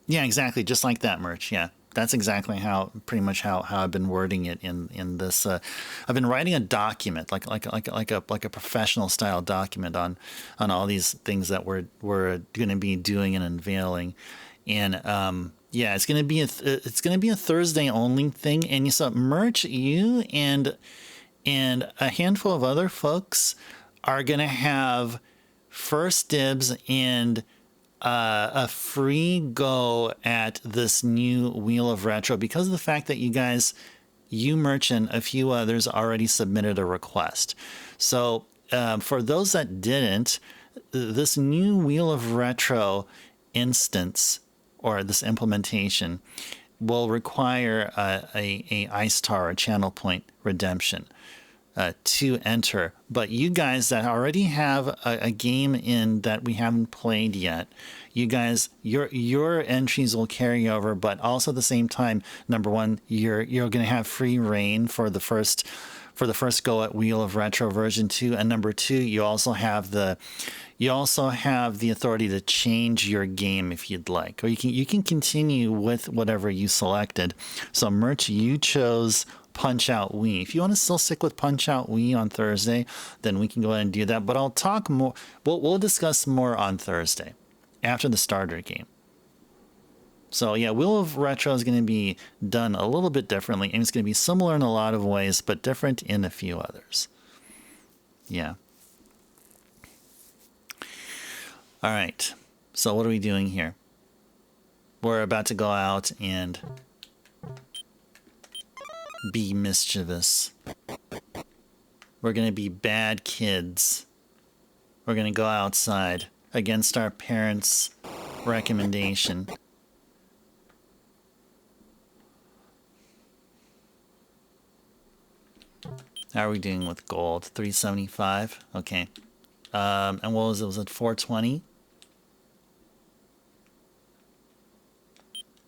yeah, exactly, just like that merch. Yeah. That's exactly pretty much how I've been wording it in this. I've been writing a document, like a professional style document on all these things that we're going to be doing and unveiling, and yeah, it's going to be a Thursday only thing. And you saw merch, you and a handful of other folks are going to have first dibs and a free go at this new Wheel of Retro because of the fact that you merchant, a few others already submitted a request. So for those that didn't, this new Wheel of Retro instance or this implementation will require a iStar or channel point redemption to enter. But you guys that already have a game in that we haven't played yet, you guys, your entries will carry over. But also at the same time, number one, you're going to have free reign for the first go at Wheel of Retro version 2, and number 2, you also have the authority to change your game if you'd like, or you can continue with whatever you selected. So merch, you chose Punch Out Wii. If you want to still stick with Punch Out Wii on Thursday, then we can go ahead and do that. But I'll talk more. We'll discuss more on Thursday after the starter game. So yeah, Wheel of Retro is going to be done a little bit differently, and it's going to be similar in a lot of ways, but different in a few others. Yeah. All right. So what are we doing here? We're about to go out and be mischievous. We're going to be bad kids. We're going to go outside against our parents' recommendation. How are we doing with gold? 375. Okay. And what was it? Was it 420?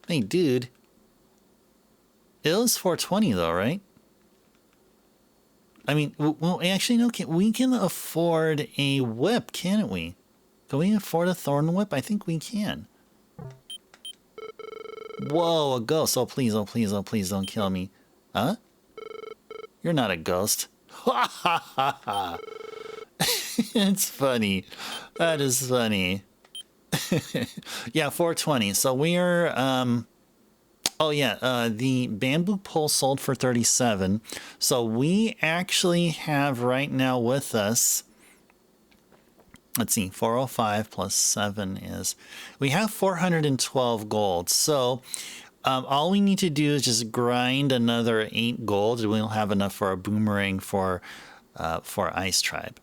Hey, dude. It was 420 though, right? I mean, well, actually, no. We can afford a whip, can't we? Can we afford a thorn whip? I think we can. Whoa, a ghost! Oh please, oh please, oh please, don't kill me. Huh? You're not a ghost. Ha ha ha ha! It's funny. That is funny. Yeah, 420. So we're oh yeah, the bamboo pole sold for 37. So we actually have right now with us, let's see, 405 plus 7 is, we have 412 gold. So all we need to do is just grind another 8 gold and we'll have enough for a boomerang for Ice Tribe.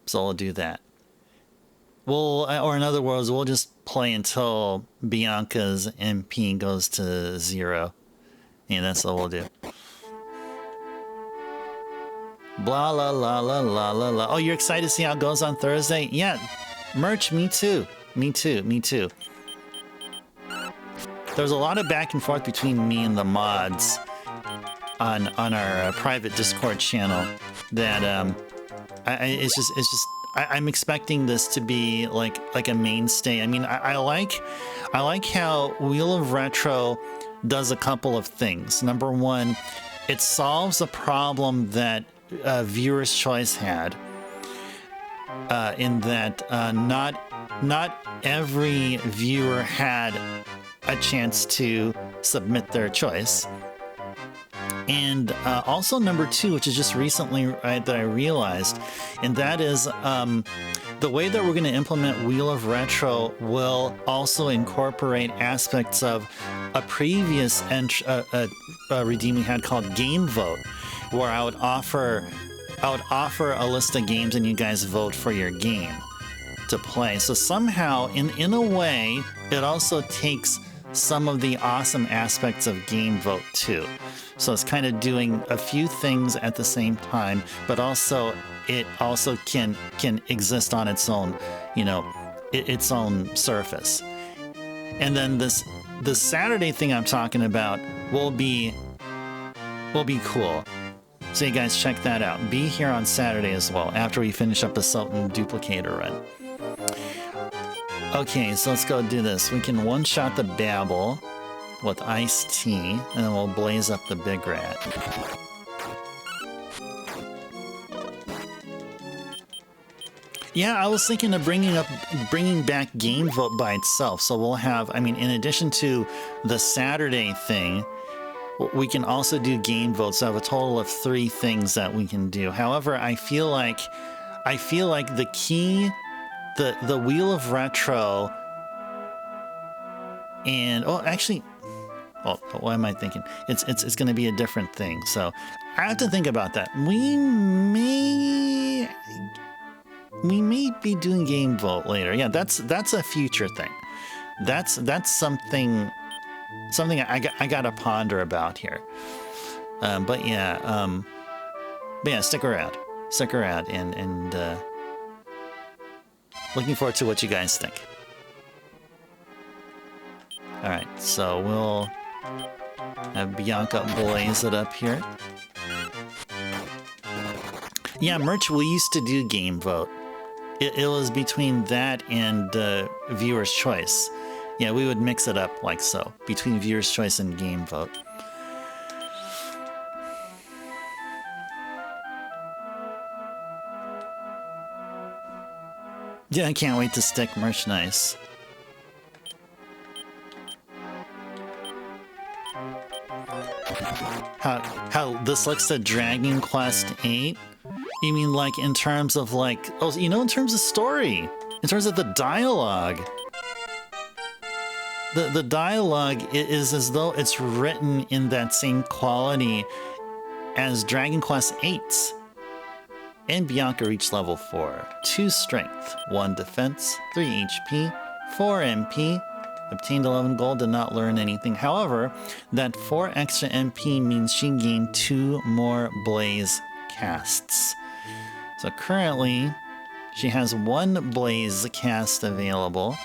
So we'll do that. Or in other words, we'll just play until Bianca's MP goes to 0. Yeah, that's what we'll do. Blah, la, la, la, la, la, la. Oh, you're excited to see how it goes on Thursday? Yeah. Merch, me too. Me too, me too. There's a lot of back and forth between me and the mods on our private Discord channel that I'm expecting this to be like a mainstay. I mean, I like how Wheel of Retro does a couple of things. Number one, it solves a problem that Viewer's Choice had, in that not every viewer had a chance to submit their choice. And also number two, which is just recently that I realized, and that is the way that we're going to implement Wheel of Retro will also incorporate aspects of a previous redeem we had called Game Vote, where I would offer a list of games and you guys vote for your game to play. So somehow, in a way, it also takes some of the awesome aspects of Game Vote too. So it's kind of doing a few things at the same time, but also it also can exist on its own, you know, its own surface. And then this Saturday thing I'm talking about will be cool. So you guys check that out. Be here on Saturday as well after we finish up the Sultan Duplicator run. Okay, so let's go do this. We can one-shot the Babble with iced tea, and then we'll blaze up the big rat. Yeah, I was thinking of bringing back Game Vote by itself. So we'll have, I mean, in addition to the Saturday thing, we can also do Game Vote. So I have a total of 3 things that we can do. However, I feel like the key, the Wheel of Retro, and what am I thinking? It's going to be a different thing. So I have to think about that. We may be doing Game Vote later. Yeah, that's a future thing. That's something I gotta ponder about here. But yeah, stick around, and looking forward to what you guys think. All right, so we'll have Bianca blaze it up here. Yeah, Merch, we used to do Game Vote. It was between that and Viewer's Choice. Yeah, we would mix it up like so, between Viewer's Choice and Game Vote. Yeah, I can't wait to stick Merch nice. How this looks at Dragon Quest VIII? You mean like in terms of like, oh, you know, in terms of story, in terms of the dialogue. The dialogue is as though it's written in that same quality as Dragon Quest VIII's. And Bianca reached level 4. 2 strength, 1 defense, 3 HP, 4 MP, obtained 11 gold, did not learn anything. However, that 4 extra MP means she gained 2 more blaze casts. So currently, She has one Blaze cast available.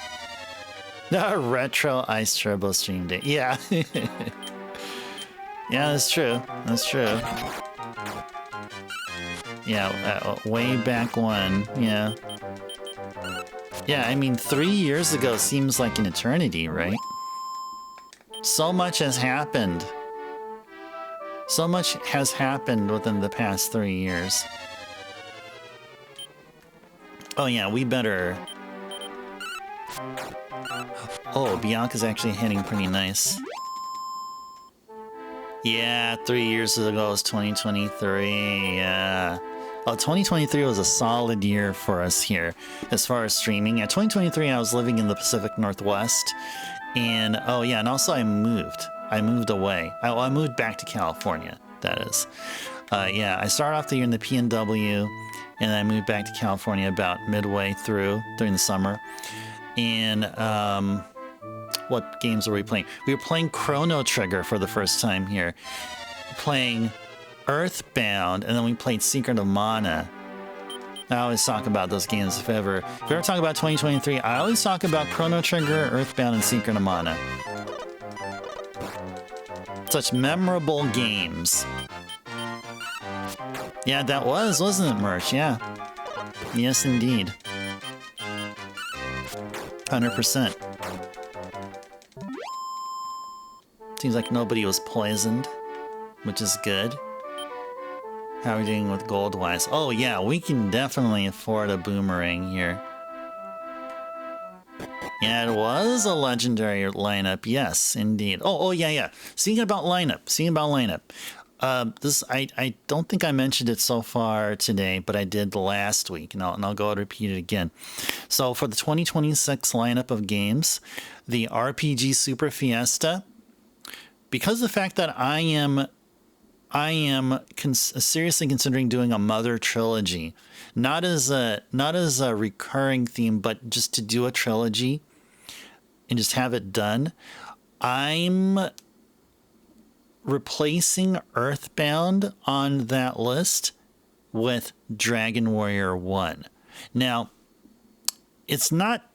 The retro Ice Turbo stream day. Yeah. Yeah, that's true. That's true. Yeah, way back when. Yeah. Yeah, I mean, 3 years ago seems like an eternity, right? So much has happened. So much has happened within the past 3 years. Oh yeah, we better... Oh, Bianca's actually hitting pretty nice. Yeah, 3 years ago was 2023, yeah. Oh, 2023 was a solid year for us here as far as streaming. Yeah, 2023 I was living in the Pacific Northwest. And, oh yeah, and also I moved. I moved away. I moved back to California, that is. Yeah, I started off the year in the PNW, and I moved back to California about midway through during the summer. And what games were we playing? We were playing Chrono Trigger for the first time here. Playing Earthbound, and then we played Secret of Mana. I always talk about those games if ever talk about 2023, I always talk about Chrono Trigger, Earthbound, and Secret of Mana. Such memorable games. Yeah, that wasn't it, Merch? Yeah. Yes, indeed. 100%. Seems like nobody was poisoned, which is good. How are we doing with gold-wise? Oh yeah, we can definitely afford a boomerang here. Yeah, it was a legendary lineup. Yes, indeed. Oh yeah. Speaking about lineup. This I don't think I mentioned it so far today, but I did last week, and I'll go and repeat it again. So for the 2026 lineup of games, the RPG Super Fiesta, because of the fact that I am seriously considering doing a Mother trilogy, not as a recurring theme, but just to do a trilogy and just have it done. I'm replacing Earthbound on that list with Dragon Warrior 1. Now, it's not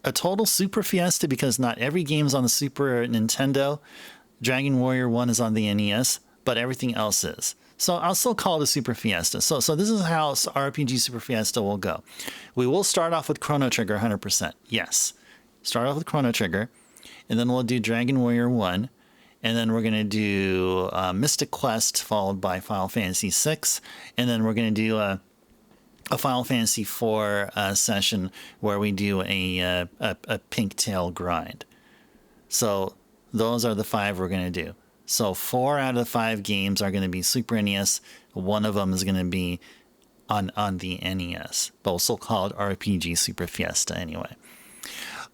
a total Super Fiesta because not every game's on the Super Nintendo. Dragon Warrior 1 is on the NES, but everything else is. So I'll still call it a Super Fiesta. So this is how RPG Super Fiesta will go. We will start off with Chrono Trigger 100%. Yes. Start off with Chrono Trigger, and then we'll do Dragon Warrior 1, and then we're going to do Mystic Quest followed by Final Fantasy VI, and then we're going to do a Final Fantasy IV session where we do a Pink Tail grind. So those are the 5 we're going to do. So 4 out of the 5 games are going to be Super NES. One of them is going to be on the NES, but we'll still call it RPG Super Fiesta anyway.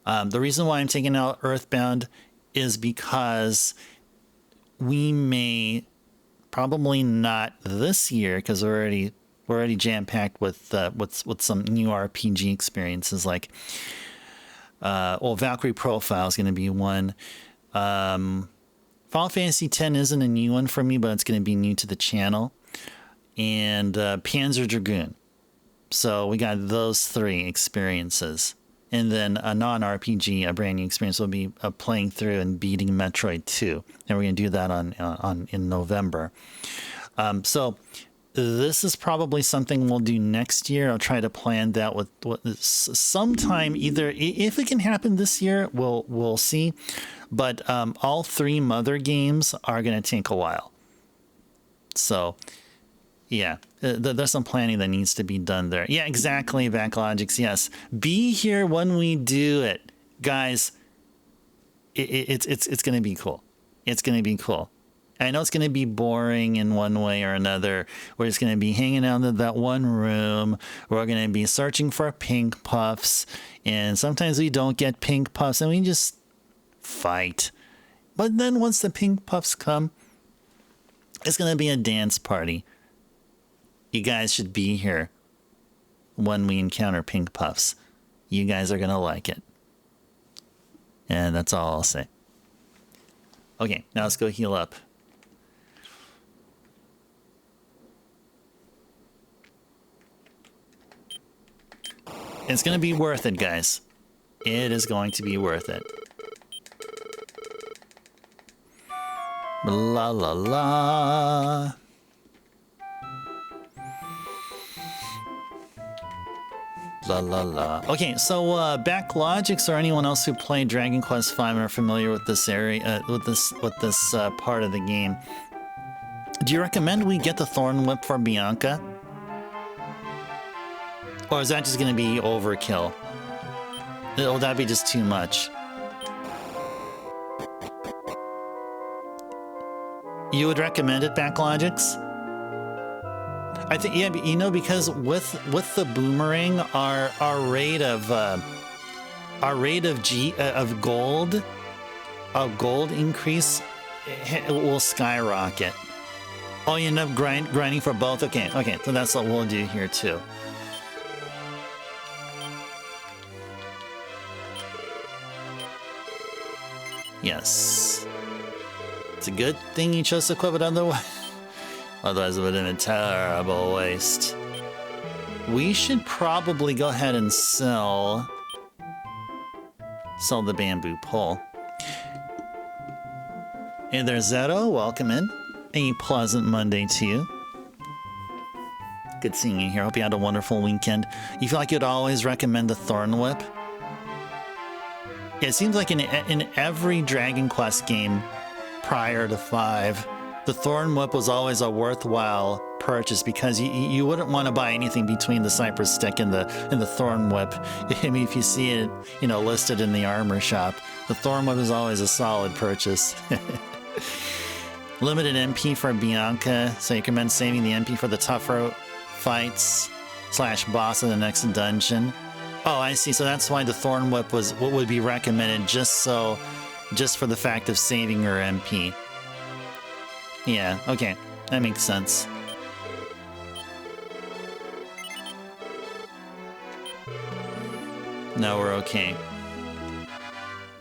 The reason why I'm taking out Earthbound is because we may probably not this year, because we're already jam-packed with some new RPG experiences, like Valkyrie Profile is going to be one. Final Fantasy X isn't a new one for me, but it's going to be new to the channel. And Panzer Dragoon. So we got those 3 experiences. And then a non-RPG, a brand new experience, will be playing through and beating Metroid 2. And we're going to do that in November. So this is probably something we'll do next year. I'll try to plan that with sometime, either if it can happen this year, we'll see. But all 3 Mother games are going to take a while. So yeah, there's some planning that needs to be done there. Yeah, exactly, Backlogics. Yes, be here when we do it, guys. It's going to be cool. It's going to be cool. I know it's going to be boring in one way or another. We're just going to be hanging out in that one room. We're going to be searching for pink puffs, and sometimes we don't get pink puffs, and we just fight. But then once the pink puffs come, it's going to be a dance party. You guys should be here when we encounter pink puffs. You guys are going to like it. And that's all I'll say. Okay, now let's go heal up. It's going to be worth it, guys. It is going to be worth it. La la la. La la la. Okay, so Backlogics or anyone else who played Dragon Quest V and are familiar with this area, with this part of the game, do you recommend we get the Thorn Whip for Bianca? Or is that just going to be overkill? Will that be just too much? You would recommend it, Backlogics? I think, yeah, you know, because with the boomerang, our rate of gold increase will skyrocket. Oh, you end up grinding for both. Okay, so that's what we'll do here too. Yes, it's a good thing you chose to equip it otherwise. Otherwise, it would have been a terrible waste. We should probably go ahead and sell the bamboo pole. Hey there, Zero. Welcome in. A pleasant Monday to you. Good seeing you here. Hope you had a wonderful weekend. You feel like you'd always recommend the Thorn Whip? It seems like in every Dragon Quest game prior to 5, the Thorn Whip was always a worthwhile purchase because you wouldn't want to buy anything between the Cypress Stick and the Thorn Whip. I mean, if you see it, you know, listed in the armor shop, the Thorn Whip is always a solid purchase. Limited MP for Bianca, so you recommend saving the MP for the tougher fights / boss of the next dungeon. Oh, I see. So that's why the Thorn Whip was what would be recommended, just for the fact of saving her MP. Yeah, okay. That makes sense. No, we're okay.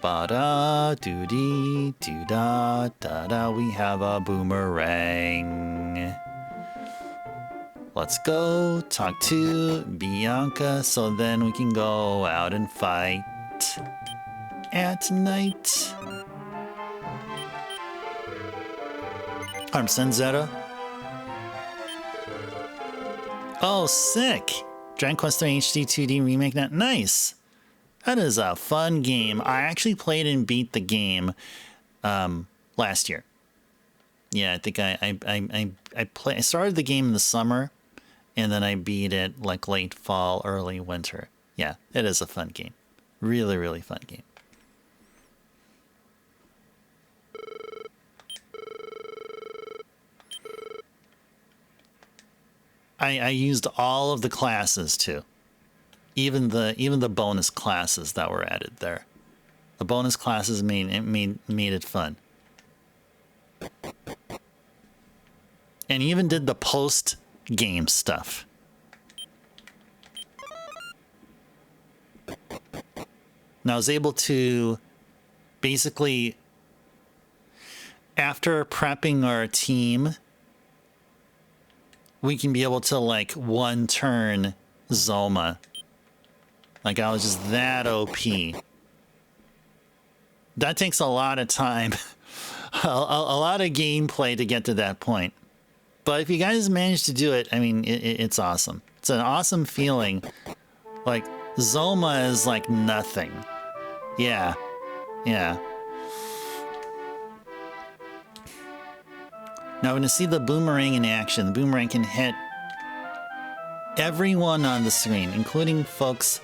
Ba-da, doo-dee, doo-da, da-da, we have a boomerang. Let's go talk to Bianca so then we can go out and fight at night. Armsen Zeta. Oh, sick! Dragon Quest III HD 2D remake. That nice. That is a fun game. I actually played and beat the game last year. Yeah, I think I started the game in the summer, and then I beat it like late fall, early winter. Yeah, it is a fun game. Really, really fun game. I used all of the classes too, even the bonus classes that were added there. The bonus classes made it fun, and even did the post game stuff. And I was able to basically, after prepping our team, we can be able to like one turn Zoma. Like I was just that OP. That takes a lot of time, a lot of gameplay to get to that point. But if you guys manage to do it, I mean, it's awesome. It's an awesome feeling. Like Zoma is like nothing. Yeah, yeah. Now we're going to see the boomerang in action. The boomerang can hit everyone on the screen, including folks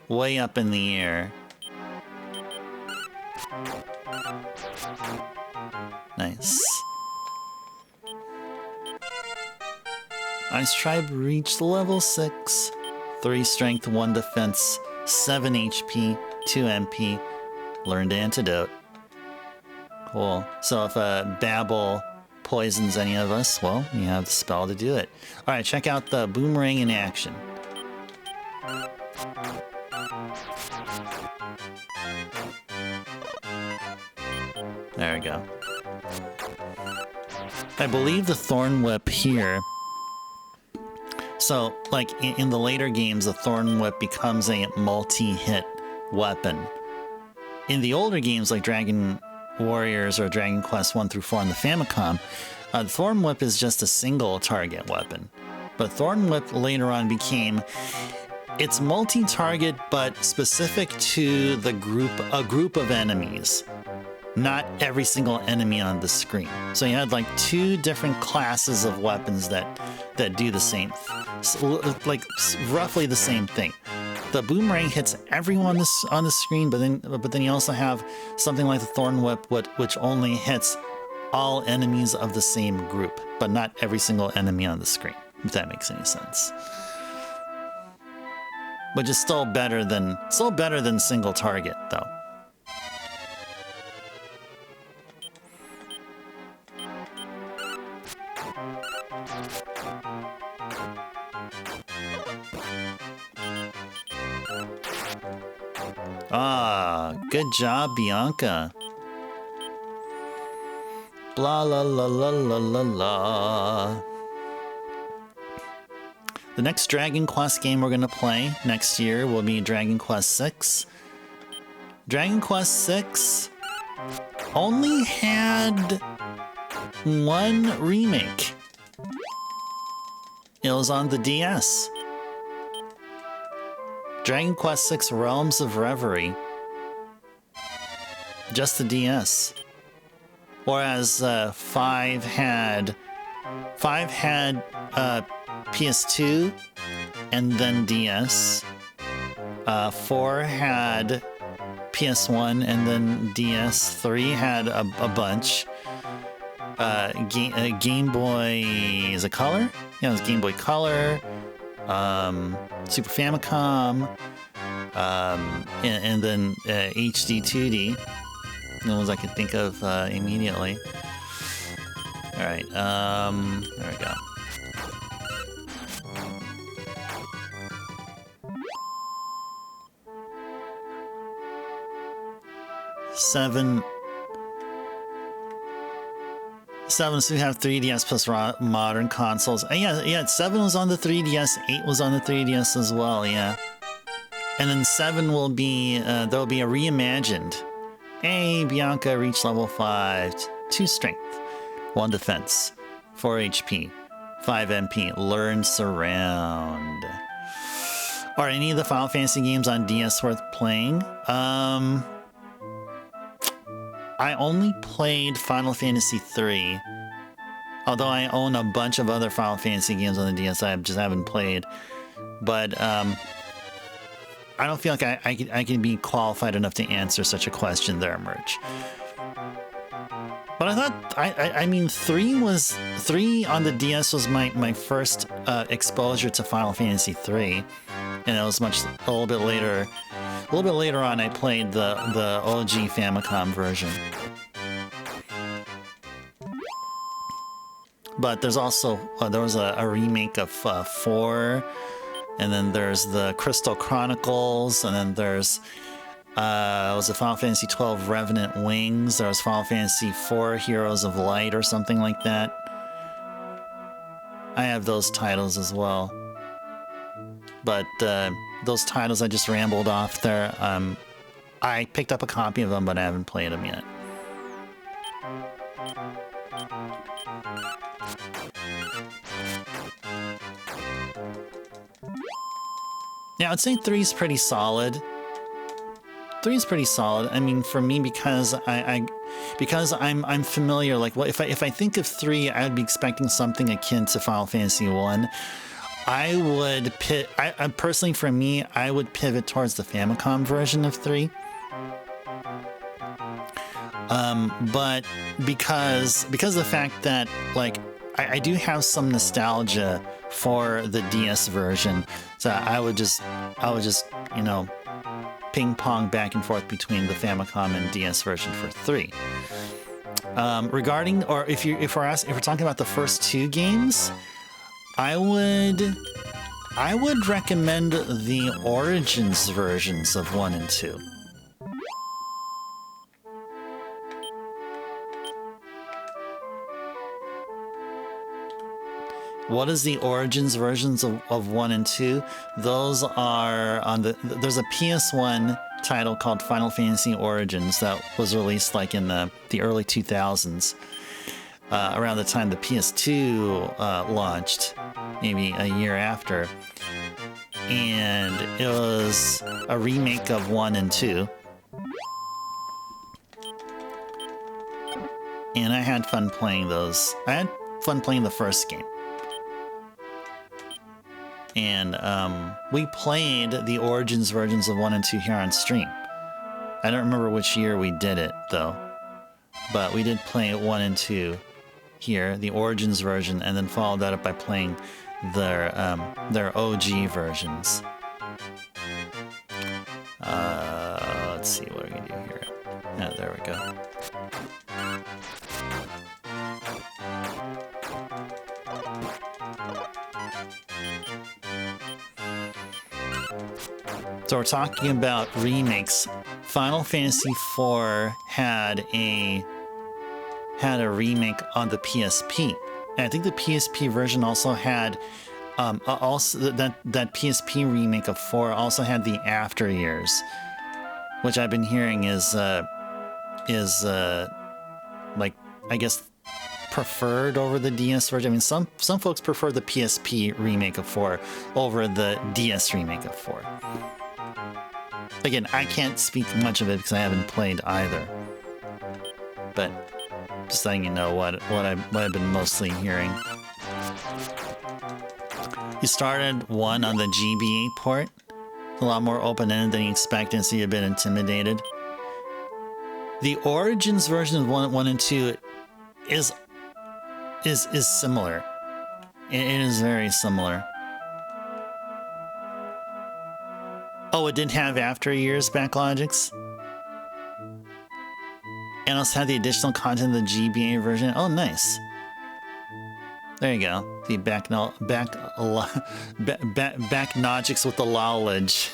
way up in the air. Nice. Ice Tribe reached level 6. 3 strength, 1 defense, 7 HP, 2 MP. Learned Antidote. Cool. So if Babel poisons any of us, well, you have the spell to do it. Alright, check out the boomerang in action. There we go. I believe the Thorn Whip here So, like in the later games, the Thorn Whip becomes a multi-hit weapon. In the older games, like Dragon Warriors or Dragon Quest 1 through 4 on the Famicom, Thorn Whip is just a single target weapon. But Thorn Whip later on became, it's multi-target but specific to the a group of enemies, not every single enemy on the screen. So you had like two different classes of weapons that do the same, like roughly the same thing. The boomerang hits everyone on the screen, but then you also have something like the Thorn Whip, which only hits all enemies of the same group, but not every single enemy on the screen, if that makes any sense. Which is still better than single target, though. Ah, good job, Bianca. Blah, la, la, la, la, la, la. The next Dragon Quest game we're going to play next year will be Dragon Quest VI. Dragon Quest VI only had one remake. It was on the DS. Dragon Quest VI Realms of Reverie. Just the DS. Whereas 5 had PS2 and then DS. 4 had PS1 and then DS. 3 had a bunch. Game Boy, is it Color? Yeah, it was Game Boy Color. Super Famicom, and then HD 2D. The ones I can think of immediately. All right, there we go. Seven, so we have 3DS plus modern consoles. Yeah, 7 was on the 3DS, 8 was on the 3DS as well, yeah. And then 7 will be, there'll be a reimagined. Hey, Bianca reached level 5. 2 strength, 1 defense, 4 HP, 5 MP, learn surround. Are any of the Final Fantasy games on DS worth playing? I only played Final Fantasy III, although I own a bunch of other Final Fantasy games on the DS I just haven't played. But I don't feel like I can be qualified enough to answer such a question there, Merch. But I thought, I mean, 3 on the DS was my first exposure to Final Fantasy III, and it was a little bit later on I played the OG Famicom version. But there's also there was a remake of 4, and then there's the Crystal Chronicles, and then there's was it Final Fantasy XII Revenant Wings? There was Final Fantasy IV Heroes of Light or something like that. I have those titles as well. But those titles I just rambled off there. I picked up a copy of them, but I haven't played them yet. Yeah, I'd say 3 is pretty solid. 3 is pretty solid. I mean, for me, because I'm familiar. Like, well, if I think of 3, I'd be expecting something akin to Final Fantasy 1. I would personally, for me, I would pivot towards the Famicom version of 3. But because of the fact that, like, I do have some nostalgia for the DS version, so I would just you know, ping pong back and forth between the Famicom and DS version for 3. Regarding, or if we're talking about the first 2 games, I would recommend the Origins versions of 1 and 2. what is the Origins versions of 1 and 2? Those are on there's a PS1 title called Final Fantasy Origins that was released like in the early 2000s, around the time the PS2 launched, maybe a year after. And it was a remake of 1 and 2. And I had fun playing those. I had fun playing the first game. And we played the Origins versions of 1 and 2 here on stream. I don't remember which year we did it, though. But we did play 1 and 2 here, the Origins version, and then followed that up by playing their OG versions. Let's see, what are we going to do here? Yeah, there we go. So we're talking about remakes. Final Fantasy IV had a remake on the PSP. And I think the PSP version also had also that PSP remake of 4 also had the After Years, which I've been hearing is like, I guess, preferred over the DS version. I mean, some folks prefer the PSP remake of 4 over the DS remake of 4. Again, I can't speak much of it because I haven't played either. But just letting you know what I've been mostly hearing. You started 1 on the GBA port. A lot more open-ended than you expected, so you've been intimidated. The Origins version of 1 and 2 is similar. It is very similar. Oh, it didn't have After Years backlogics? And also had the additional content of the GBA version? Oh, nice. There you go. The backlogics with the knowledge.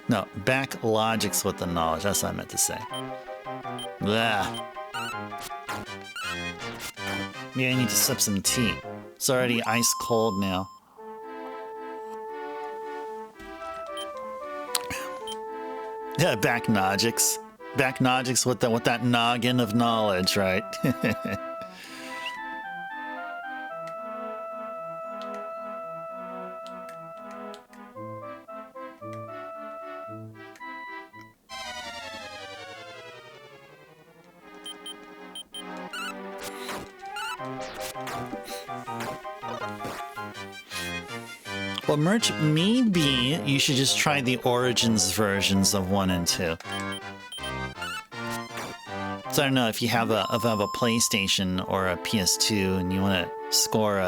No, backlogics with the knowledge. That's what I meant to say. Blah. Maybe I need to sip some tea. It's already ice cold now. Yeah, backlogics. Backlogics with that noggin of knowledge, right? Well, Merch, maybe you should just try the Origins versions of 1 and 2. So I don't know if you have a PlayStation or a PS2 and you want to score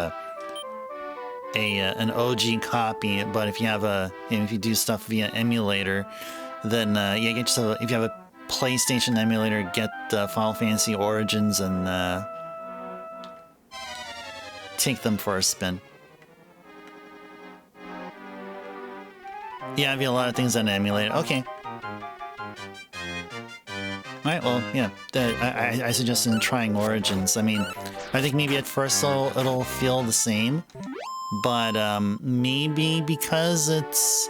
an OG copy, but if you have if you do stuff via emulator, then yeah, get yourself, if you have a PlayStation emulator, get Final Fantasy Origins and take them for a spin. Yeah, I have a lot of things on emulator. Okay. Alright, well, yeah, I suggest trying Origins. I mean, I think maybe at first it'll feel the same, but maybe because it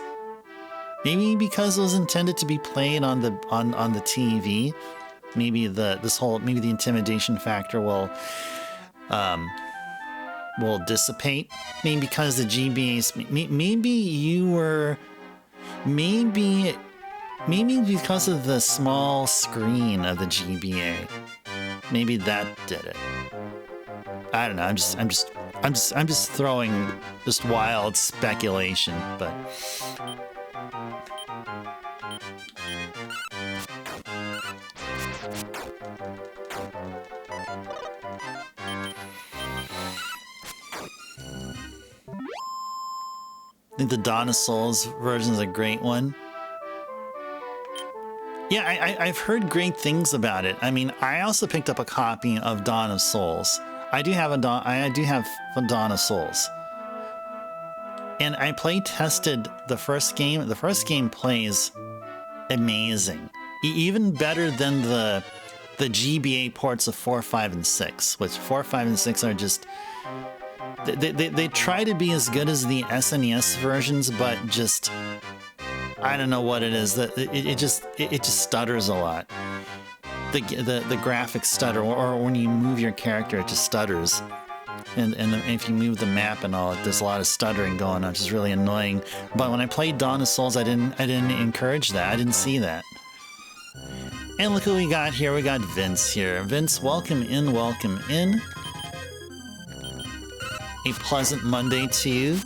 was intended to be played on the TV, maybe the intimidation factor will dissipate. Maybe because the GBA's, maybe because of the small screen of the GBA, maybe that did it. I don't know. I'm just throwing just wild speculation, but. I think the Dawn of Souls version is a great one. Yeah, I've heard great things about it. I mean, I also picked up a copy of Dawn of Souls. I do have a Dawn of Souls. And I tested the first game. The first game plays amazing. Even better than the GBA ports of 4, 5, and 6, which 4, 5, and 6 are just they try to be as good as the SNES versions, but just I don't know what it is that it just stutters a lot. The graphics stutter, or when you move your character, it just stutters. And if you move the map and all, there's a lot of stuttering going on, which is really annoying. But when I played Dawn of Souls, I didn't encourage that. I didn't see that. And look who we got here. We got Vince here. Vince, welcome in, welcome in. A pleasant Monday to you.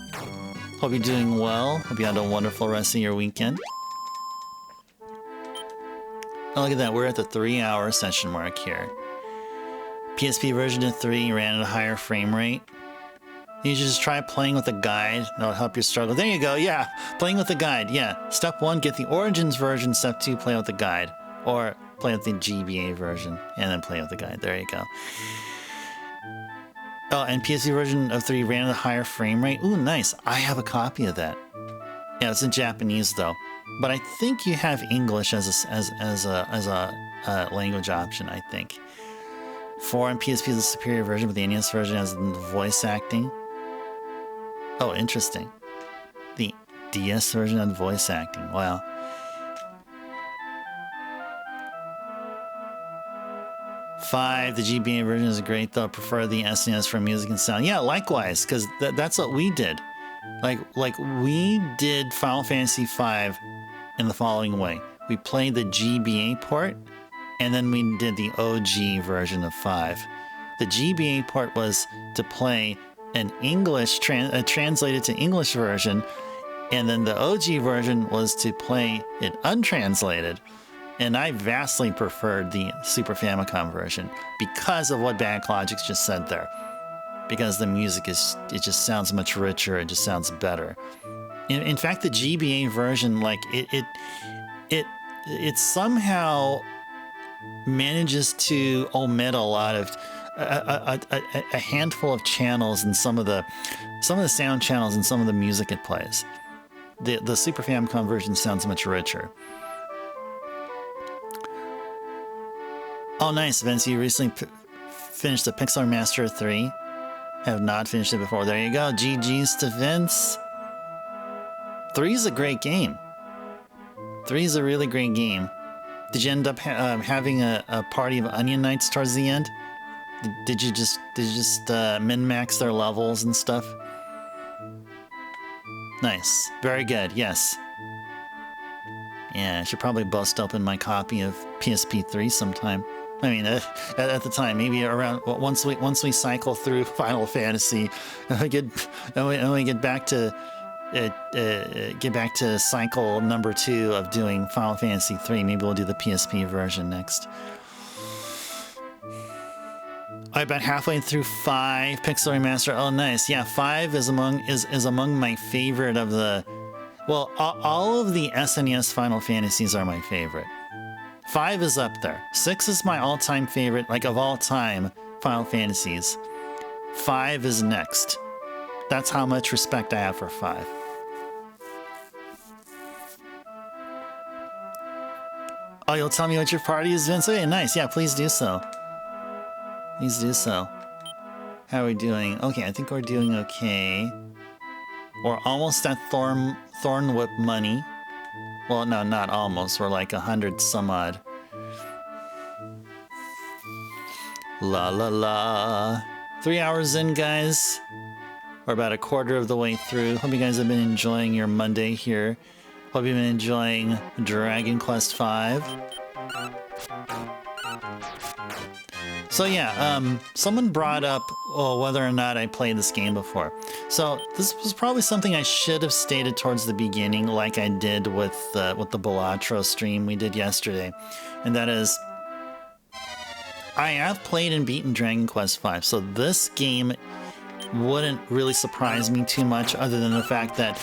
Hope you're doing well. Hope you had a wonderful rest of your weekend. Oh, look at that. We're at the 3-hour session mark here. PSP version of 3 ran at a higher frame rate. You should just try playing with a guide. That'll help your struggle. There you go. Yeah, playing with a guide. Yeah. Step 1, get the Origins version. Step 2, play with the guide. Or play with the GBA version and then play with the guide. There you go. Oh, and PSP version of 3 ran at a higher frame rate. Ooh, nice. I have a copy of that. Yeah, it's in Japanese though. But I think you have English as a language option, I think. 4 on PSP is the superior version, but the NES version has voice acting. Oh, interesting. The DS version had voice acting. Wow. Five, the GBA version is great though. I prefer the SNES for music and sound. Yeah, likewise, because that's what we did. Like we did Final Fantasy V in the following way. We played the GBA port, and then we did the OG version of 5. The GBA port was to play an English translated to English version, and then the OG version was to play it untranslated. And I vastly preferred the Super Famicom version because of what Backlogix just said there. Because the music it just sounds much richer, it just sounds better. In fact, the GBA version, like it somehow manages to omit a lot of a handful of channels and some of the sound channels and some of the music it plays. The Super Famicom version sounds much richer. Oh, nice, Vince. You recently finished the Pixel Master 3. Have not finished it before. There you go. GG's to Vince. 3 is a great game. 3 is a really great game. Did you end up having a party of Onion Knights towards the end? Did you just min-max their levels and stuff? Nice. Very good. Yes. Yeah, I should probably bust open my copy of PSP 3 sometime. I mean, at the time, maybe around once we cycle through Final Fantasy, and we get back to cycle number 2 of doing Final Fantasy 3. Maybe we'll do the PSP version next. I'm about halfway through 5 Pixel Remaster. Oh, nice. Yeah, 5 is among my favorite of the. Well, all of the SNES Final Fantasies are my favorite. 5 is up there. 6 is my all-time favorite, like of all time Final Fantasies. 5 is next. That's how much respect I have for 5. Oh, you'll tell me what your party is, Vince? Okay, nice. Yeah, please do so. Please do so. How are we doing? Okay, I think we're doing okay. We're almost at Thorn Whip money. Well, no, not almost. We're like 100 some odd. La la la. 3 hours in, guys. We're about a quarter of the way through. Hope you guys have been enjoying your Monday here. Hope you've been enjoying Dragon Quest V. So yeah, someone brought up whether or not I played this game before. So this was probably something I should have stated towards the beginning, like I did with the Balatro stream we did yesterday, and that is, I have played and beaten Dragon Quest V. So this game wouldn't really surprise me too much, other than the fact that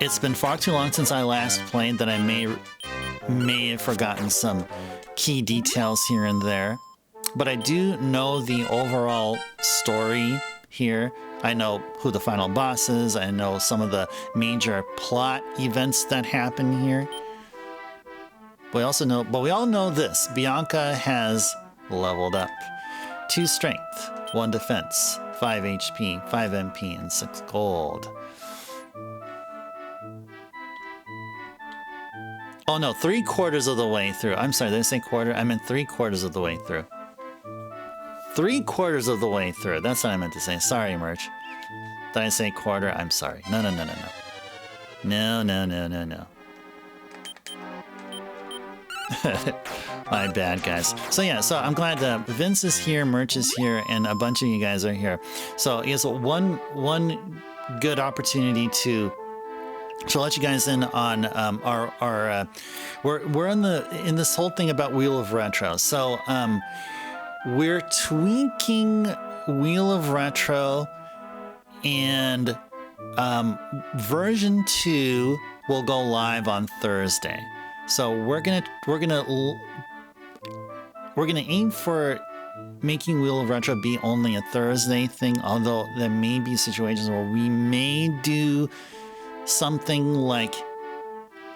it's been far too long since I last played that I may have forgotten some key details here and there. But I do know the overall story here. I know who the final boss is. I know some of the major plot events that happen here. We all know this. Bianca has leveled up. 2 strength, 1 defense, 5 HP, 5 MP, and 6 gold. Oh no, 3/4 of the way through. I'm sorry, did I say quarter? I meant 3/4 of the way through. 3/4 of the way through. That's what I meant to say. Sorry, Merch. Did I say quarter? I'm sorry. No, no, no, no, no. No, no, no, no, no. My bad, guys. So yeah, so I'm glad Vince is here, Merch is here, and a bunch of you guys are here. So it's one good opportunity to let you guys in on we're in this whole thing about Wheel of Retro. So we're tweaking Wheel of Retro, and version 2 will go live on Thursday. So we're gonna aim for making Wheel of Retro be only a Thursday thing, although there may be situations where we may do something like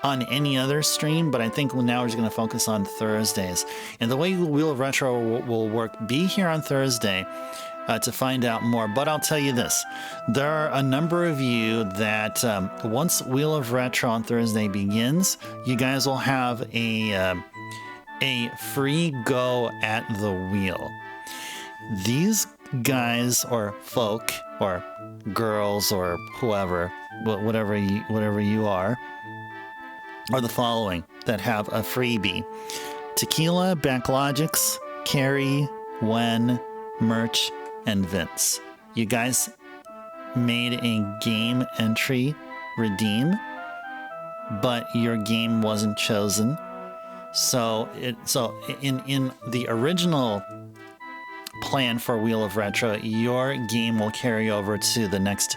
on any other stream, but I think now we're just going to focus on Thursdays. And the way Wheel of Retro will work, be here on Thursday to find out more. But I'll tell you this, there are a number of you that once Wheel of Retro on Thursday begins, you guys will have a free go at the wheel. These guys or folk or girls or whoever, whatever you are the following that have a freebie: Tequila, Backlogics, Carrie, Wen, Merch, and Vince. You guys made a game entry redeem, but your game wasn't chosen. So in the original plan for Wheel of Retro, your game will carry over to the next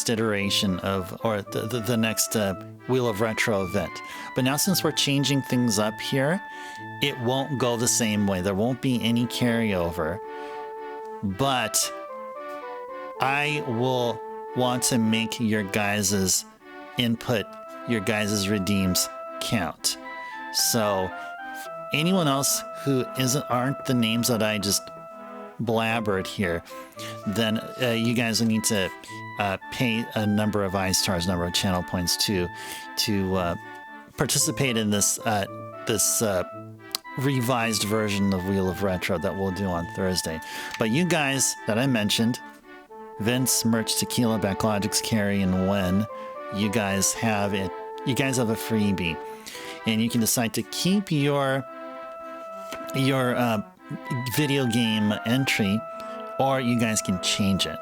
iteration of, or the next Wheel of Retro event. But now, since we're changing things up here, it won't go the same way. There won't be any carryover, but I will want to make your guys's input, your guys's redeems count. So anyone else who aren't the names that I just blabbered here, then you guys will need to pay a number of iStars, number of channel points to participate in this revised version of Wheel of Retro that we'll do on Thursday. But you guys that I mentioned, Vince, Merch, Tequila, Backlogics, Carrie, and Wen, you guys have it. You guys have a freebie, and you can decide to keep your video game entry, or you guys can change it.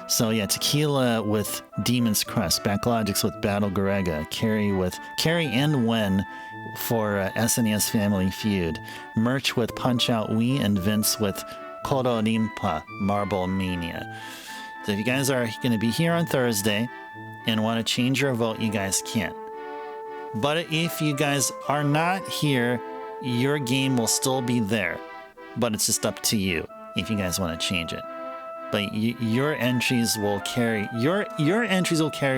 So yeah, Tequila with Demon's Crest, Backlogics with Battle Garega, Carrie and Wen for SNES Family Feud, Merch with Punch Out Wii, and Vince with Kodorimpa Marble Mania. So if you guys are going to be here on Thursday and want to change your vote, you guys can. But if you guys are not here, your game will still be there, but it's just up to you if you guys want to change it. But your entries will carry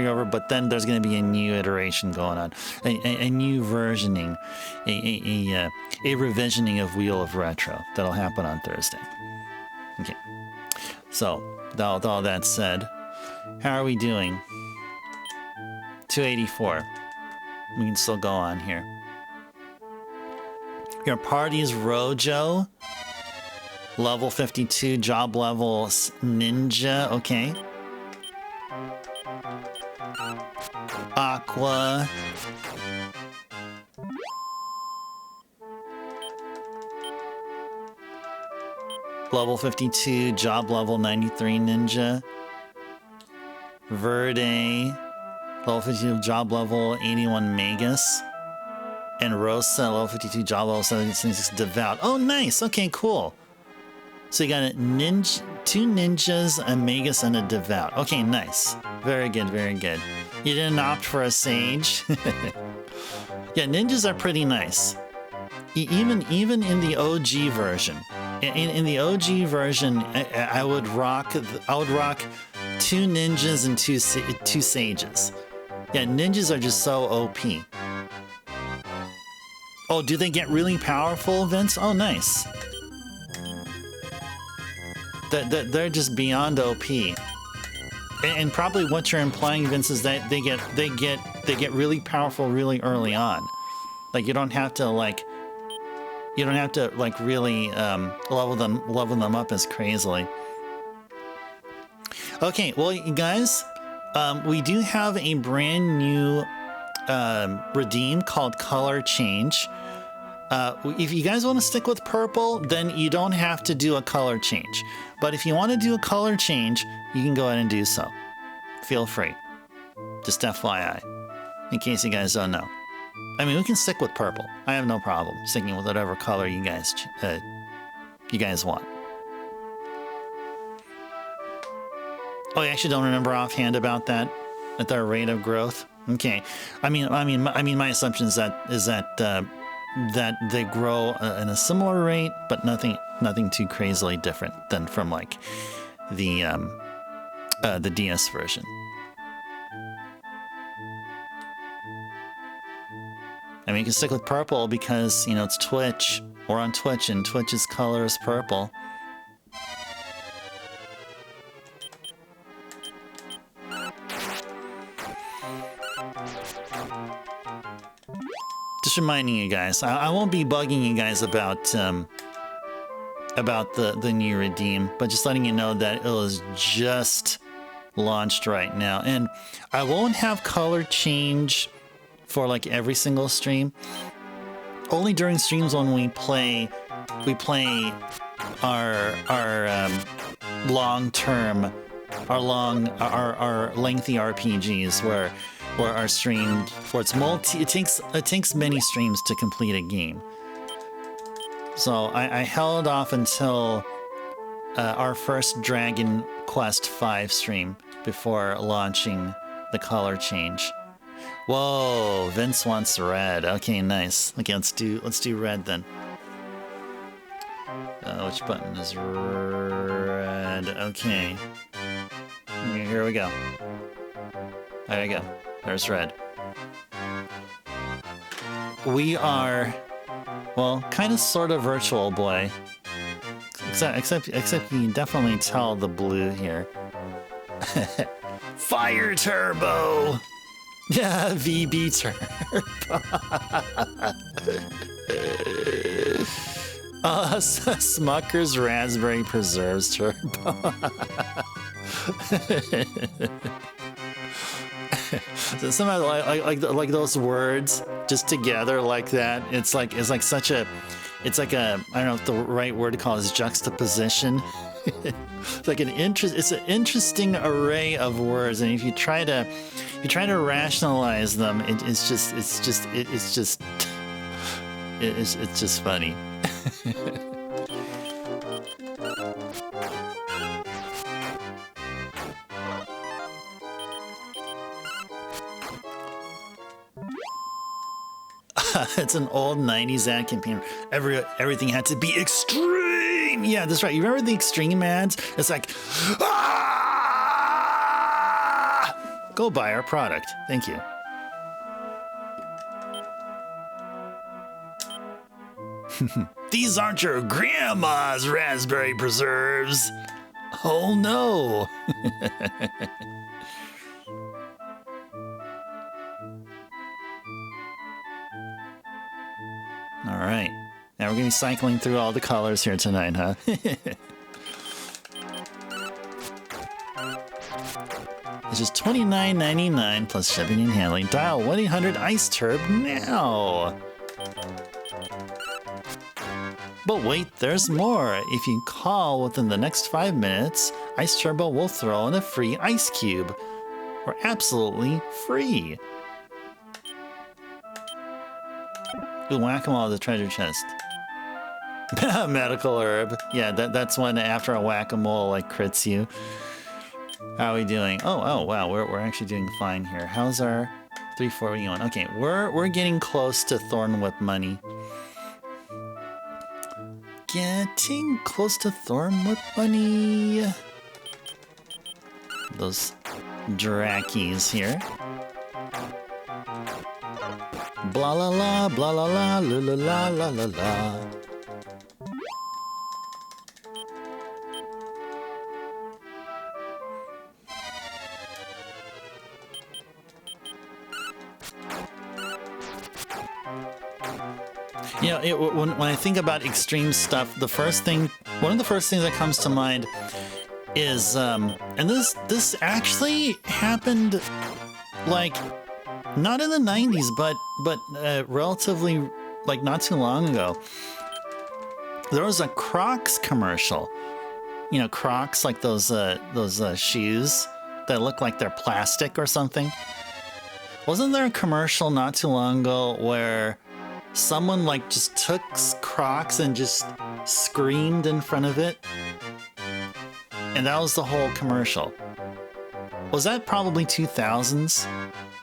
over, but then there's going to be a new iteration going on, a new versioning, a revisioning of Wheel of Retro that'll happen on Thursday. Okay, so with all that said, how are we doing? 284. We can still go on here. Your party's Rojo. Level 52, job level ninja, okay. Aqua. Level 52, job level 93 ninja. Verde. Level 52, job level 81 Magus. And Rosa, level 52, job level 76 Devout. Oh, nice. Okay, cool. So you got a two ninjas, a Magus, and a Devout. Okay, nice. Very good, very good. You didn't opt for a Sage. Yeah, ninjas are pretty nice. Even in the OG version. In the OG version, I would rock 2 ninjas and two sages. Yeah, ninjas are just so OP. Oh, do they get really powerful, Vince? Oh, nice. They're just beyond OP. And probably what you're implying, Vince, is that they get really powerful really early on. Like you don't have to like really level them up as crazily. Okay, well, you guys, we do have a brand new redeem called Color Change. If you guys want to stick with purple, then you don't have to do a color change. But if you want to do a color change, you can go ahead and do so. Feel free. Just FYI, in case you guys don't know. I mean, we can stick with purple. I have no problem sticking with whatever color you guys want. Oh, you actually don't remember offhand about that at their rate of growth? Okay. I mean, my assumption is that they grow in a similar rate, but nothing too crazily different than from like the DS version. I mean, you can stick with purple because, you know, it's Twitch. We're on Twitch, and Twitch's color is purple. Just reminding you guys, I won't be bugging you guys about the new redeem, but just letting you know that it was just launched right now, and I won't have color change for like every single stream. Only during streams when we play our long-term, our lengthy RPGs where our stream, where it's it takes many streams to complete a game. So I held off until our first Dragon Quest V stream before launching the color change. Whoa, Vince wants red. Okay, nice. Okay, let's do red then. Which button is red? Okay. Here we go. There you go. There's red. We are, well, kind of sort of Virtual Boy. Except you can definitely tell the blue here. Fire Turbo! Yeah, VB Turbo. Smucker's Raspberry Preserves Turbo. So somehow like those words just together like that. It's like such a, it's like a, I don't know what the right word to call it is, juxtaposition. It's like it's an interesting array of words, and if you try to rationalize them, it's just funny. It's an old 90s ad campaign. Everything had to be extreme. Yeah, that's right. You remember the extreme ads? It's like, ah! Go buy our product. Thank you. These aren't your grandma's raspberry preserves. Oh no. All right, now we're gonna be cycling through all the colors here tonight, huh? It's just $29.99 plus shipping and handling. Dial 1-800-ICE-TURB now. But wait, there's more. If you call within the next 5 minutes, Ice Turbo will throw in a free ice cube. For absolutely free. Ooh, whack-a-mole the treasure chest. Medical herb. Yeah, that's when after a whack-a-mole like crits you. How are we doing? Oh wow, we're actually doing fine here. How's our 341? Okay, we're getting close to Thorn Whip money. Getting close to Thorn Whip money. Those Drakies here. Blah la la, blah la la, la la la la la la. You know, when I think about extreme stuff, one of the first things that comes to mind is, and this actually happened, like, not in the 90s, but relatively, like, not too long ago. There was a Crocs commercial. You know, Crocs, like those shoes that look like they're plastic or something. Wasn't there a commercial not too long ago where someone like just took Crocs and just screamed in front of it? And that was the whole commercial. Was that probably 2000s?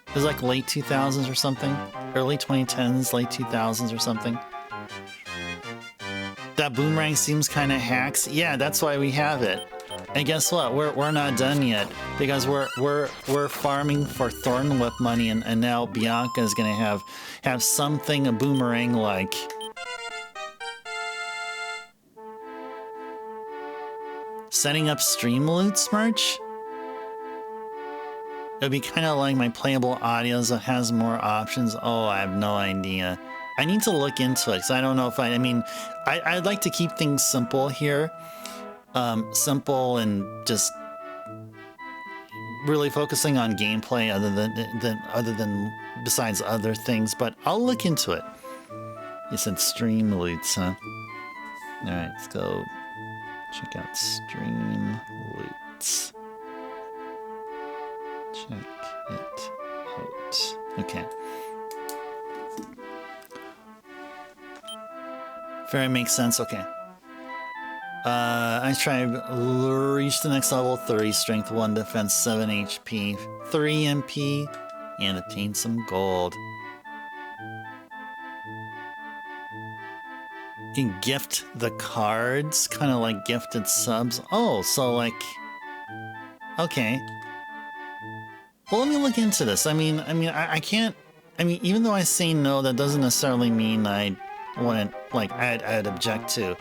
It was like late 2000s or something? Early 2010s, late 2000s or something? That boomerang seems kind of hacks. Yeah, that's why we have it. And guess what? We're not done yet, because we're farming for Thorn Whip money, and now Bianca is gonna have something a boomerang like. Setting up stream loots merch? It'd be kind of like my playable audios that has more options. Oh, I have no idea. I need to look into it, because I don't know if I mean, I'd like to keep things simple here. Simple and just really focusing on gameplay other than besides other things, but I'll look into it. You said stream loots, huh? Alright, let's go check out stream loots. Check it out. Okay. Very makes sense. Okay. I tried reach the next level 3, strength 1, defense 7 HP, 3 MP, and obtain some gold. You can gift the cards, kind of like gifted subs. Oh, so like, okay. Well, let me look into this. I mean, I can't. I mean, even though I say no, that doesn't necessarily mean I wouldn't, like, I'd object to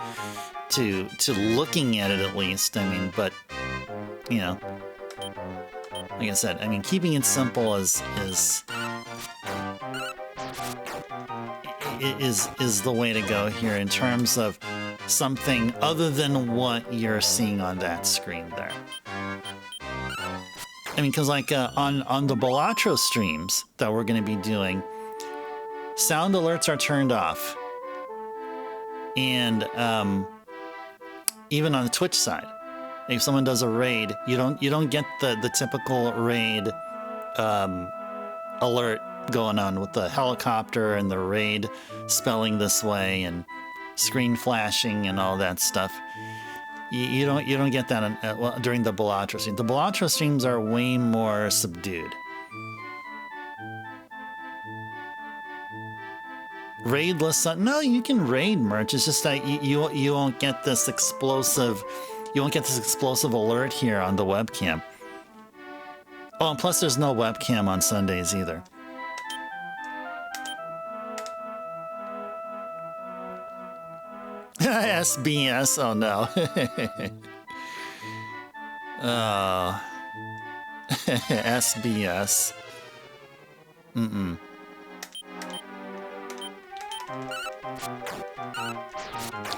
looking at it at least. I mean, but you know, like I said, I mean, keeping it simple is the way to go here in terms of something other than what you're seeing on that screen there. I mean, because like on the Balatro streams that we're going to be doing, sound alerts are turned off, and even on the Twitch side, if someone does a raid, you don't get the typical raid alert going on with the helicopter and the raid spelling this way and screen flashing and all that stuff. You don't get that during the Balatro stream. The Balatro streams are way more subdued. Raidless, no, you can raid merch. It's just that you won't get this explosive. You won't get this explosive alert here on the webcam. Oh, and plus there's no webcam on Sundays either. SBS, oh no. Oh. SBS.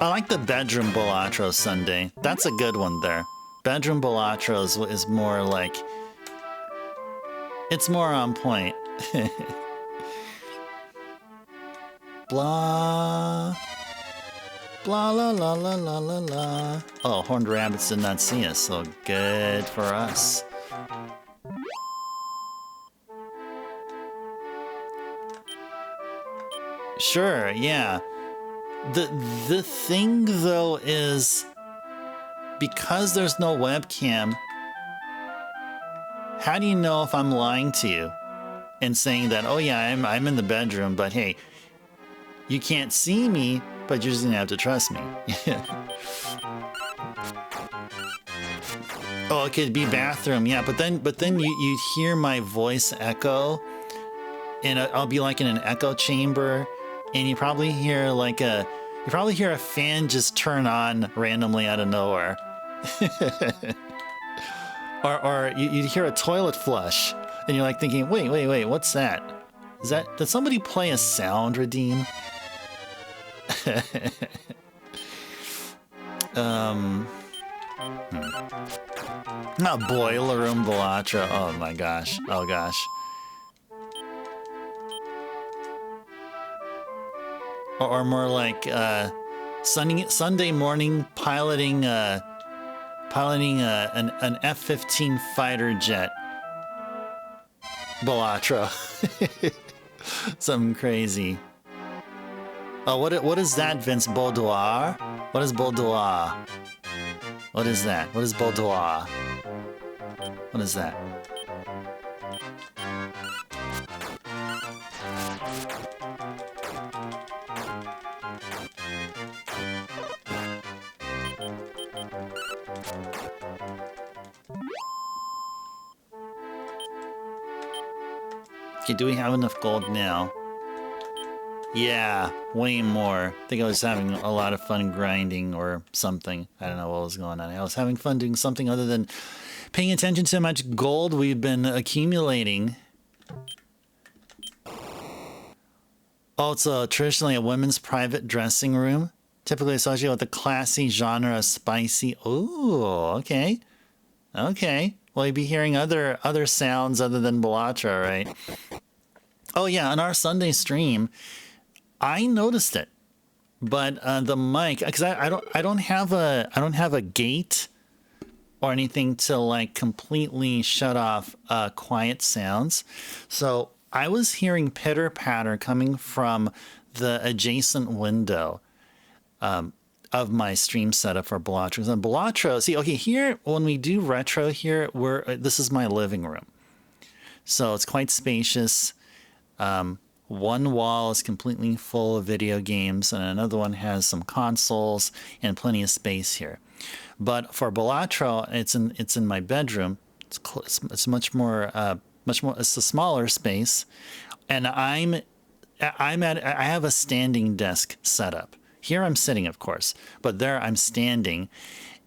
I like the bedroom Balatro Sunday. That's a good one there. Bedroom Balatro is more like, it's more on point. Blah. Blah la la la la la la. Oh, Horned Rabbits did not see us, so good for us. Sure, yeah. The thing though is, because there's no webcam, how do you know if I'm lying to you and saying that, oh yeah, I'm in the bedroom, but hey, you can't see me, but you're just gonna have to trust me. Oh, it could be bathroom, yeah, but then you hear my voice echo, and I'll be like in an echo chamber, and you probably hear a fan just turn on randomly out of nowhere. or you hear a toilet flush, and you're like thinking, wait, what's that? Did somebody play a sound redeem? Not boiler room Belatra. Oh my gosh. Oh gosh. Or more like Sunday morning piloting an F-15 fighter jet. Belatra. Something crazy. Oh, what is that, Vince? Boudoir? What is boudoir? What is that? What is boudoir? What is that? Okay, do we have enough gold now? Yeah, way more. I think I was having a lot of fun grinding or something. I don't know what was going on. I was having fun doing something other than paying attention to how much gold we've been accumulating. Oh, it's traditionally a women's private dressing room, typically associated with the classy genre of spicy. Oh, okay. Okay. Well, you'd be hearing other sounds other than Belatra, right? Oh yeah, on our Sunday stream, I noticed it, but the mic, because I don't have a gate or anything to like completely shut off quiet sounds, so I was hearing pitter patter coming from the adjacent window of my stream setup for Belatra. And Belatra, see, okay, here when we do retro here, this is my living room, so it's quite spacious. One wall is completely full of video games, and another one has some consoles and plenty of space here. But for Belatra, it's in my bedroom. It's much more. It's a smaller space, and I have a standing desk set up. Here I'm sitting, of course, but there I'm standing,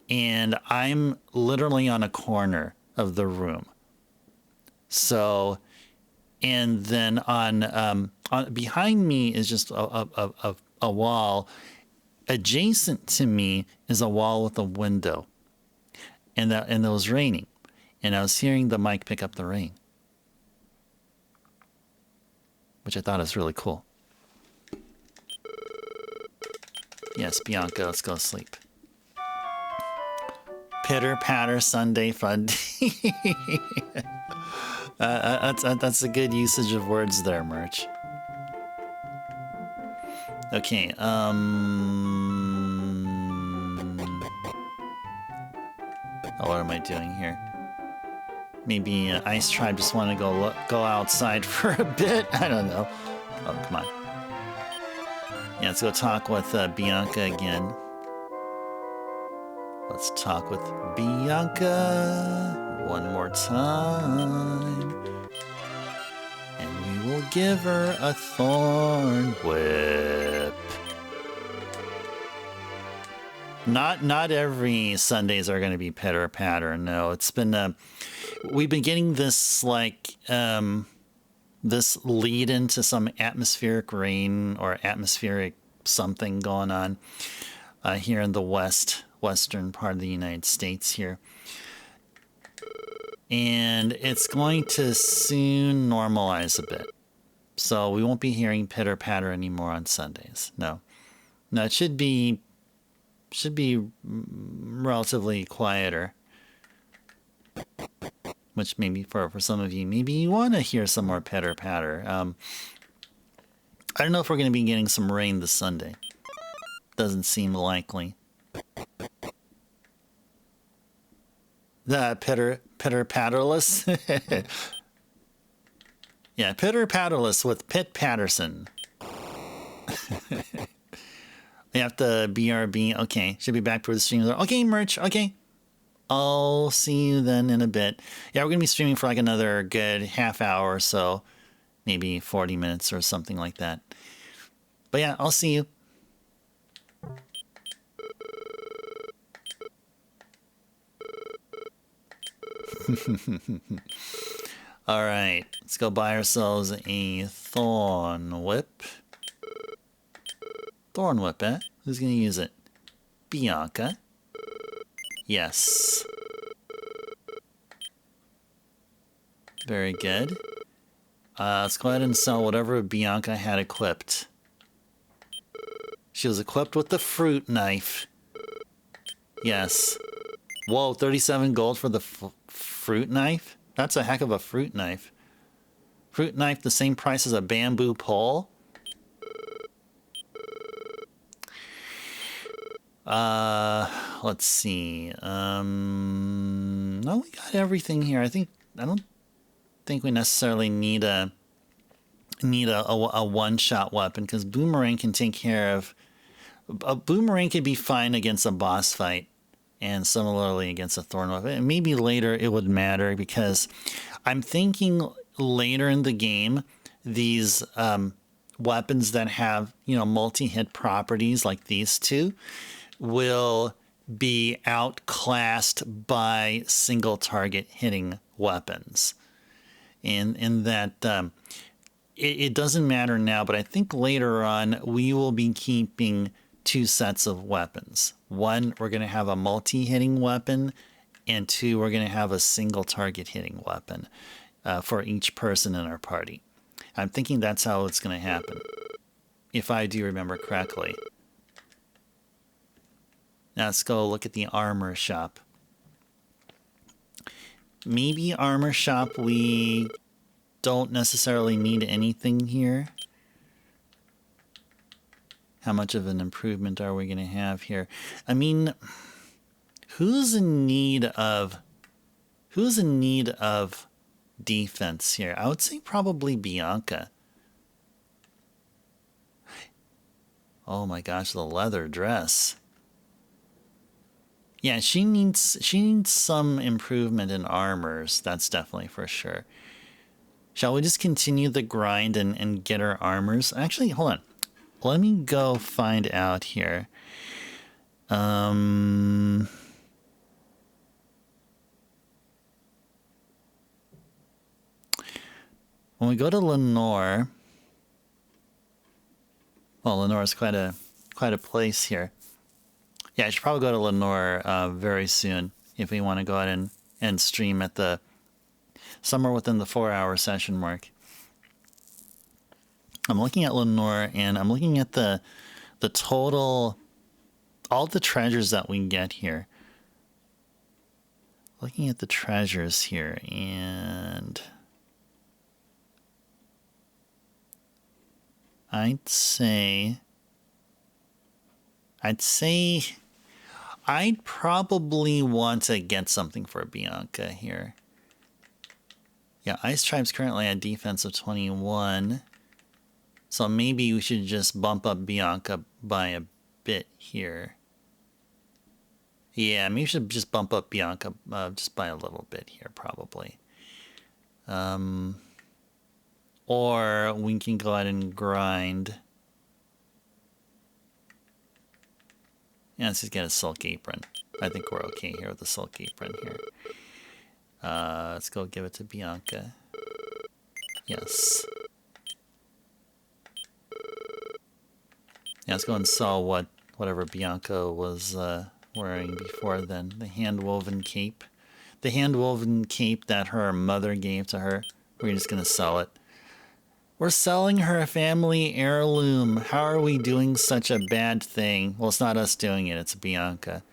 and I'm literally on a corner of the room. So. And then on behind me is just a wall. Adjacent to me is a wall with a window, and it was raining, and I was hearing the mic pick up the rain, which I thought was really cool. Yes, Bianca, let's go sleep. Pitter patter Sunday fun. That's a good usage of words there, Merch. Okay, oh, what am I doing here? Maybe Ice Tribe just want to go outside for a bit? I don't know. Oh, come on. Yeah, let's go talk with Bianca again. Let's talk with Bianca one more time. And we will give her a thorn whip. Not every Sundays are going to be pitter patter. No, it's been we've been getting this like this lead into some atmospheric rain or atmospheric something going on here in the western part of the United States here. And it's going to soon normalize a bit. So we won't be hearing pitter patter anymore on Sundays. No, it should be relatively quieter. Which maybe for some of you, maybe you want to hear some more pitter patter. I don't know if we're going to be getting some rain this Sunday. Doesn't seem likely. The pitter patterless. Yeah, pitter patterless with Pitt Patterson. We have to BRB. Okay, should be back for the stream. Okay, Merch. Okay. I'll see you then in a bit. Yeah, we're going to be streaming for like another good half hour or so. Maybe 40 minutes or something like that. But yeah, I'll see you. All right, let's go buy ourselves a thorn whip. Thorn Whip, eh? Who's gonna use it? Bianca. Yes. Very good. Let's go ahead and sell whatever Bianca had equipped. She was equipped with the fruit knife. Yes. Whoa, 37 gold for the fruit knife? That's a heck of a fruit knife. Fruit knife the same price as a bamboo pole? Let's see. No, we got everything here. I don't think we necessarily need a one-shot weapon, because boomerang can take care of a boomerang could be fine against a boss fight, and similarly against a thorn weapon. And maybe later it would matter, because I'm thinking later in the game these weapons that have, you know, multi-hit properties like these two will be outclassed by single target hitting weapons. And in that it doesn't matter now, but I think later on we will be keeping two sets of weapons. One, we're going to have a multi-hitting weapon, and two, we're going to have a single target hitting weapon for each person in our party. I'm thinking that's how it's going to happen, if I do remember correctly. Now let's go look at the armor shop. Maybe armor shop, we don't necessarily need anything here. How much of an improvement are we going to have here? I mean, who's in need of defense here? I would say probably Bianca. Oh my gosh, the leather dress. Yeah, she needs some improvement in armors. That's definitely for sure. Shall we just continue the grind and get our armors? Actually, hold on. Let me go find out here. When we go to Lenoire, well, Lenoire is quite a place here. Yeah, I should probably go to Lenoire very soon if we want to go ahead and stream at the somewhere within the 4-hour session mark. I'm looking at Lenoire, and I'm looking at the total, all the treasures that we get here. Looking at the treasures here, and I'd say I'd probably want to get something for Bianca here. Yeah, Ice Tribe's currently at defense of 21. So maybe we should just bump up Bianca by a bit here. Yeah, maybe we should just bump up Bianca just by a little bit here, probably. Or we can go ahead and grind. Yeah, let's just get a silk apron. I think we're okay here with the silk apron here. Let's go give it to Bianca. Yes. Yeah, let's go and sell whatever Bianca was wearing before then. The hand-woven cape. The hand-woven cape that her mother gave to her. We're just going to sell it. We're selling her a family heirloom. How are we doing such a bad thing? Well, it's not us doing it. It's Bianca.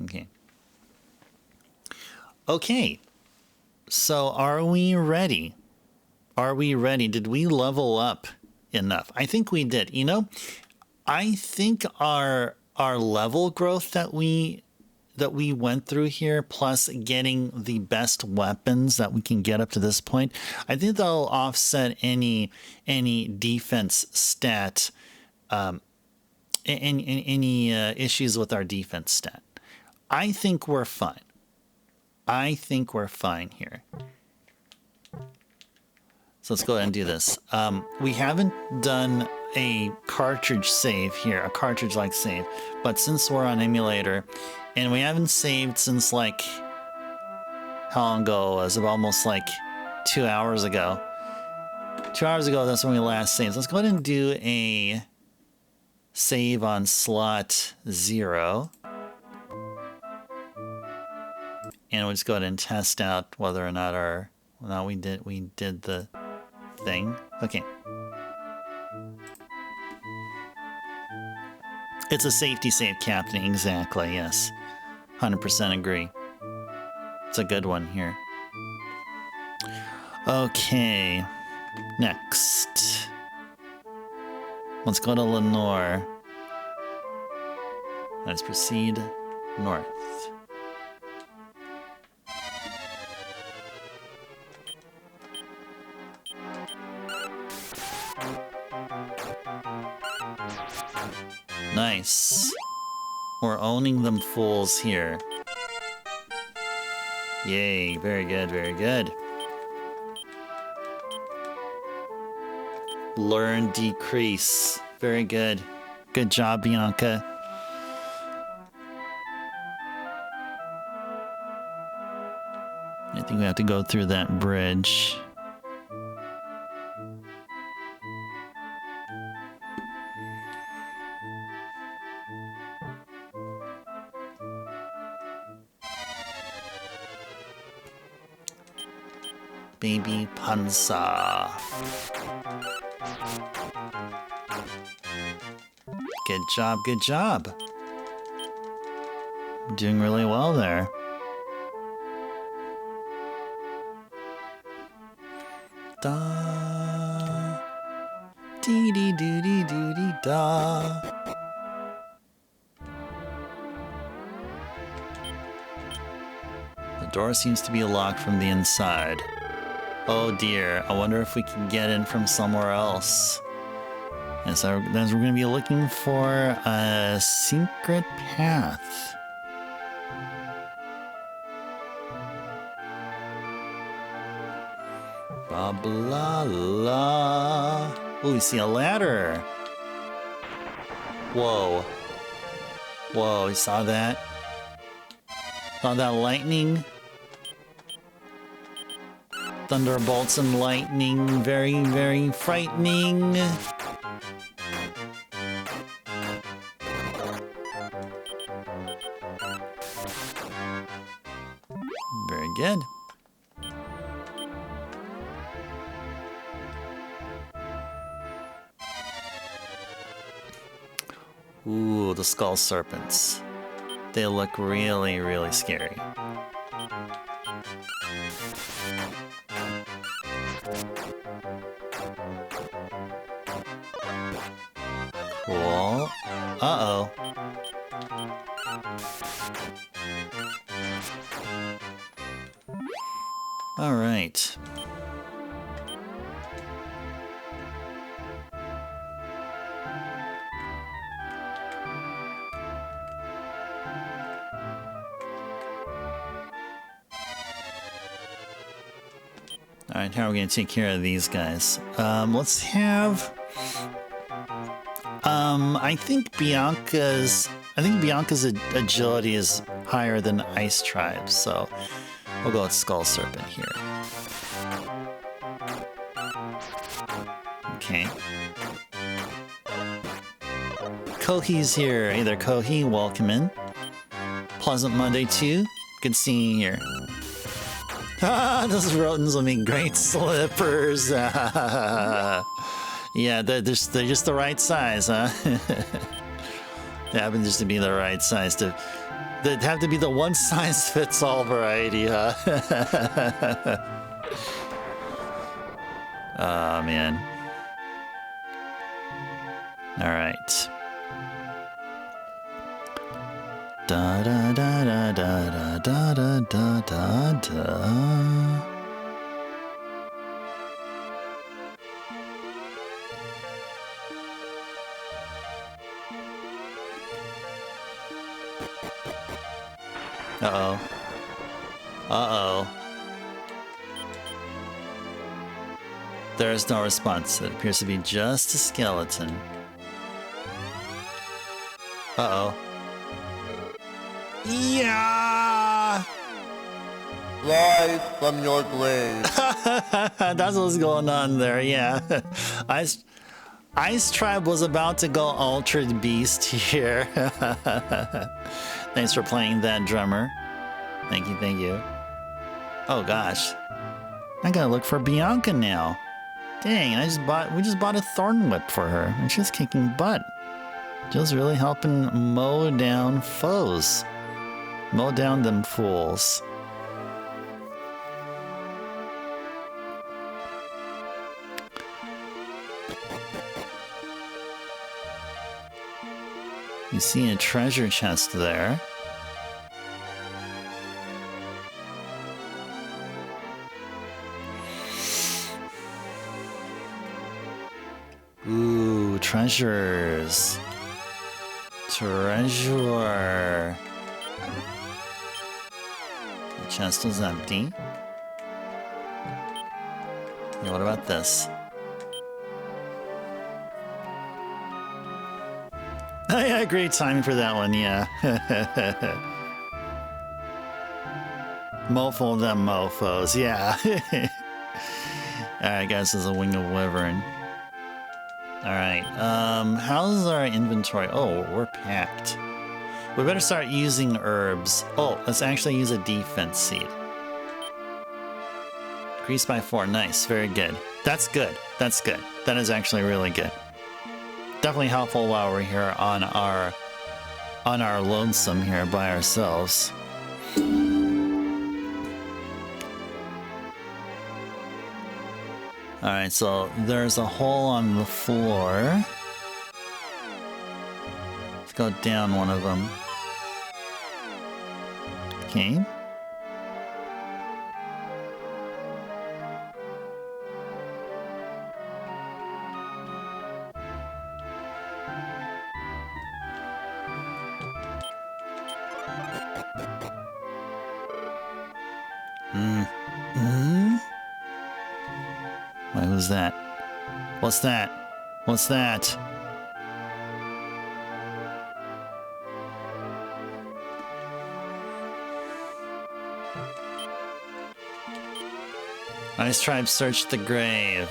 Okay. Okay. So are we ready? Are we ready? Did we level up enough? I think we did. You know, I think our level growth that we went through here, plus getting the best weapons that we can get up to this point, I think that'll offset any defense stat, any issues with our defense stat. I think we're fine. I think we're fine here. So let's go ahead and do this. We haven't done a cartridge save here, a cartridge-like save, but since we're on emulator, and we haven't saved since, like, how long ago was it? Almost like 2 hours ago. 2 hours ago, that's when we last saved. Let's go ahead and do a save on slot 0. And we'll just go ahead and test out whether or not we did the thing. Okay. It's a safety save, Captain. Exactly, yes. 100% agree. It's a good one here. Okay. Next. Let's go to Lenoire. Let's proceed north. Nice. We're owning them fools here. Yay, very good, very good. Learn decrease. Very good. Good job, Bianca. I think we have to go through that bridge. Baby Panza. Good job, good job. Doing really well there. Da. Dee dee doo dee doo dee da. The door seems to be locked from the inside. Oh dear, I wonder if we can get in from somewhere else. And so we're going to be looking for a secret path. Blah blah blah. Oh, we see a ladder. Whoa. Whoa, you saw that? Saw that lightning? Thunderbolts and lightning, very, very frightening. Very good. Ooh, the skull serpents. They look really, really scary. Cool. Uh-oh. All right. All right, how are we going to take care of these guys? Let's have... I think Bianca's agility is higher than Ice Tribe's, so we'll go with Skull Serpent here. Okay. Kohi's here. Hey there, Kohi. Welcome in. Pleasant Monday too. Good seeing you here. Ah, those rodents will make great slippers. Yeah, they're just the right size, huh? They happen just to be the right size to... They'd have to be the one-size-fits-all variety, huh? Oh, man. All right. Da da da da da da da da da da. Uh-oh. Uh-oh. There is no response. It appears to be just a skeleton. Uh-oh. Yeah! Rise from your grave. That's what's going on there, yeah. Ice Tribe was about to go Ultra Beast here. Thanks for playing that, drummer. Thank you, thank you. Oh gosh. I gotta look for Bianca now. Dang, we just bought a Thorn Whip for her, and she's kicking butt. Just really helping mow down foes. Mow down them fools. You see a treasure chest there. Ooh, treasures. Treasure. The chest is empty. Yeah, what about this? Oh yeah, great timing for that one, yeah. Mofo them mofos, yeah. Alright guys, this is a Wing of Wyvern. Alright, how's our inventory? Oh, we're packed. We better start using herbs. Oh, let's actually use a defense seed. Increased by 4, nice, very good. That's good, that's good. That is actually really good. Definitely helpful while we're here on our lonesome here by ourselves. Alright, so there's a hole on the floor. Let's go down one of them. Okay. Wait, who's that? What's that? What's that? Ice Tribe searched the grave.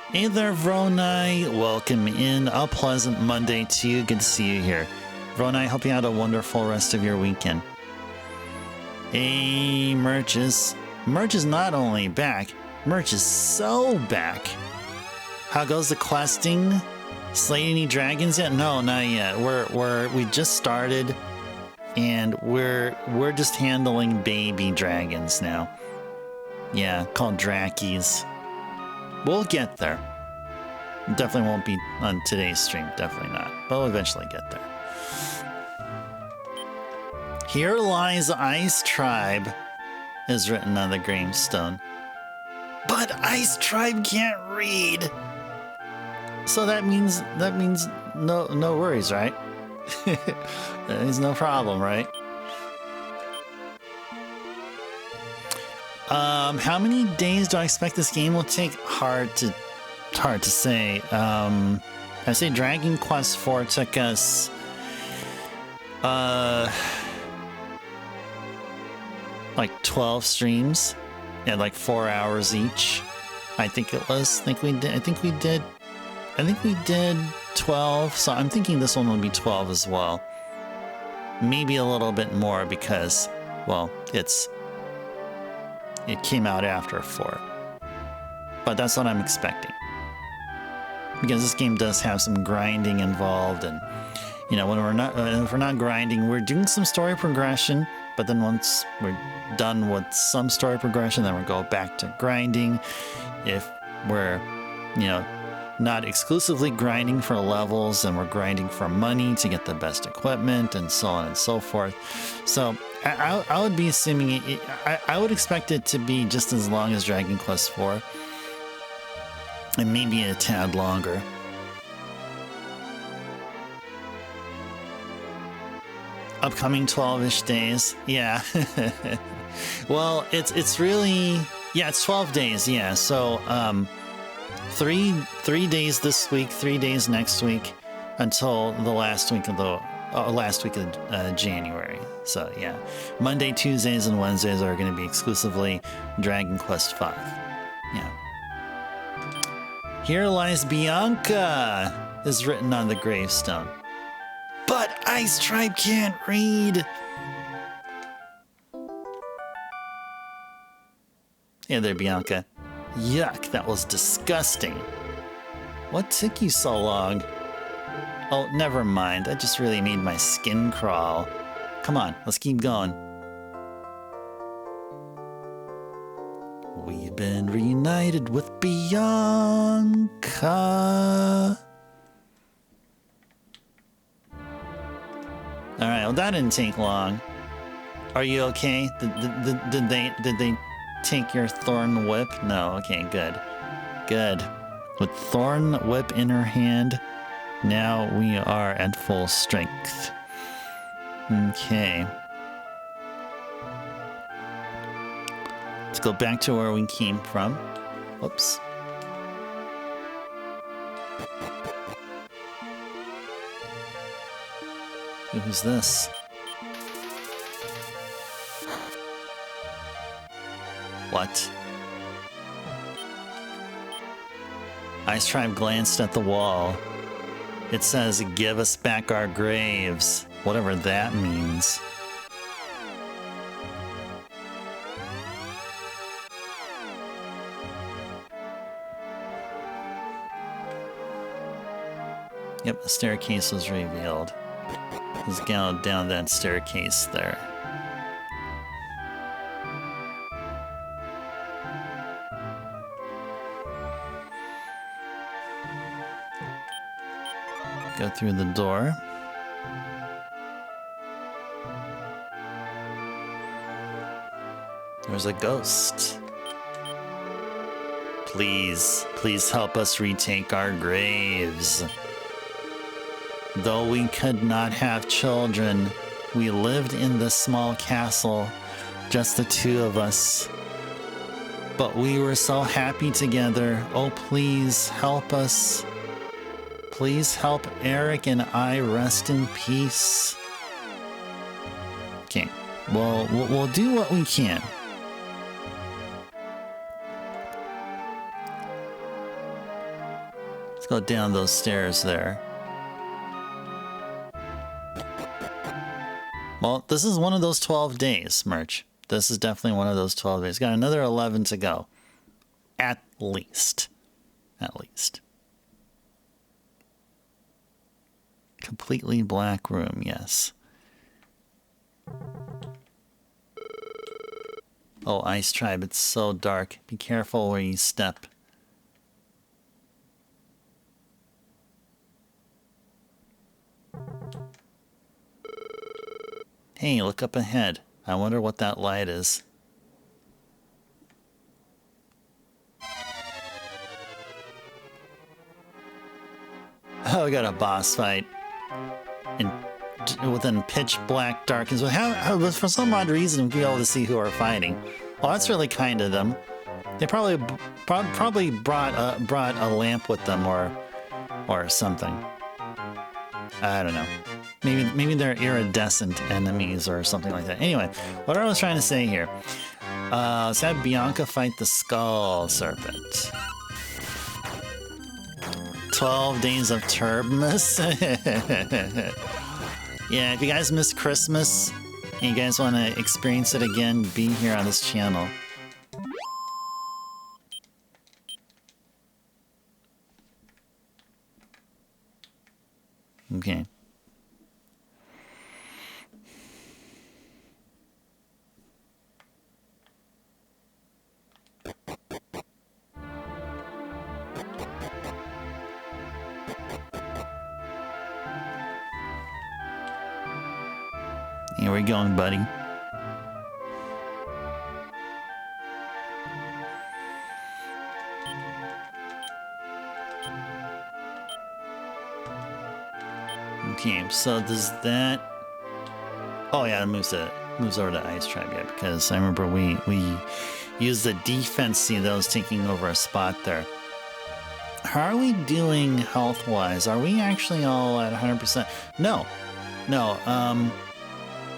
Hey there, Vronai. Welcome in. A pleasant Monday to you. Good to see you here. Vronai, hope you had a wonderful rest of your weekend. Hey, Merch is not only back, Merch is so back. How goes the questing? Slayed any dragons yet? No, not yet. We just started, and we're just handling baby dragons now. Yeah, called Drakies. We'll get there. Definitely won't be on today's stream. Definitely not. But we'll eventually get there. Here lies Ice Tribe, is written on the gravestone. But Ice Tribe can't read. So that means no worries, right? That means no problem, right? How many days do I expect this game will take? Hard to say. I say Dragon Quest IV took us like 12 streams at like 4 hours each. I think it was. I think we did 12. So I'm thinking this one will be 12 as well. Maybe a little bit more because, well, it came out after 4. But that's what I'm expecting. Because this game does have some grinding involved, and you know, if we're not grinding, we're doing some story progression, but then once we're done with some story progression, then we'll go back to grinding. If we're, you know, not exclusively grinding for levels, and we're grinding for money to get the best equipment and so on and so forth. So I would be assuming I would expect it to be just as long as Dragon Quest IV, and maybe a tad longer. Upcoming 12-ish days, yeah. Well, it's really, yeah, it's 12 days, yeah. So 3 days this week, 3 days next week, until the last week of last week of January. So yeah, Monday, Tuesdays, and Wednesdays are going to be exclusively Dragon Quest V. Yeah. Here lies Bianca is written on the gravestone. But Ice Tribe can't read. Hey there, Bianca. Yuck, that was disgusting. What took you so long? Oh, never mind. I just really made my skin crawl. Come on, let's keep going. We've been reunited with Bianca. Alright, well that didn't take long. Are you okay? Did they take your thorn whip? No, okay, good. Good. With thorn whip in her hand, now we are at full strength. Okay. Let's go back to where we came from. Whoops. Who's this? What? Ice Tribe glanced at the wall. It says, "Give us back our graves," whatever that means. Yep, the staircase was revealed. Let's go down that staircase there. Go through the door. There's a ghost. Please, please help us retake our graves. Though we could not have children, we lived in this small castle, just the two of us. But we were so happy together. Oh, please help us. Please help Eric and I rest in peace. Okay, well, we'll do what we can. Let's go down those stairs there. Well, this is one of those 12 days, Merch. This is definitely one of those 12 days. Got another 11 to go. At least. At least. Completely black room, yes. Oh, Ice Tribe, it's so dark. Be careful where you step. Hey, look up ahead. I wonder what that light is. Oh, we got a boss fight. Within pitch black darkness. How, for some odd reason, we'll be able to see who are fighting. Well, that's really kind of them. They probably brought a lamp with them or something. I don't know. Maybe they're iridescent enemies or something like that. Anyway, what I was trying to say here. Let's have Bianca fight the Skull Serpent. 12 days of Turbmus. Yeah, if you guys miss Christmas and you guys want to experience it again, be here on this channel. Okay. Here we going, buddy. Okay, so does that... Oh yeah, it moves over to Ice Tribe, yeah, because I remember we used the defense C that was taking over a spot there. How are we doing health-wise? Are we actually all at 100%? No. No,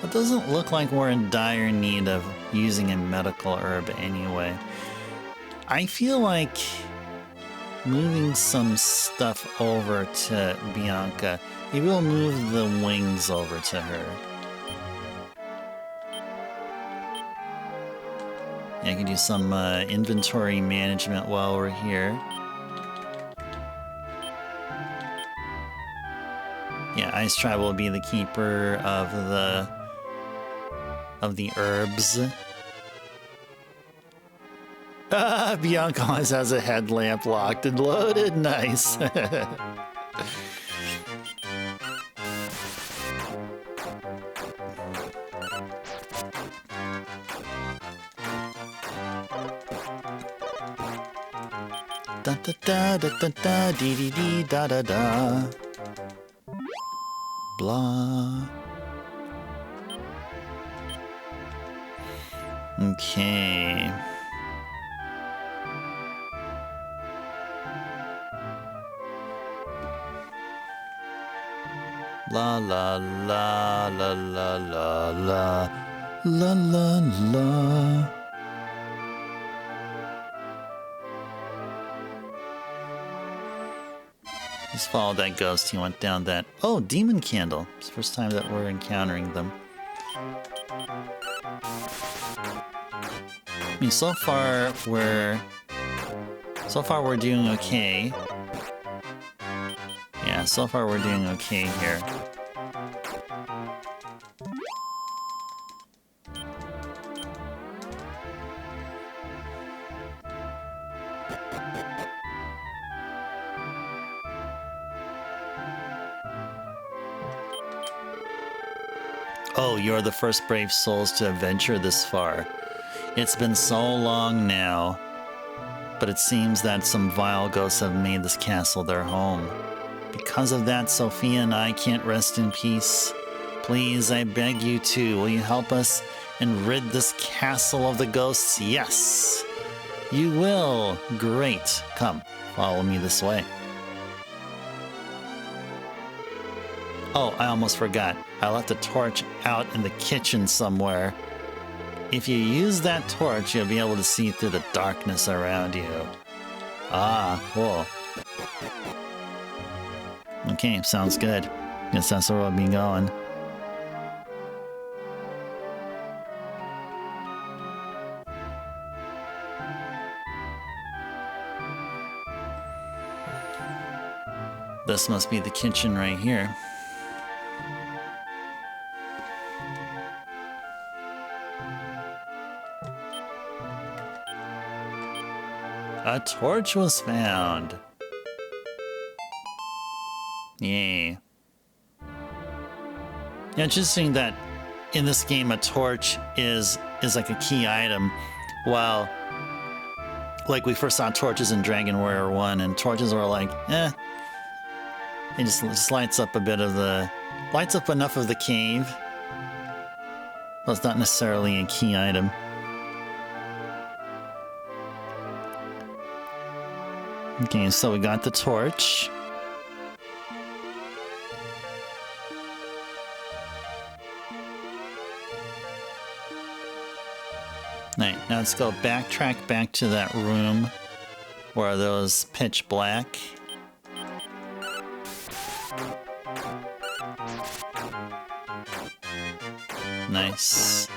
it doesn't look like we're in dire need of using a medical herb anyway. I feel like moving some stuff over to Bianca. Maybe we'll move the wings over to her. Yeah, I can do some inventory management while we're here. Yeah, Ice Tribe will be the keeper of the herbs. Ah, Bianca always has a headlamp locked and loaded. Nice. Da da da da da da dee dee dee da da da. Blah. Okay. La la la la la la la la la la. Just follow that ghost. He went down that. Oh, demon candle. It's the first time that we're encountering them. I mean, so far we're doing okay. Yeah, so far we're doing okay here. Oh, you're the first brave souls to venture this far. It's been so long now, but it seems that some vile ghosts have made this castle their home. Because of that, Sophia and I can't rest in peace. Please, I beg you to, will you help us and rid this castle of the ghosts? Yes! You will! Great. Come, follow me this way. Oh, I almost forgot. I left a torch out in the kitchen somewhere. If you use that torch, you'll be able to see through the darkness around you. Ah, cool. Okay, sounds good. Guess that's where we'll be going. This must be the kitchen right here. A torch was found. Yay. Yeah, interesting that in this game a torch is like a key item, while like we first saw torches in Dragon Warrior 1, and torches were like, it just lights up a bit of lights up enough of the cave. Well, it's not necessarily a key item. Okay, so we got the torch. Alright, now let's go backtrack back to that room where those pitch black. Nice.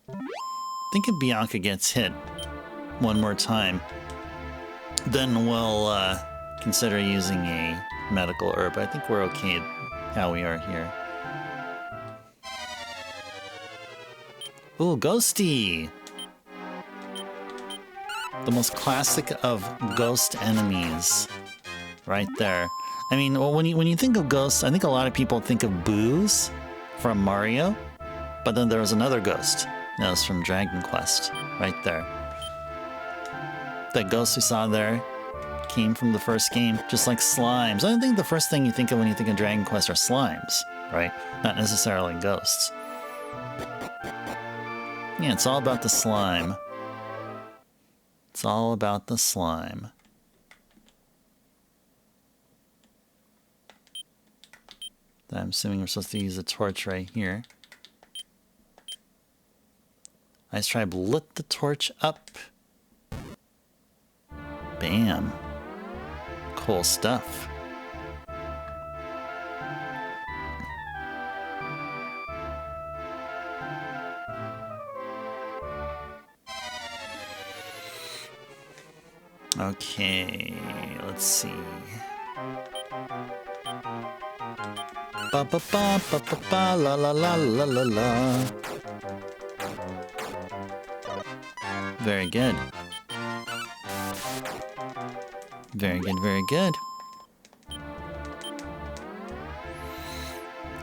I think if Bianca gets hit one more time, then we'll consider using a medical herb. I think we're okay how we are here. Ooh, Ghosty! The most classic of ghost enemies. Right there. I mean, well, when you think of ghosts, I think a lot of people think of Boo's from Mario, but then there was another ghost. That was from Dragon Quest. Right there. That ghost we saw there came from the first game, just like slimes. I don't think the first thing you think of when you think of Dragon Quest are slimes, right? Not necessarily ghosts. Yeah, it's all about the slime. It's all about the slime. I'm assuming we're supposed to use a torch right here. Ice Tribe lit the torch up. Bam. Cool stuff. Okay, let's see. Ba ba ba ba ba ba la la la la la la. Very good. Very good, very good.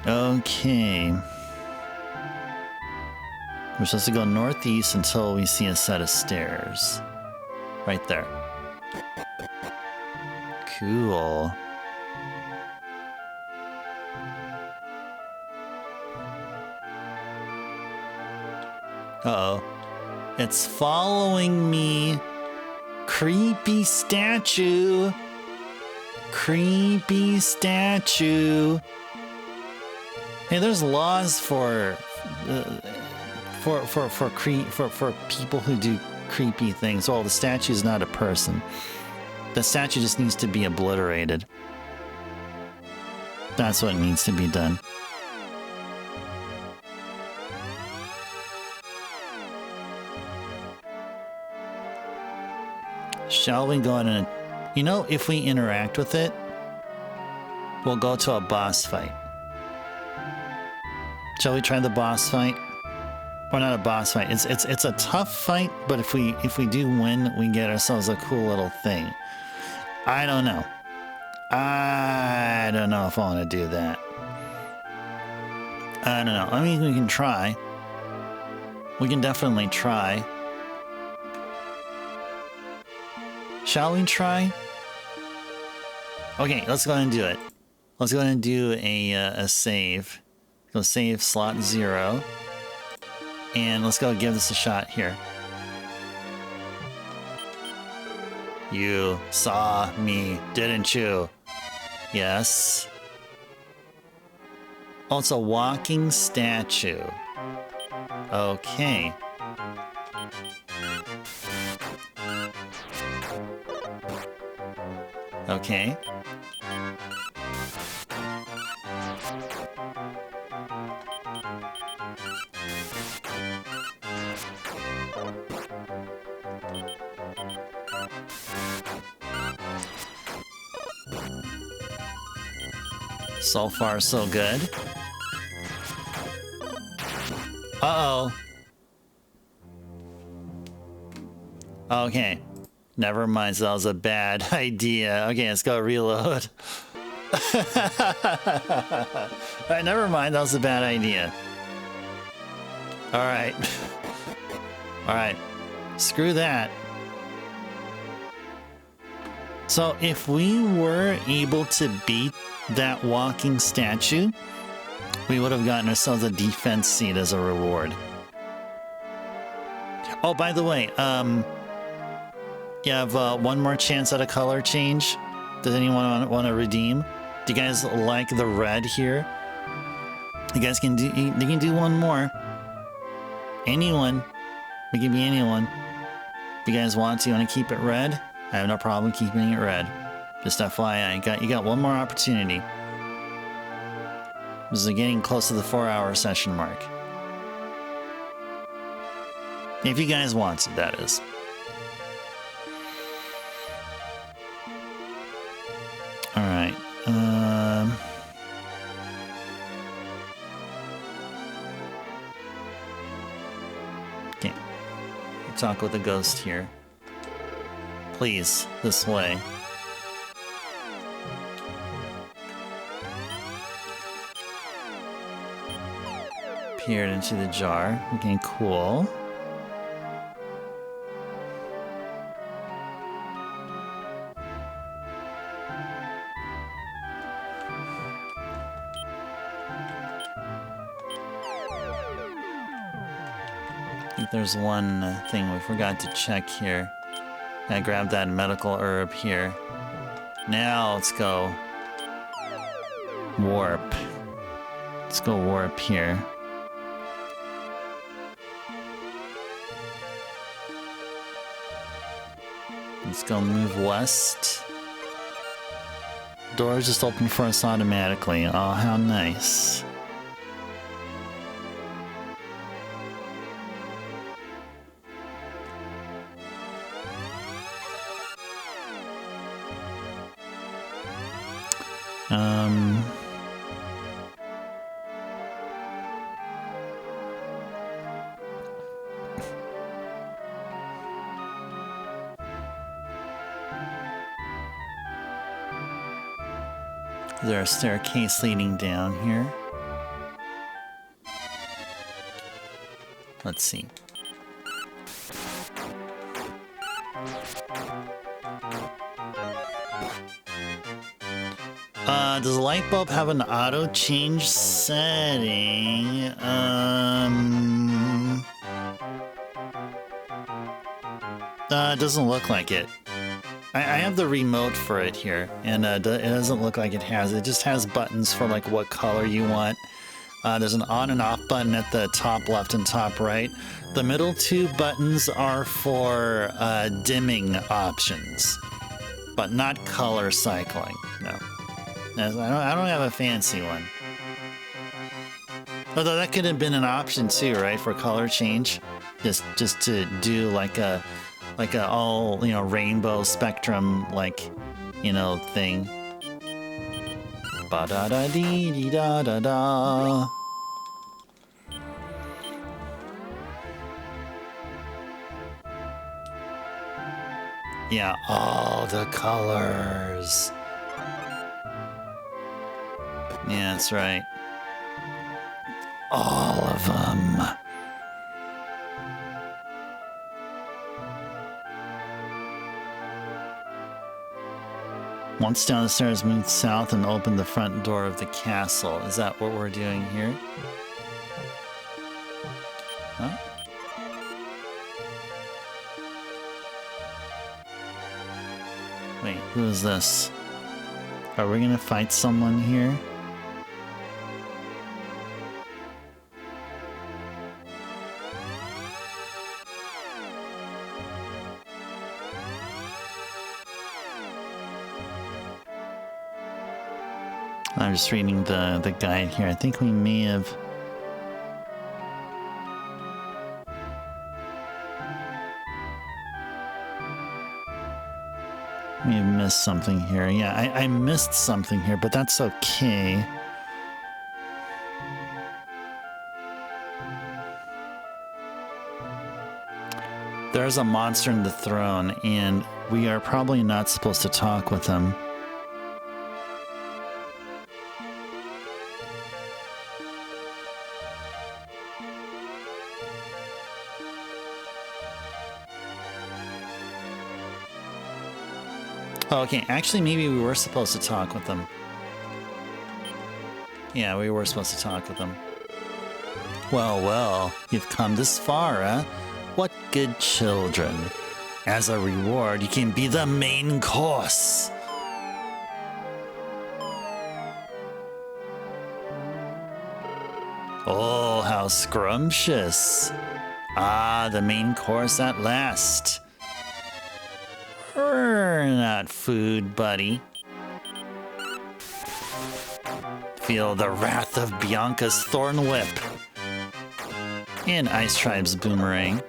Okay. We're supposed to go northeast until we see a set of stairs. Right there. Cool. Uh-oh. It's following me. Creepy statue. Creepy statue. Hey, there's laws for people who do creepy things. Well, the statue's not a person. The statue just needs to be obliterated. That's what needs to be done. Shall we go in and... You know, if we interact with it, we'll go to a boss fight. Shall we try the boss fight? Or not a boss fight. It's a tough fight, but if we do win, we get ourselves a cool little thing. I don't know. I don't know if I want to do that. I don't know. I mean, we can try. We can definitely try. Shall we try? Okay, let's go ahead and do it. Let's go ahead and do a save. Go save slot 0. And let's go give this a shot here. You saw me, didn't you? Yes. Oh, it's a walking statue. Okay. Okay. So far, so good. Uh-oh. Okay. Never mind, so that was a bad idea. Okay, let's go reload. Alright, never mind, that was a bad idea. Alright. Alright. Screw that. So if we were able to beat that walking statue, we would have gotten ourselves a defense seat as a reward. Oh, by the way, you have one more chance at a color change. Does anyone want to redeem? Do you guys like the red here? You guys can do. You can do one more. Anyone. It can be anyone. If you guys want to, you want to keep it red? I have no problem keeping it red. Just FYI, you got one more opportunity. This is getting close to the 4-hour session mark. If you guys want to, that is. Alright, okay. Talk with the ghost here. Please, this way. Peered into the jar. Okay, cool. I think there's one thing we forgot to check here. I grabbed that medical herb here. Now let's go. Warp. Let's go warp here. Let's go move west. Doors just open for us automatically. Oh, how nice. Is there a staircase leading down here? Let's see. Does the light bulb have an auto change setting? It doesn't look like it. I have the remote for it here, and it doesn't look like it has. It just has buttons for like what color you want. There's an on and off button at the top left and top right. The middle two buttons are for dimming options, but not color cycling. No, I don't have a fancy one. Although that could have been an option too, right, for color change, just to do like a all, you know, rainbow spectrum, like, you know, thing. Ba da da dee dee da da da. Yeah, all the colors. Yeah, that's right. All of them. Once down the stairs, move south and open the front door of the castle. Is that what we're doing here? Huh? Wait, who is this? Are we gonna fight someone here? I'm just reading the guide here. I think we may have... missed something here. Yeah, I missed something here, but that's okay. There's a monster in the throne, and we are probably not supposed to talk with him. Oh, okay, actually, maybe we were supposed to talk with them. Yeah, we were supposed to talk with them. Well, well, you've come this far, huh? What good children. As a reward, you can be the main course. Oh, how scrumptious. Ah, the main course at last. Not food, buddy. Feel the wrath of Bianca's thorn whip. And Ice Tribe's boomerang.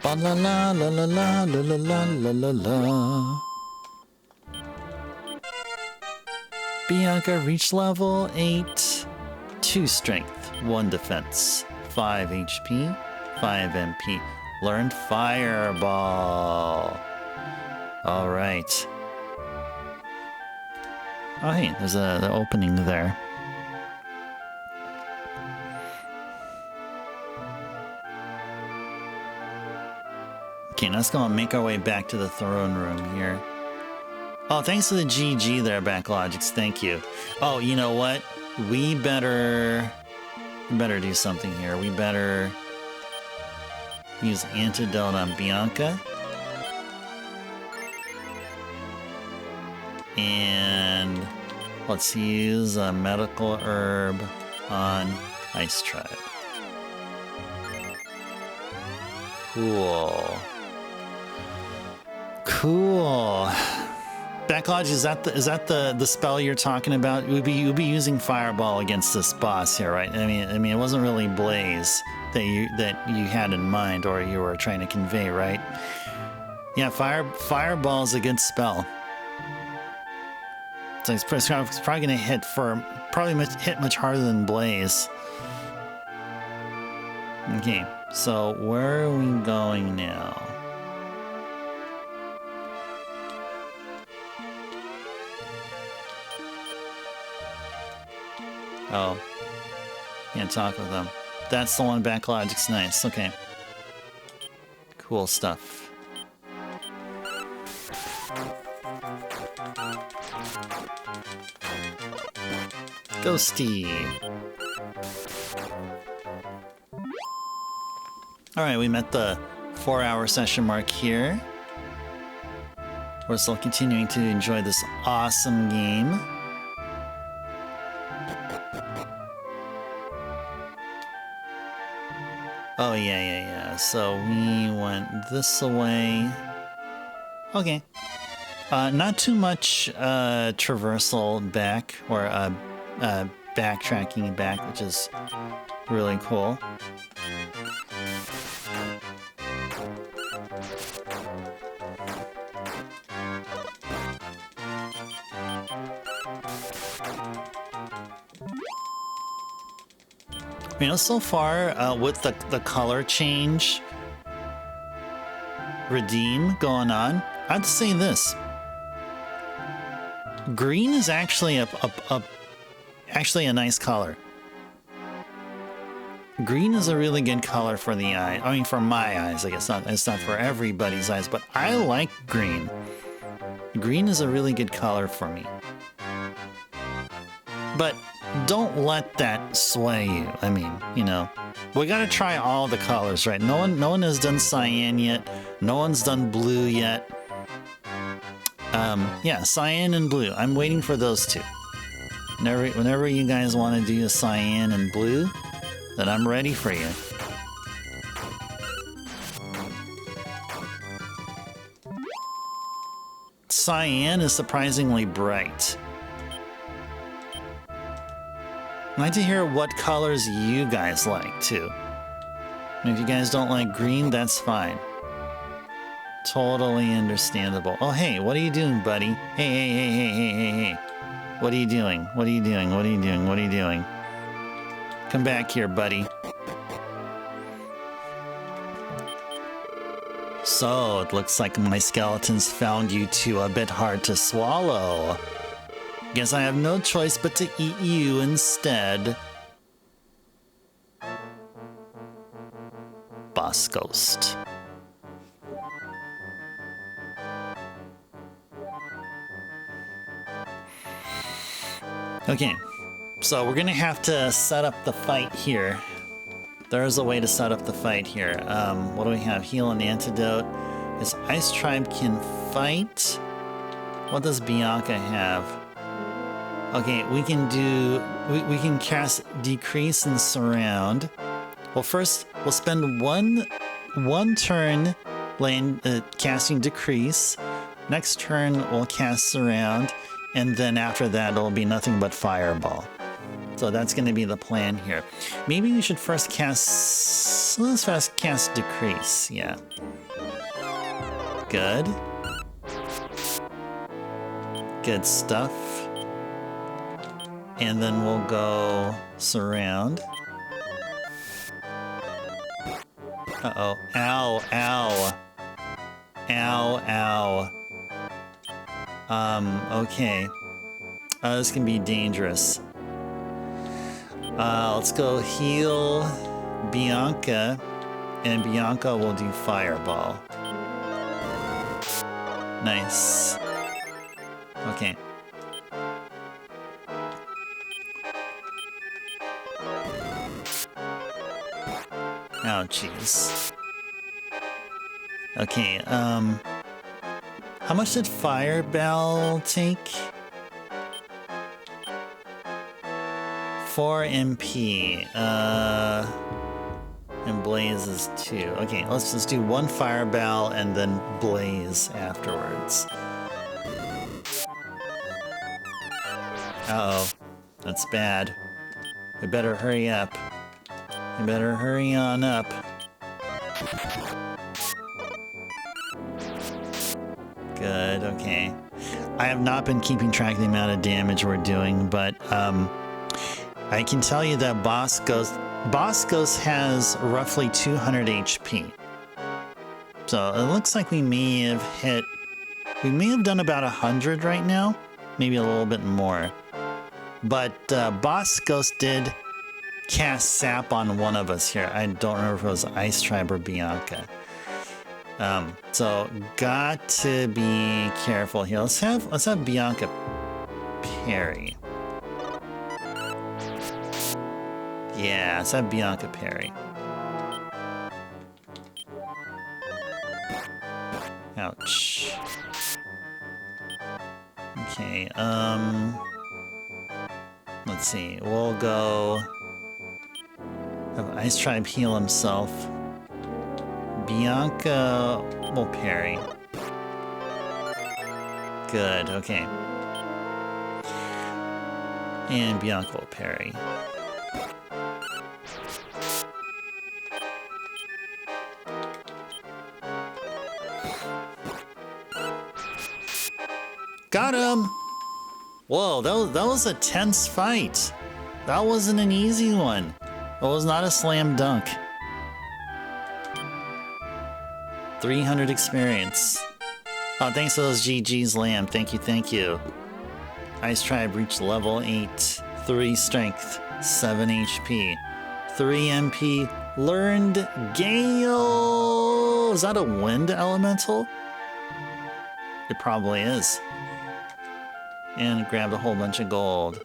Ba la la la la la la la la la la. Bianca reached level 8. 2 strength. 1 defense, 5 HP, 5 MP. Learned Fireball. All right. Oh, hey, there's the opening there. Okay, let's go and make our way back to the throne room here. Oh, thanks for the GG there, Backlogics. Thank you. Oh, you know what? We better do something here. We better use Antidote on Bianca. And let's use a medical herb on Ice Tribe. Cool. Cool. Backlodge, is that the spell you're talking about? You'd be using Fireball against this boss here, right? I mean, it wasn't really Blaze that you had in mind, or you were trying to convey, right? Yeah, Fireball is a good spell. So it's probably gonna hit much harder than Blaze. Okay, so where are we going now? Oh, can't talk with them. That's the one. Backlogic's nice. Okay, cool stuff. Ghosty. Alright, we met the 4-hour session mark here. We're still continuing to enjoy this awesome game. Oh, yeah. So we went this way. Okay. Not too much traversal back, or backtracking back, which is really cool. You know, so far with the color change redeem going on, I have to say this. Green is actually a nice color. Green is a really good color for the eye. I mean, for my eyes, I guess. It's not for everybody's eyes, but I like green. Green is a really good color for me. But don't let that sway you. I mean, you know, we gotta try all the colors, right? No one has done cyan yet. No one's done blue yet. Yeah, cyan and blue. I'm waiting for those two. Whenever you guys want to do a cyan and blue, then I'm ready for you. Cyan is surprisingly bright. I'd like to hear what colors you guys like, too. And if you guys don't like green, that's fine. Totally understandable. Oh, hey, what are you doing, buddy? Hey. What are you doing? What are you doing? Come back here, buddy. So, it looks like my skeletons found you two a bit hard to swallow. Guess I have no choice but to eat you instead. Boss Ghost. Okay, so we're gonna have to set up the fight here. There's a way to set up the fight here. What do we have? Heal and antidote. This Ice Tribe can fight. What does Bianca have? Okay, we can cast Decrease and Surround. Well, first we'll spend one turn casting Decrease. Next turn we'll cast Surround, and then after that it'll be nothing but Fireball. So that's going to be the plan here. Maybe we should first cast. Let's first cast Decrease. Yeah. Good. Good stuff. And then we'll go Surround. Uh-oh. Ow, ow. Ow, ow. Okay. This can be dangerous. Let's go heal Bianca, and Bianca will do Fireball. Nice. Okay. Oh, jeez. Okay, how much did Fireball take? 4 MP. And Blaze is 2. Okay, let's just do 1 Fireball and then Blaze afterwards. Uh-oh. That's bad. We better hurry up. We better hurry on up. Good, okay. I have not been keeping track of the amount of damage we're doing, but I can tell you that Boss Ghost has roughly 200 HP. So it looks like we may have done about 100 right now, maybe a little bit more. But Boss Ghost did cast Sap on one of us here. I don't remember if it was Ice Tribe or Bianca. So got to be careful here. Let's have Bianca parry. Yeah, let's have Bianca parry. Ouch. Okay, let's see. We'll go have Ice Tribe heal himself. Bianca will parry. Good, okay. And Bianca will parry. Got him! Whoa, that was a tense fight. That wasn't an easy one. That was not a slam dunk. 300 experience. Oh, thanks to those GG's, Lamb. Thank you, thank you. Ice Tribe reached level 8. 3 strength, 7 HP. 3 MP. Learned Gale! Is that a wind elemental? It probably is. And grabbed a whole bunch of gold.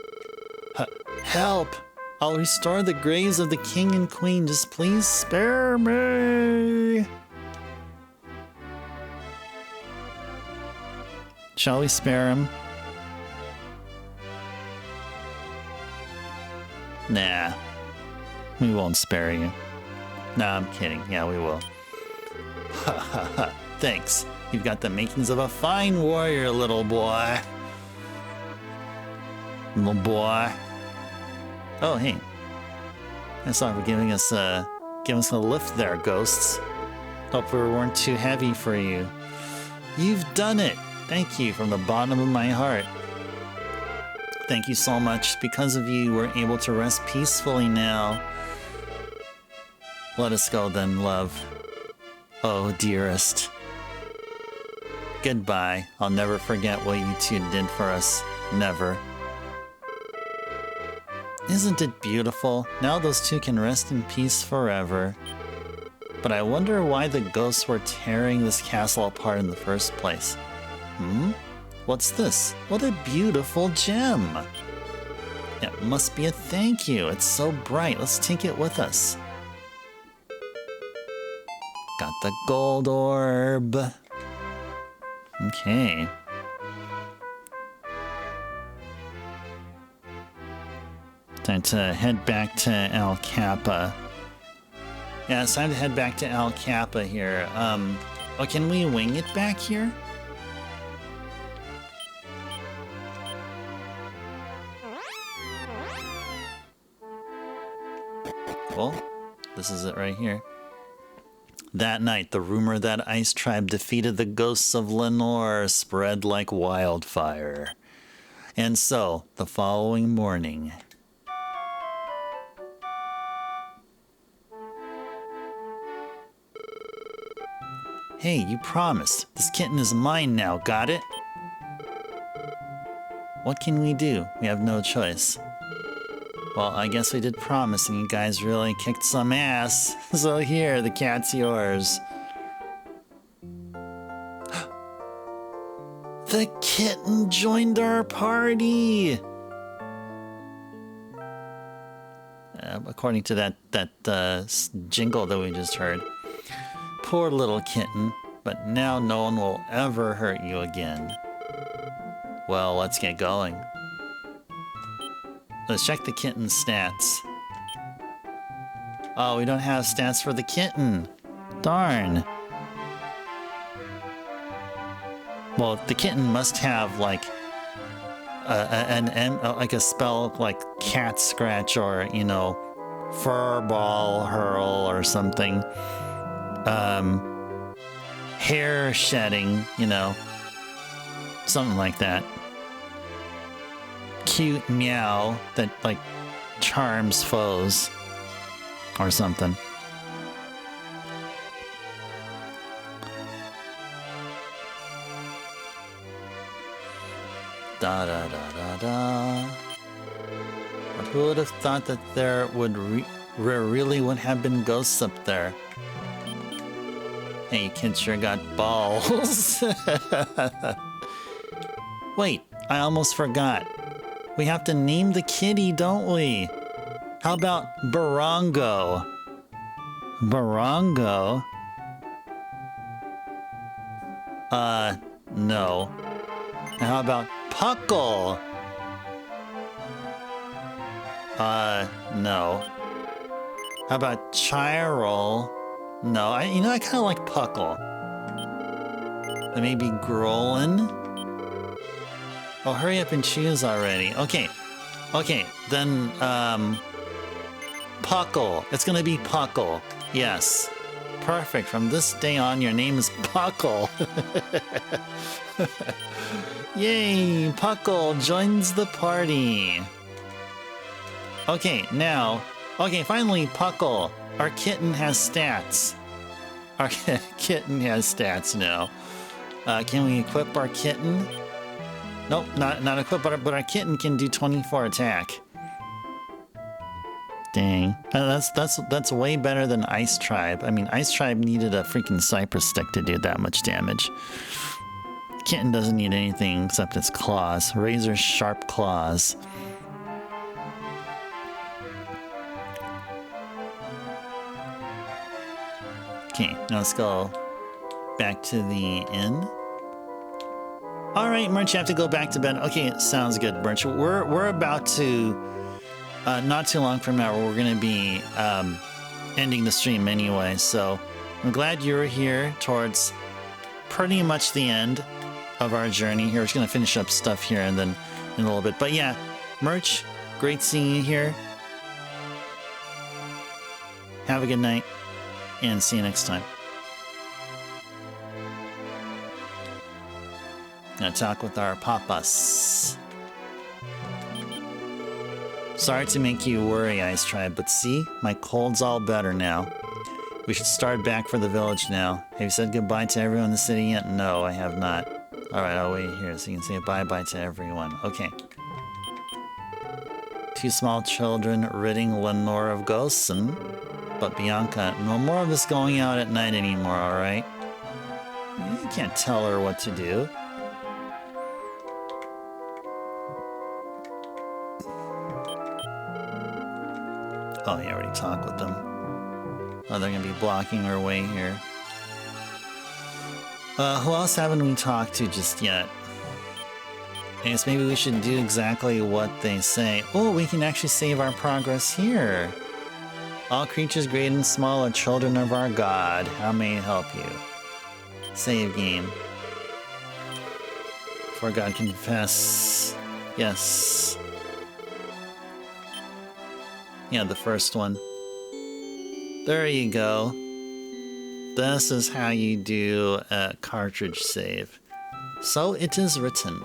Help! I'll restore the graves of the king and queen. Just please spare me! Shall we spare him? Nah. We won't spare you. Nah, I'm kidding. Yeah, we will. Ha ha ha. Thanks. You've got the makings of a fine warrior, little boy. Little boy. Oh, hey. Thanks a lot for giving us a lift there, ghosts. Hope we weren't too heavy for you. You've done it. Thank you from the bottom of my heart. Thank you so much. Because of you, we're able to rest peacefully now. Let us go then, love. Oh, dearest. Goodbye. I'll never forget what you two did for us. Never. Isn't it beautiful? Now those two can rest in peace forever. But I wonder why the ghosts were tearing this castle apart in the first place. What's this? What a beautiful gem! It must be a thank you. It's so bright. Let's take it with us. Got the gold orb. Okay. Time to head back to Al Kappa. Yeah, it's time to head back to Al Kappa here. Oh, can we wing it back here? Well, this is it right here. That night, the rumor that Ice Tribe defeated the ghosts of Lenoire spread like wildfire. And so, the following morning... Hey, you promised. This kitten is mine now, got it? What can we do? We have no choice. Well, I guess we did promise and you guys really kicked some ass. So here, the cat's yours. The kitten joined our party! According to that jingle that we just heard. Poor little kitten, but now no one will ever hurt you again. Well, let's get going. Let's check the kitten's stats. Oh, we don't have stats for the kitten. Darn. Well, the kitten must have like like a spell like cat scratch or, you know, fur ball hurl or something. Hair shedding, you know, something like that. Cute meow that like charms foes or something. Da da da da da. But who would have thought that there really would have been ghosts up there? Hey, you kids sure got balls. Wait, I almost forgot. We have to name the kitty, don't we? How about Barongo? Barongo? No. And how about Puckle? No. How about Chiral? No, I kind of like Puckle. And maybe Grolin? Oh, hurry up and choose already. Okay. Okay, then, Puckle. It's gonna be Puckle. Yes. Perfect. From this day on, your name is Puckle. Yay! Puckle joins the party. Okay, now... Okay, finally, Puckle. Our kitten has stats. Our kitten has stats now. Can we equip our kitten? Nope, not equip, but our kitten can do 24 attack. Dang. That's way better than Ice Tribe. I mean, Ice Tribe needed a freaking Cypress stick to do that much damage. Kitten doesn't need anything except its claws. Razor sharp claws. Okay, now let's go back to the inn. All right, Merch, you have to go back to bed. Okay, sounds good, Merch. We're about to, not too long from now, we're going to be ending the stream anyway. So I'm glad you were here towards pretty much the end of our journey here. We're just going to finish up stuff here and then in a little bit. But yeah, Merch, great seeing you here. Have a good night and see you next time. Gonna talk with our papas. Sorry to make you worry, Ice Tribe, but see, my cold's all better now. We should start back for the village now. Have you said goodbye to everyone in the city yet? No, I have not. Alright, I'll wait here so you can say bye-bye to everyone. Okay. Two small children ridding Lenoire of ghosts, but Bianca, no more of this going out at night anymore, alright? You can't tell her what to do. Oh, yeah, I already talked with them. Oh, they're gonna be blocking our way here. Who else haven't we talked to just yet? I guess maybe we should do exactly what they say. Oh, we can actually save our progress here. All creatures great and small are children of our God. How may I help you? Save game. For God confess. Yes. Yeah, the first one. There you go. This is how you do a cartridge save. So it is written.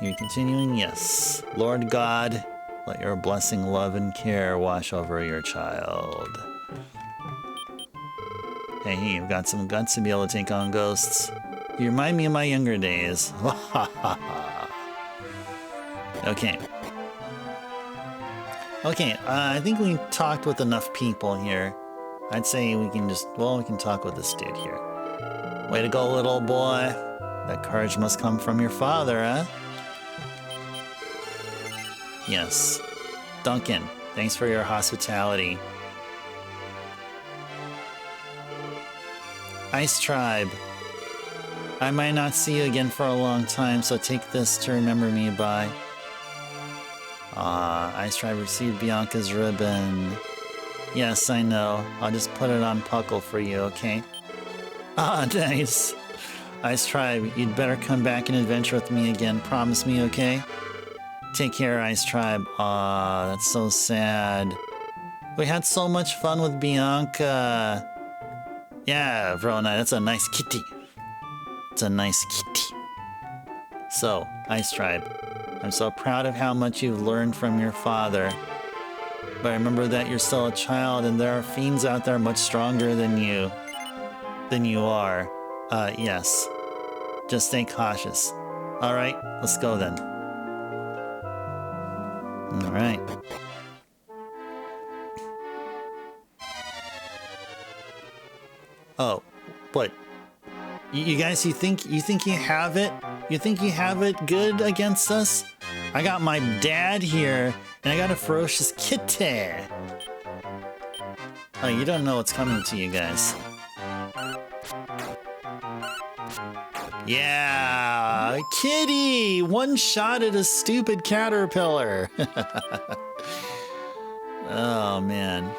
You're continuing? Yes. Lord God, let your blessing, love, and care wash over your child. Hey, you've got some guts to be able to take on ghosts. You remind me of my younger days. Okay. Okay, I think we talked with enough people here. I'd say we can just, well, we can talk with this dude here. Way to go, little boy. That courage must come from your father, huh? Yes. Duncan, thanks for your hospitality. Ice Tribe. I might not see you again for a long time, so take this to remember me by. Ice Tribe received Bianca's ribbon. Yes, I know. I'll just put it on Puckle for you, okay? Ah, nice. Ice Tribe, you'd better come back and adventure with me again. Promise me, okay? Take care, Ice Tribe. Aw, that's so sad. We had so much fun with Bianca. Yeah, Vrona, that's a nice kitty. It's a nice kitty. So, Ice Tribe, I'm so proud of how much you've learned from your father. But remember that you're still a child and there are fiends out there much stronger than you are. Yes. Just stay cautious. Alright, let's go then. Alright. Oh, what? You guys, you think you have it? You think you have it good against us? I got my dad here, and I got a ferocious kitty. Oh, you don't know what's coming to you guys. Yeah, kitty! One-shotted a stupid caterpillar. Oh, man.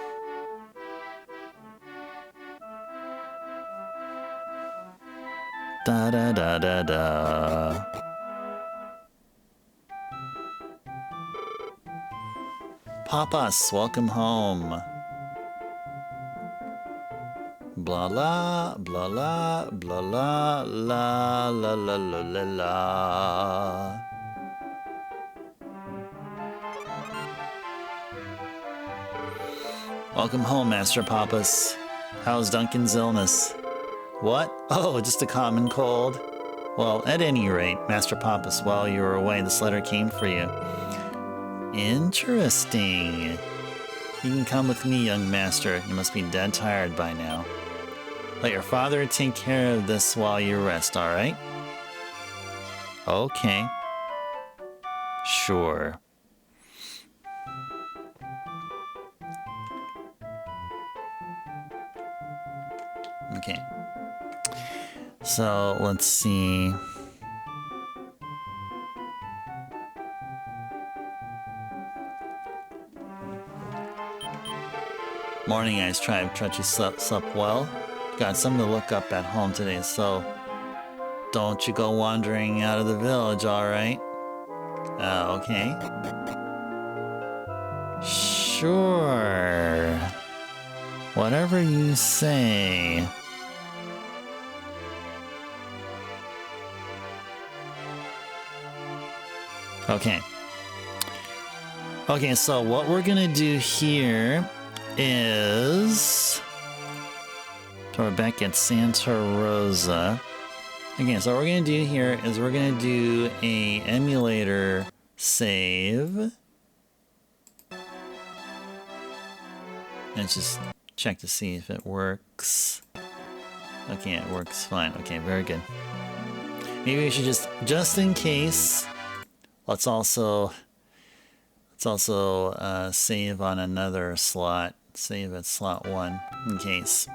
Da da da da da. Papas, welcome home. Blah la blah la blah la la la la la la la. Welcome home, Master Papas. How's Duncan's illness? What? Oh, just a common cold. Well, at any rate, Master Papas, while you were away, this letter came for you. Interesting. You can come with me, young master. You must be dead tired by now. Let your father take care of this while you rest, alright? Okay. Sure. Okay. So, let's see. Morning, Ice Tribe. Trust you slept well? Got something to look up at home today, so don't you go wandering out of the village, alright? Okay. Sure. Whatever you say. Okay. Okay, so what we're gonna do here is... So we're back at Santa Rosa. Okay, so what we're gonna do here is we're gonna do a emulator save. Let's just check to see if it works. Okay, it works fine. Okay, very good. Maybe we should just in case, let's also save on another slot. Save at slot 1 in case.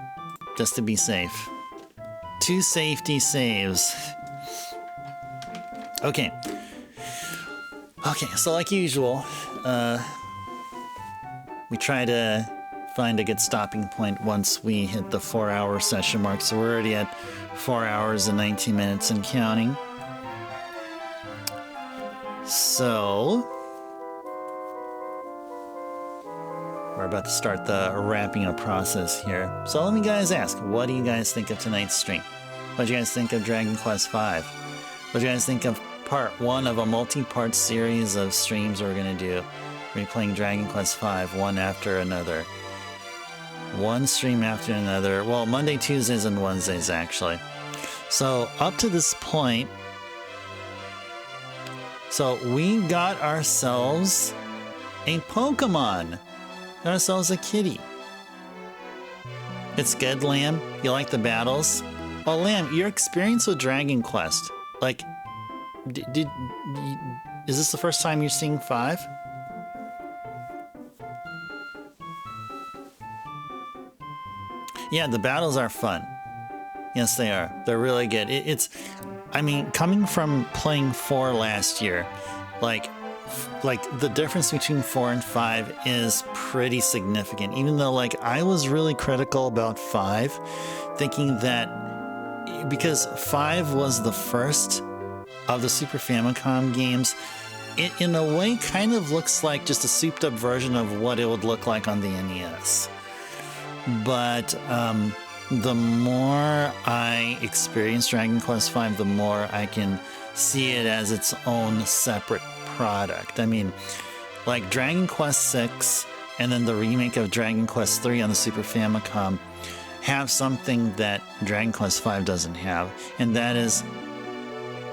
Just to be safe. 2 safety saves. Okay. Okay, so like usual, we try to find a good stopping point once we hit the 4-hour session mark. So we're already at 4 hours and 19 minutes and counting. So we're about to start the wrapping up process here. So let me guys ask, what do you guys think of tonight's stream? What do you guys think of Dragon Quest V? What do you guys think of part 1 of a multi-part series of streams we're going to do? We're playing Dragon Quest V, one after another. One stream after another. Well, Monday, Tuesdays, and Wednesdays, actually. So, up to this point, so we got ourselves a Pokemon. Got ourselves a kitty. It's good, Lamb. You like the battles? Well, Lamb, your experience with Dragon Quest, like, is this the first time you're seeing 5? Yeah, the battles are fun. Yes, they are. They're really good. I mean, coming from playing 4 last year, like, like the difference between 4 and 5 is pretty significant. Even though like I was really critical about 5, thinking that because 5 was the first of the Super Famicom games, it in a way kind of looks like just a souped up version of what it would look like on the NES. But the more I experience Dragon Quest V, the more I can see it as its own separate product. I mean, like Dragon Quest VI and then the remake of Dragon Quest III on the Super Famicom have something that Dragon Quest V doesn't have, and that is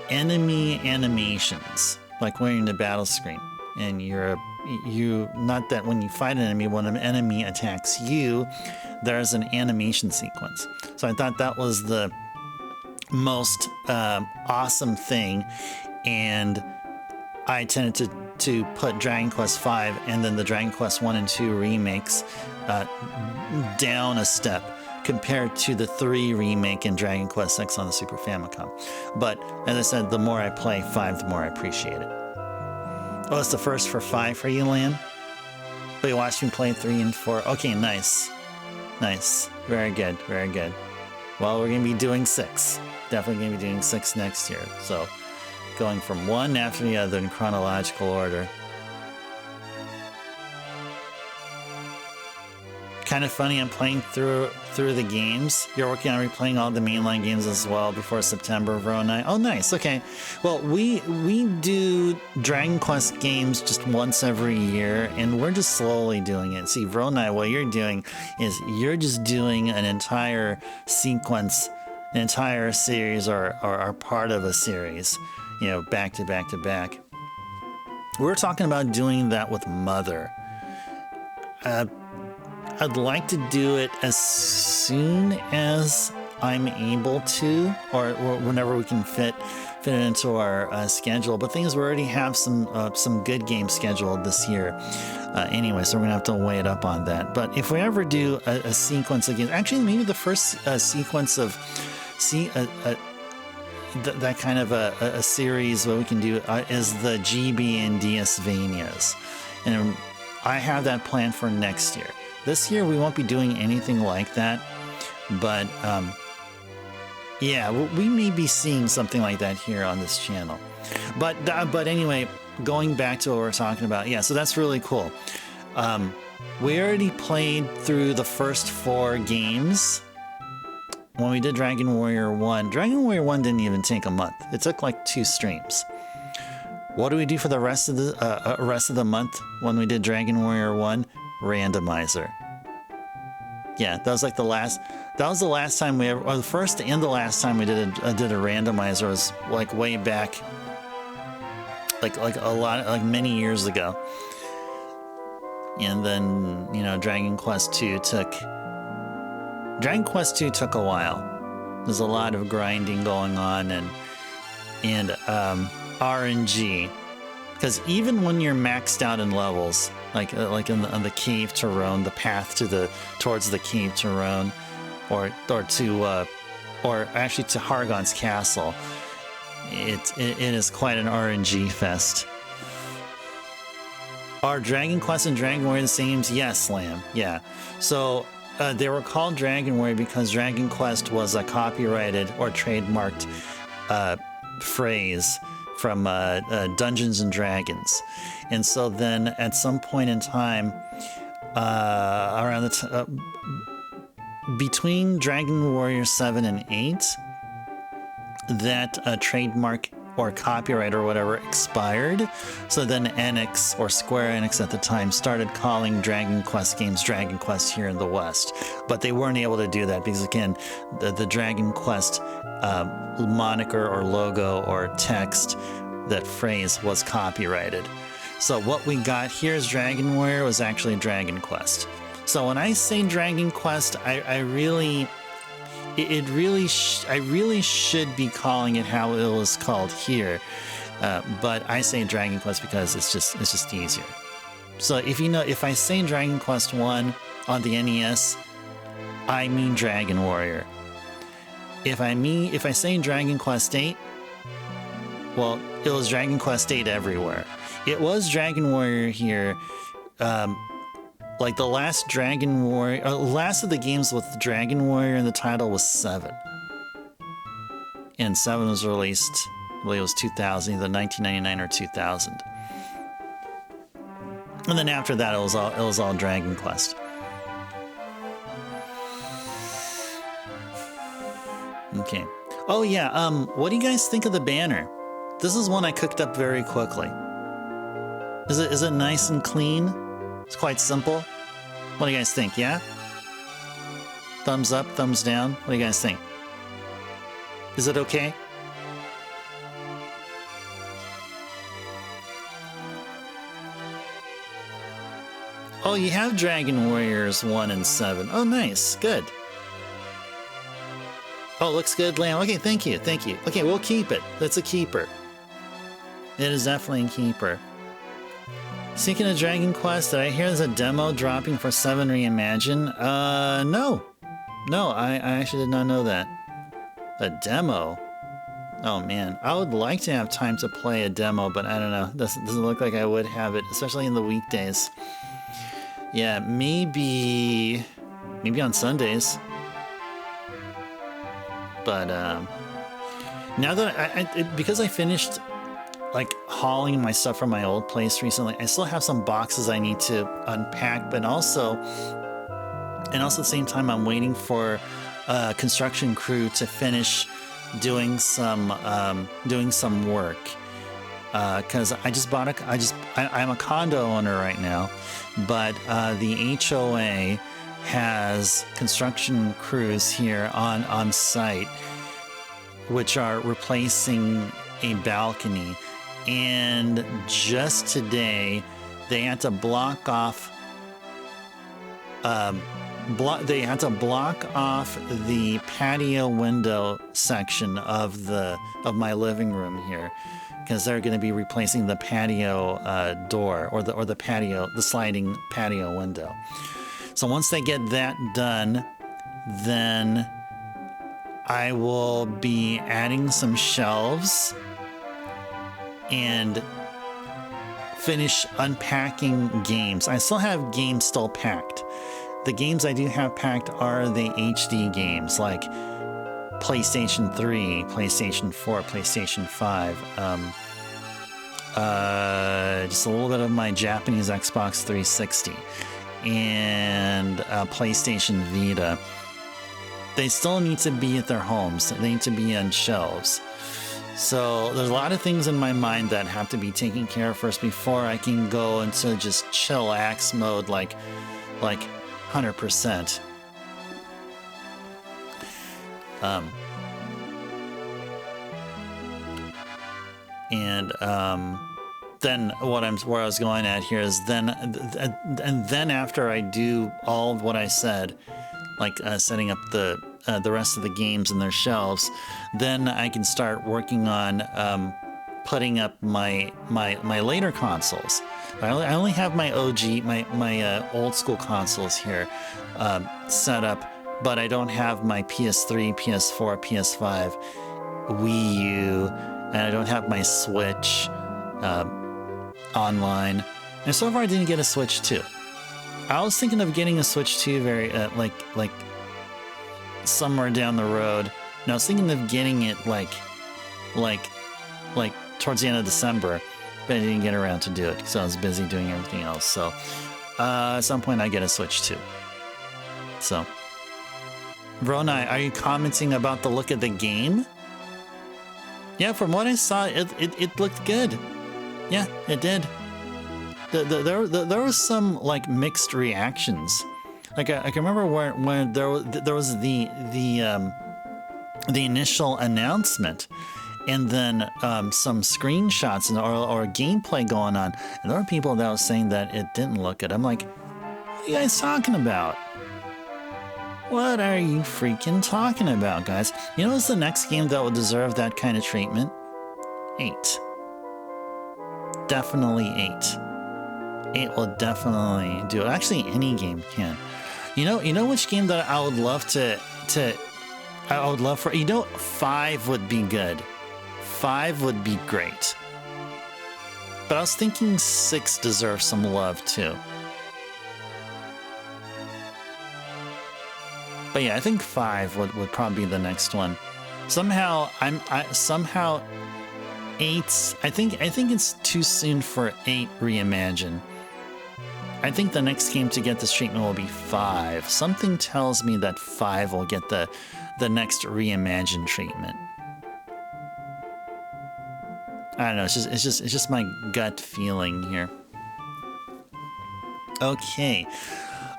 enemy animations, like when you're in the battle screen and you not that when you fight an enemy, when an enemy attacks you, there's an animation sequence. So I thought that was the most awesome thing, and I tended to put Dragon Quest V and then the Dragon Quest 1 and 2 remakes down a step compared to the 3 remake and Dragon Quest VI on the Super Famicom. But as I said, the more I play 5, the more I appreciate it. Oh, it's the first for 5 for you, Lamb? But you watched me play 3 and 4. Okay, nice. Nice. Very good. Very good. Well, we're going to be doing 6. Definitely going to be doing 6 next year. So, going from one after the other in chronological order. Kind of funny, I'm playing through the games. You're working on replaying all the mainline games as well before September, Ronai. Oh, nice. Okay. Well, we do Dragon Quest games just once every year, and we're just slowly doing it. See, Ronai, what you're doing is you're just doing an entire sequence, an entire series, or part of a series, you know, back to back to back. We're talking about doing that with Mother. I'd like to do it as soon as I'm able to, or whenever we can fit it into our schedule. But things we already have some good games scheduled this year anyway, so we're gonna have to weigh it up on that. But if we ever do a sequence again, actually maybe the first sequence of that kind of a series what we can do is the GB and DS-Vanias, and I have that planned for next year. This year we won't be doing anything like that, but yeah, we may be seeing something like that here on this channel. But anyway, going back to what we're talking about, yeah, so that's really cool. We already played through the first 4 games when we did Dragon Warrior 1. Dragon Warrior 1 didn't even take a month. It took like 2 streams. What do we do for the rest of the month when we did Dragon Warrior 1? Randomizer. Yeah, that was like the last time we ever, or the first and the last time we did a randomizer was like way back, like many years ago. And then, you know, Dragon Quest II took a while. There's a lot of grinding going on and RNG. Because even when you're maxed out in levels, like on the cave to Rhone, the path towards the cave to Rhone, or actually to Hargon's castle, it is quite an RNG fest. Are Dragon Quest and Dragon Warrior the same? Yes, Lamb. Yeah. So they were called Dragon Warrior because Dragon Quest was a copyrighted or trademarked phrase from Dungeons and Dragons, and so then at some point in time, around the between Dragon Warrior 7 and 8, that trademark or copyright or whatever expired. So then Enix, or Square Enix at the time, started calling Dragon Quest games Dragon Quest here in the West, but they weren't able to do that because again, the Dragon Quest moniker or logo or text, that phrase, was copyrighted. So what we got here as Dragon Warrior was actually Dragon Quest. So when I say Dragon Quest, I really should be calling it how it was called here, but I say Dragon Quest because it's just easier. So if I say Dragon Quest 1 on the NES, I mean Dragon Warrior. If I say Dragon Quest 8, well, it was Dragon Quest 8 everywhere. it was Dragon Warrior here. Like the last Dragon Warrior, last of the games with Dragon Warrior in the title was 7. And 7 was released, I believe it was 2000, either 1999 or 2000. And then after that, it was all Dragon Quest. Okay. Oh yeah. What do you guys think of the banner? This is one I cooked up very quickly. Is it nice and clean? It's quite simple. What do you guys think? Yeah? Thumbs up, thumbs down. What do you guys think? Is it okay? Oh, you have Dragon Warriors 1 and 7. Oh, nice. Good. Oh, looks good, Lamb. Okay, thank you. Thank you. Okay, we'll keep it. That's a keeper. It is definitely a keeper. Speaking of Dragon Quest, did I hear there's a demo dropping for 7 Reimagine? No. No, I actually did not know that. A demo? Oh man, I would like to have time to play a demo, but I don't know. Doesn't look like I would have it, especially in the weekdays. Yeah, maybe on Sundays. But now that because I finished like hauling my stuff from my old place recently, I still have some boxes I need to unpack, but also at the same time I'm waiting for a construction crew to finish doing some work, because I'm a condo owner right now, but the HOA has construction crews here on site which are replacing a balcony. And just today, they had to block off. They had to block off the patio window section of my living room here, because they're going to be replacing the patio door or the sliding patio window. So once they get that done, then I will be adding some shelves and finish unpacking games. I still have games still packed. The games I do have packed are the HD games, like PlayStation 3, PlayStation 4, PlayStation 5. Just a little bit of my Japanese Xbox 360 and PlayStation Vita. They still need to be at their homes. They need to be on shelves. So there's a lot of things in my mind that have to be taken care of first before I can go into just chillax mode, like 100%. Then where I was going at here is then after I do all of what I said, like setting up the rest of the games in their shelves, then I can start working on putting up my later consoles. I only have my OG, my old school consoles here set up, but I don't have my PS3, PS4, PS5, Wii U, and I don't have my Switch online. And so far I didn't get a Switch 2. I was thinking of getting a Switch 2 very like somewhere down the road. And I was thinking of getting it like towards the end of December, but I didn't get around to do it because I was busy doing everything else. So at some point I get a Switch 2. So Verona, are you commenting about the look of the game? Yeah, from what I saw, it looked good. Yeah, it did. There was some like mixed reactions. Like I can remember when there was the initial announcement, and then some screenshots or gameplay going on, and there were people that was saying that it didn't look good. I'm like, what are you guys talking about? What are you freaking talking about, guys? You know what's the next game that will deserve that kind of treatment? 8. Definitely 8. 8 will definitely do it. Actually, any game can. You know which game that I would love I would love for, 5 would be good. 5 would be great. But I was thinking 6 deserves some love too. But yeah, I think 5 would probably be the next one. Somehow somehow 8. I think it's too soon for 8 Reimagine. I think the next game to get this treatment will be 5. Something tells me that 5 will get the next Reimagine treatment. I don't know. It's just my gut feeling here. Okay.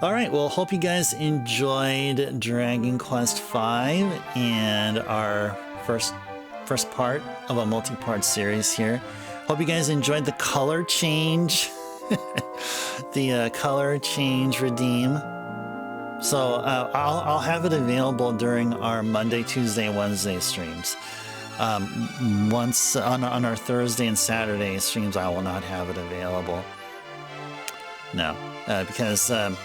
All right. Well, hope you guys enjoyed Dragon Quest V and our first part of a multi-part series here. Hope you guys enjoyed the color change. The color change redeem. So I'll have it available during our Monday, Tuesday, Wednesday streams. Once on our Thursday and Saturday streams, I will not have it available. No, because the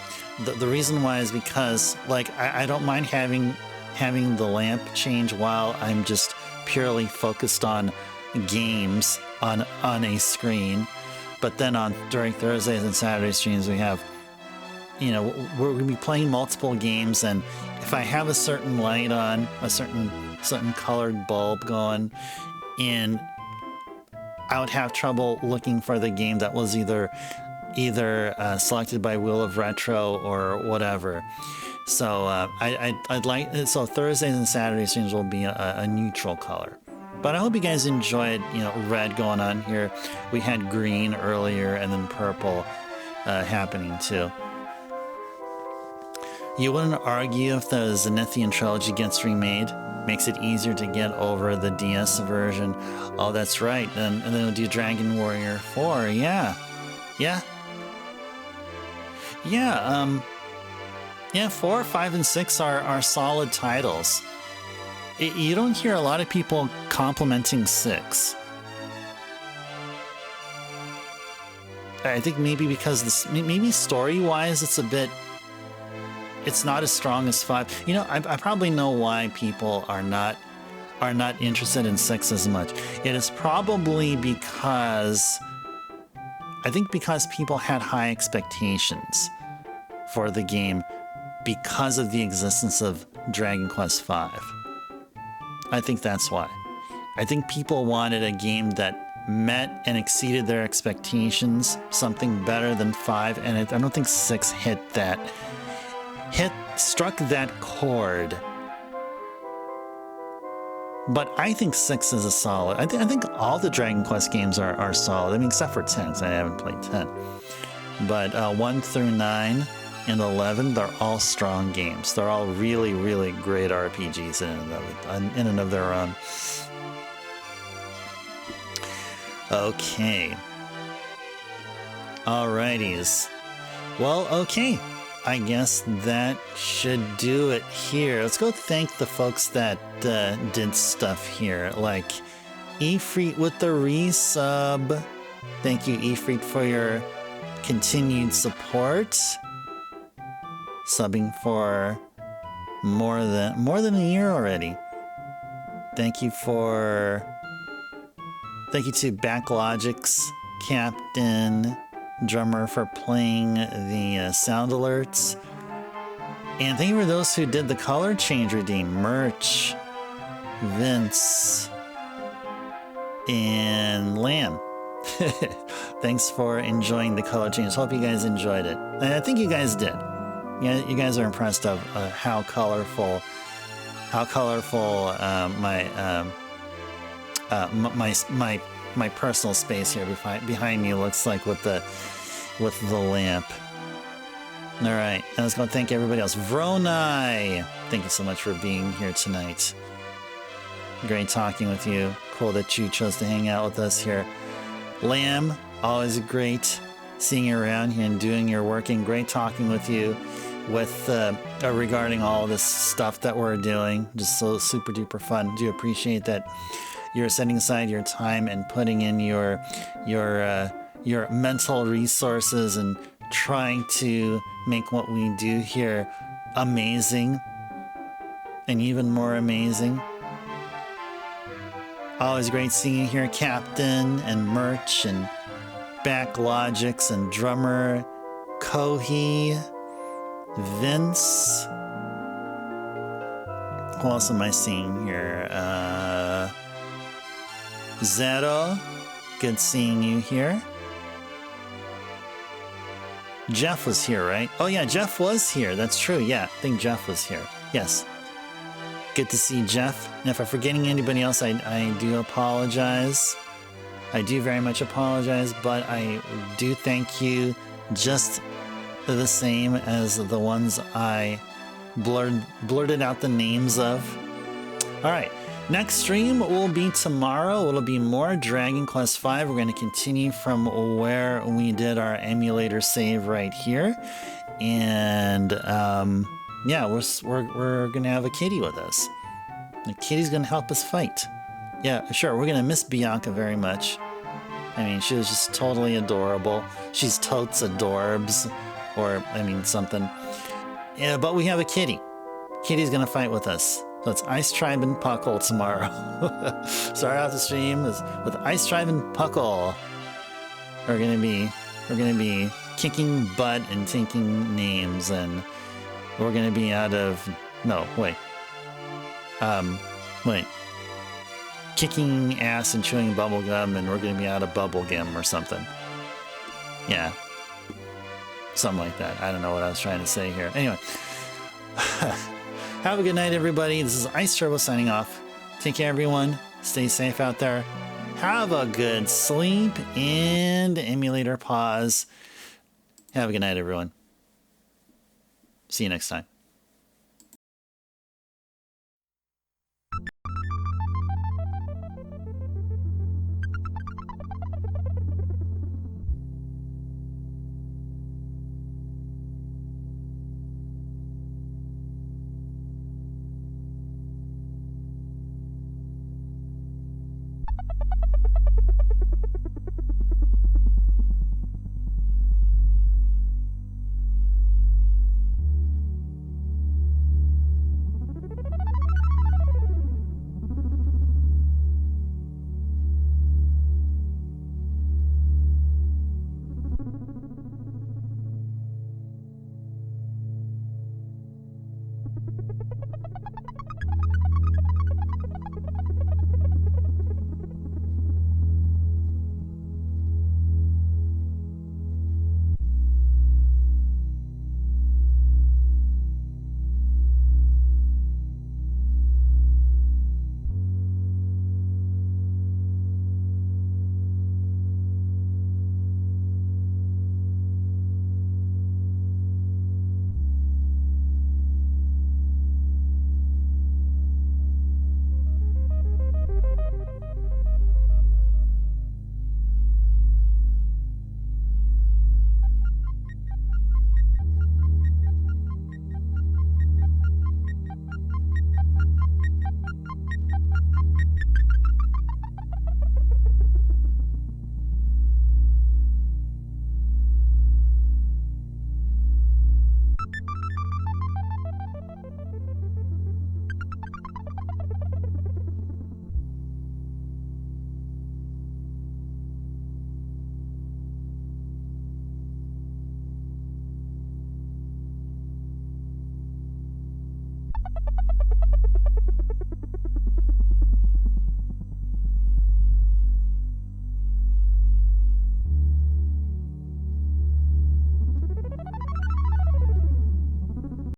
reason why is because like I don't mind having the lamp change while I'm just purely focused on games on a screen. But then during Thursdays and Saturday streams, we have, we're gonna be playing multiple games, and if I have a certain light on, a certain colored bulb going, and I would have trouble looking for the game that was either selected by Wheel of Retro or whatever. So I'd like, so Thursdays and Saturday streams will be a neutral color. But I hope you guys enjoyed, red going on here. We had green earlier and then purple happening too. You wouldn't argue if the Zenithian trilogy gets remade? Makes it easier to get over the DS version. Oh, that's right. And then we'll do Dragon Warrior 4. Yeah. 4, 5, and 6 are solid titles. You don't hear a lot of people complimenting 6. I think maybe because maybe story-wise it's not as strong as 5. I probably know why people are not interested in 6 as much. It is probably because people had high expectations for the game because of the existence of Dragon Quest V. I think that's why. I think people wanted a game that met and exceeded their expectations, something better than 5, and I don't think 6 struck that chord. But I think 6 is a solid. I think all the Dragon Quest games are solid. I mean, except for 10, because I haven't played 10. But 1 through 9 and 11, they're all strong games. They're all really, really great RPGs in and of their own. Okay. Alrighties. Well, okay. I guess that should do it here. Let's go thank the folks that did stuff here, like Efreet with the resub. Thank you, Efreet, for your continued support. Subbing for more than a year already. Thank you to Backlogic's Captain Drummer for playing the sound alerts. And thank you for those who did the color change redeem. Merch, Vince, and Lamb. Thanks for enjoying the color change. Hope you guys enjoyed it. And I think you guys did. Yeah, you guys are impressed of how colorful my personal space here behind me looks like with the lamp. All right, and let's go thank everybody else. Vronai, thank you so much for being here tonight. Great talking with you. Cool that you chose to hang out with us here. Lamb, always great seeing you around here and doing your work, and great talking with you with regarding all this stuff that we're doing. Just so super duper fun. Do appreciate that you're setting aside your time and putting in your mental resources and trying to make what we do here amazing and even more amazing. Always great seeing you here, Captain and Merch and Backlogix and drummer Kohi, Vince. Who else am I seeing here? Zero. Good seeing you here. Jeff was here, right? Oh yeah, Jeff was here. That's true. Yeah, I think Jeff was here. Yes. Good to see Jeff. And if I'm forgetting anybody else, I do apologize. I do very much apologize, but I do thank you just the same as the ones I blurted out the names of. All right. Next stream will be tomorrow. It'll be more Dragon Quest V. We're going to continue from where we did our emulator save right here. And yeah, we're going to have a kitty with us. The kitty's going to help us fight. Yeah, sure. We're going to miss Bianca very much. I mean, she was just totally adorable. She's totes adorbs. Or, I mean, something. Yeah, but we have a kitty. Kitty's going to fight with us. So it's Ice Tribe and Puckle tomorrow. Start out the stream with Ice Tribe and Puckle. We're gonna be kicking butt and taking names, and we're gonna be out of kicking ass and chewing bubblegum, and we're gonna be out of bubblegum or something. Yeah. Something like that. I don't know what I was trying to say here. Anyway. Have a good night, everybody. This is Ice Turbo signing off. Take care, everyone. Stay safe out there. Have a good sleep and emulator pause. Have a good night, everyone. See you next time.